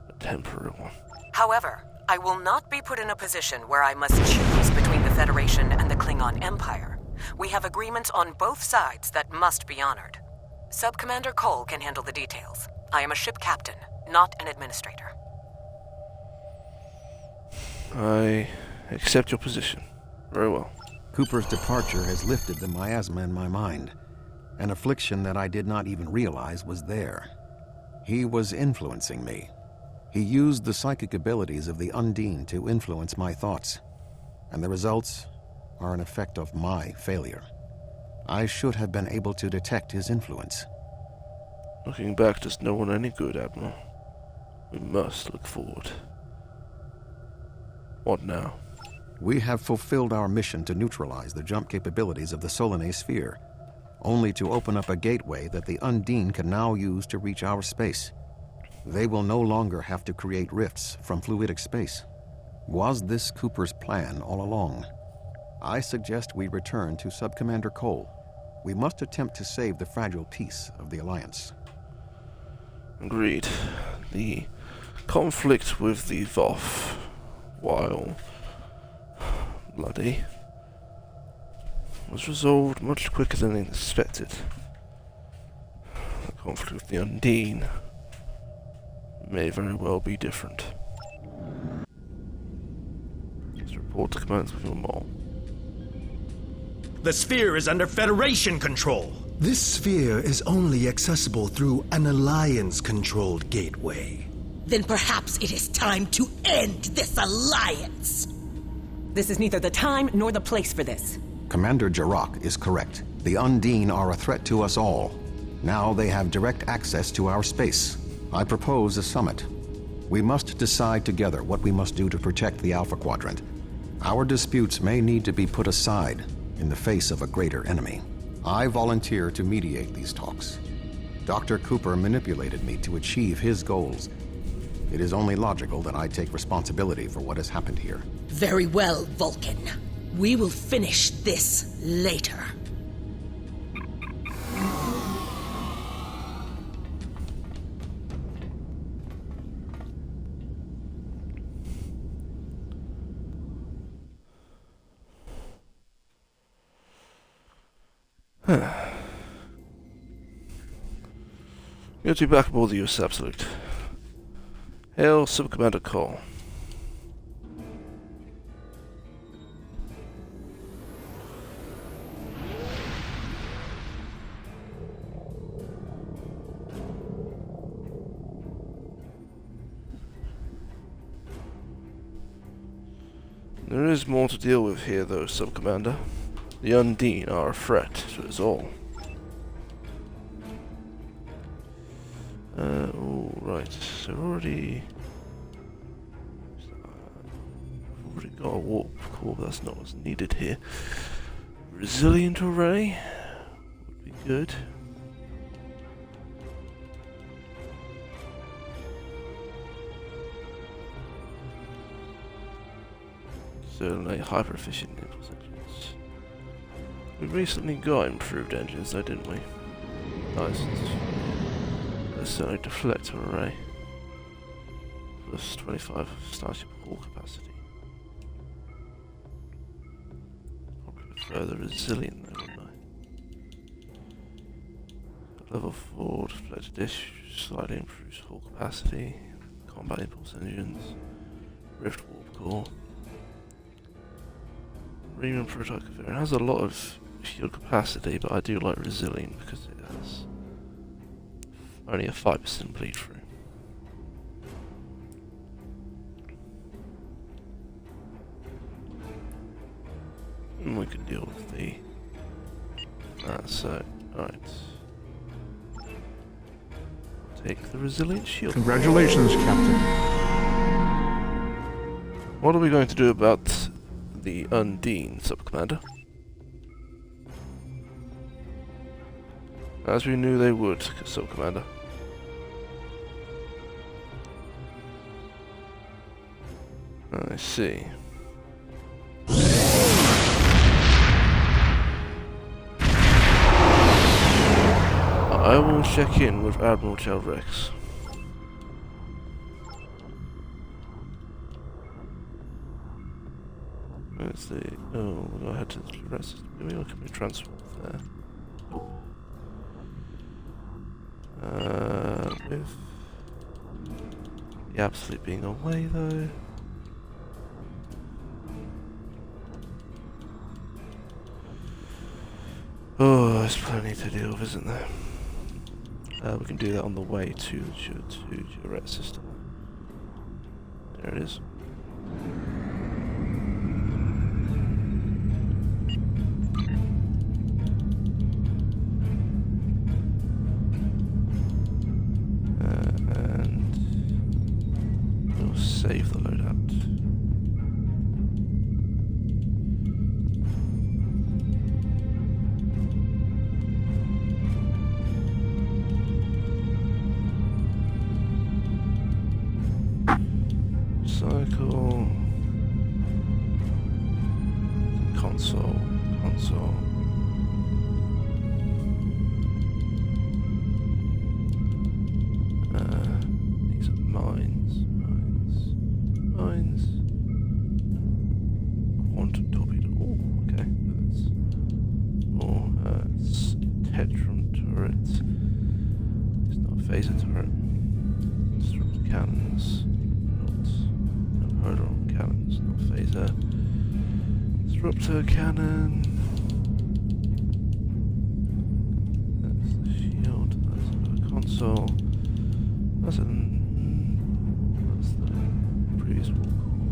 a temporary one. However, I will not be put in a position where I must choose between the Federation and the Klingon Empire. We have agreements on both sides that must be honored. Sub-Commander Cole can handle the details. I am a ship captain, not an administrator. I accept your position. Very well. Cooper's departure has lifted the miasma in my mind, an affliction that I did not even realize was there. He was influencing me. He used the psychic abilities of the Undine to influence my thoughts, and the results are an effect of my failure. I should have been able to detect his influence. Looking back does no one any good, Admiral. We must look forward. What now? We have fulfilled our mission to neutralize the jump capabilities of the Solanae sphere, only to open up a gateway that the Undine can now use to reach our space. They will no longer have to create rifts from fluidic space. Was this Cooper's plan all along? I suggest we return to Sub-Commander Cole. We must attempt to save the fragile peace of the Alliance. Agreed. The conflict with the Voth, while bloody, was resolved much quicker than expected. The conflict with the Undine may very well be different. Let's report to Command with your mole. The sphere is under Federation control. This sphere is only accessible through an Alliance-controlled gateway. Then perhaps it is time to end this alliance. This is neither the time nor the place for this. Commander Jarok is correct. The Undine are a threat to us all. Now they have direct access to our space. I propose a summit. We must decide together what we must do to protect the Alpha Quadrant. Our disputes may need to be put aside in the face of a greater enemy. I volunteer to mediate these talks. Dr. Cooper manipulated me to achieve his goals. It is only logical that I take responsibility for what has happened here. Very well, Vulcan. We will finish this later. Good to be back aboard the US Absolute. Hail, Sub-Commander Cole. There is more to deal with here, though, Sub-Commander. The Undine are a threat to us all. Oh, right. So already got a warp core, but that's not what's needed here. Resilient array would be good. Certainly hyper efficient engines. We recently got improved engines though, didn't we? Nice. That's certainly deflector array. Plus 25 starship hull capacity. Probably further resilient though, wouldn't I? Level 4 deflector dish slightly improves hull capacity. Combat impulse engines. Rift warp core. Premium prototype conveyor. It has a lot of shield capacity, but I do like resilient because it has only a 5% bleed through. And we can deal with the so alright. Take the resilient shield. Congratulations, Captain. What are we going to do about the Undine, Sub-Commander? As we knew they would, Sub-Commander. I see. I will check in with Admiral Chalrex. Where's the... oh, we'll go ahead to the rest. Maybe I can be transferred there. With the Absolute being away though. Oh, there's plenty to deal with, isn't there? We can do that on the way to the Jet system. There it is. And we'll save the loadout. Cycle, console. These are mines. Quantum torpedo. Oh, okay. That's more. It's Tetron turret. It's not a phaser turret. Disruptor cannons. Proton cannons, not phaser. Disruptor cannon. That's the shield. That's the console. That's the previous wall core.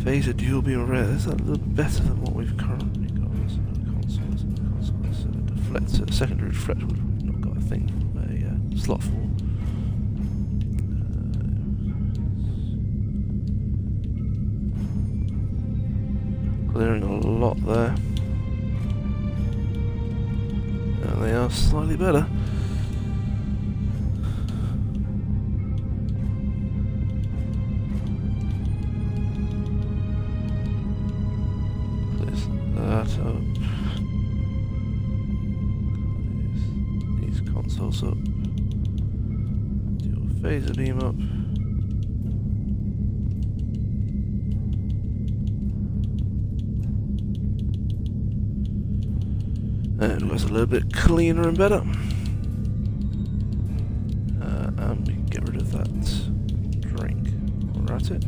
Phaser dual beam array. That's a little better than what we've currently got. That's another console. That's another console. That's a deflector. Secondary deflector. We've not got a thing. A slot for. Clearing a lot there. And they are slightly better. Clears that up. These consoles up. Do your phaser beam up. And it looks a little bit cleaner and better. of that drink. We're at it.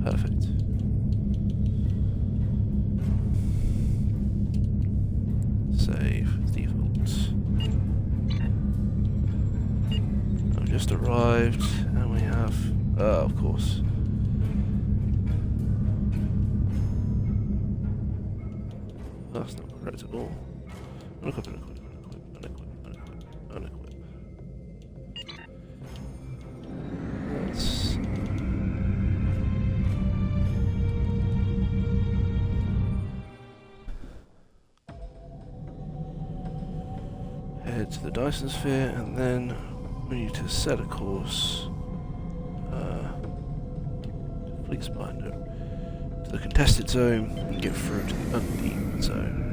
Perfect. Save default. I've just arrived, and we have, of course. That's not correct at all. Unequip. Let's head to the Dyson Sphere, and then we need to set a course. Fleet Spinder to the contested zone and get through to the Undine zone.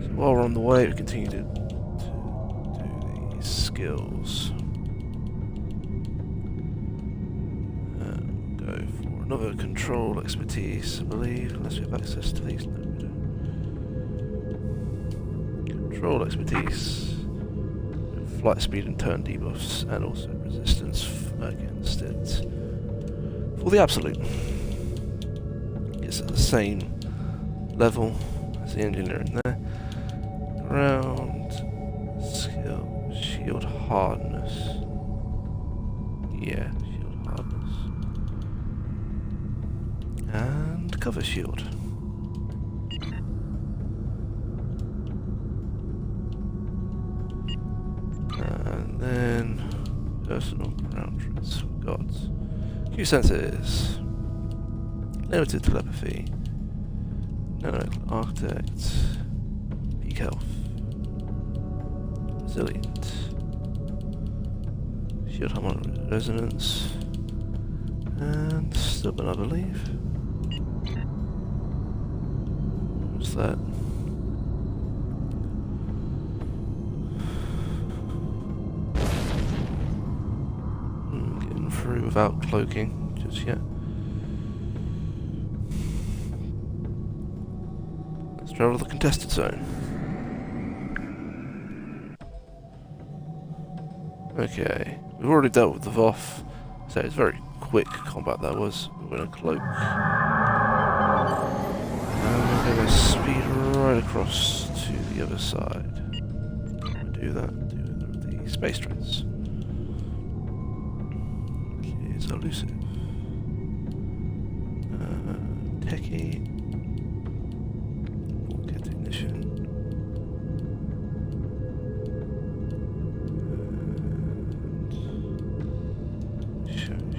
So while we're on the way, we continue to do these skills. And go for another control expertise, I believe, unless we have access to these. No, we don't. Control expertise, flight speed and turn debuffs, and also resistance against it. For the absolute. It's at the same level as the engineer in there. Ground skill, shield hardness. Yeah, shield hardness. And cover shield. And then personal ground traits. Got Q sensors. Limited telepathy, nano architect, peak health, resilient, shield harmonic resonance, and stubborn, I believe. What's that? Getting through without cloaking just yet. Travel to the contested zone. Okay, we've already dealt with the VOF, so it's very quick combat that was. We're going to cloak. And we're going to speed right across to the other side. We'll do that, do the space trains. Here's elusive. Techie.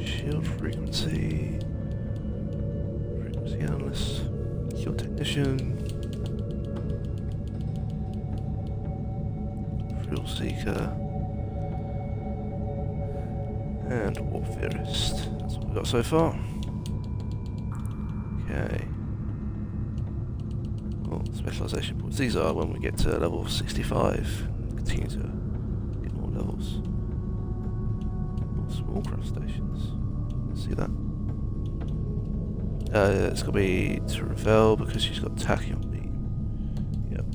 Shield frequency analyst, shield technician, thrill seeker, and warp theorist. That's what we've got so far. Okay. Well, specialization points. These are when we get to level 65. Continue to get more levels. More small craft stations. See that? It's gonna be to Ravel because she's got tachyon beam. Yep.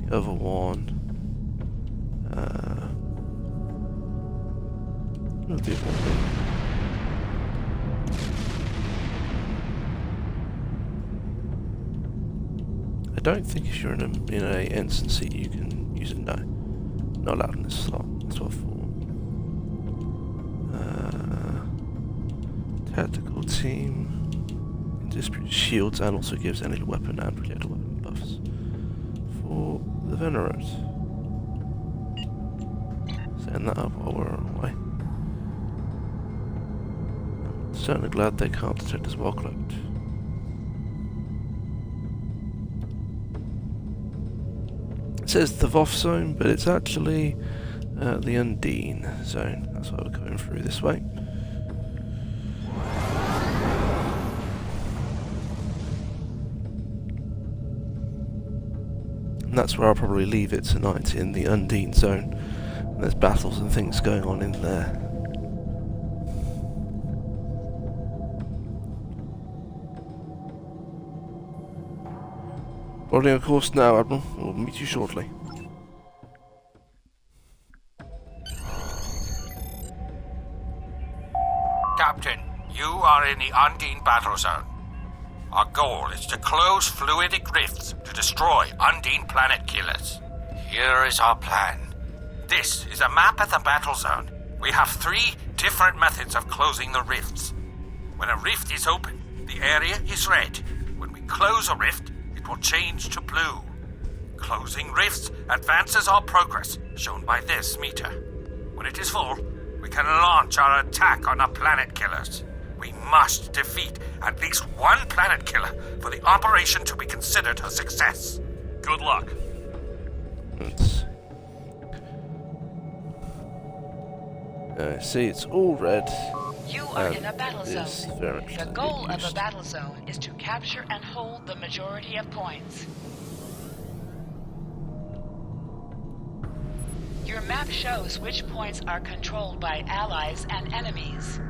The other one. We'll do one. I don't think if you're in a ensign seat you can use it. No, not allowed in this slot. That's what I thought. Tactical team distributes shields and also gives energy weapon and projectile weapon buffs for the Venerate. Setting that up while we're on our way. I'm certainly glad they can't detect us while cloaked. It says the VOF zone, but it's actually the Undine zone. That's why we're going through this way. And that's where I'll probably leave it tonight, in the Undine zone. There's battles and things going on in there. Boarding a course now, Admiral. We'll meet you shortly. Captain, you are in the Undine battle zone. Our goal is to close fluidic rifts to destroy Undine planet killers. Here is our plan. This is a map of the battle zone. We have 3 different methods of closing the rifts. When a rift is open, the area is red. When we close a rift, it will change to blue. Closing rifts advances our progress, shown by this meter. When it is full, we can launch our attack on the planet killers. We must defeat at least one planet killer for the operation to be considered a success. Good luck. See, it's all red. You are in a battle zone. The goal of a battle zone is to capture and hold the majority of points. Your map shows which points are controlled by allies and enemies.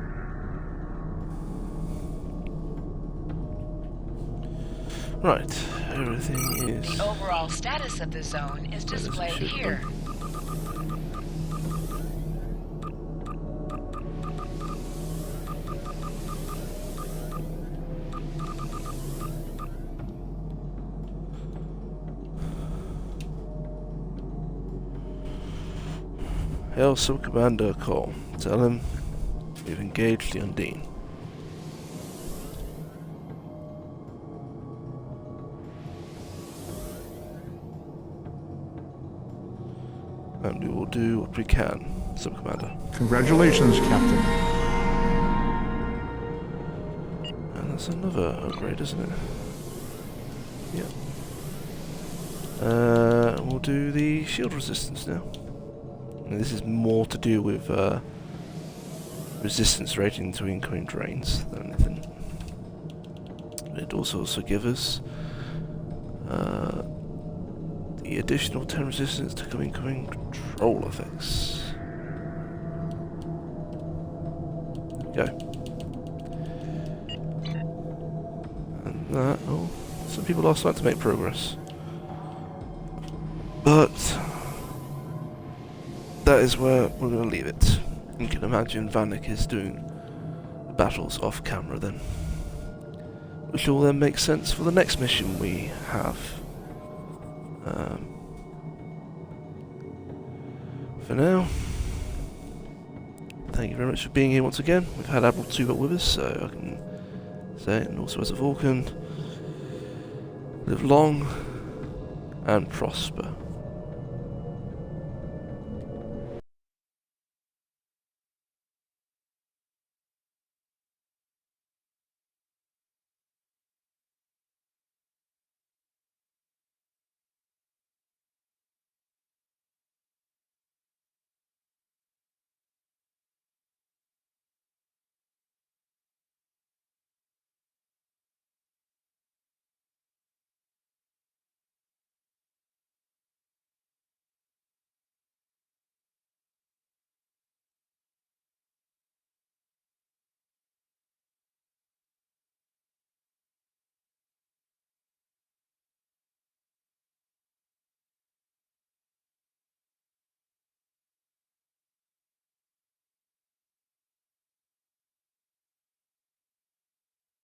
Right, everything is... The overall status of the zone is displayed here. Hail Sub-Commander Cole. Tell him we've engaged the Undine. And we will do what we can, Sub-Commander. Congratulations, Captain. And that's another upgrade, isn't it? Yeah. We'll do the shield resistance now. And this is more to do with resistance rating to incoming drains than anything. It also give us the additional 10 resistance to incoming control effects. Go. And that, oh, some people are starting to make progress. But that is where we're going to leave it. You can imagine Vanik is doing the battles off camera then. Which will then make sense for the next mission we have. For now, thank you very much for being here once again. We've had Admiral Tuvok with us, so I can say it, and also as a Vulcan, live long and prosper.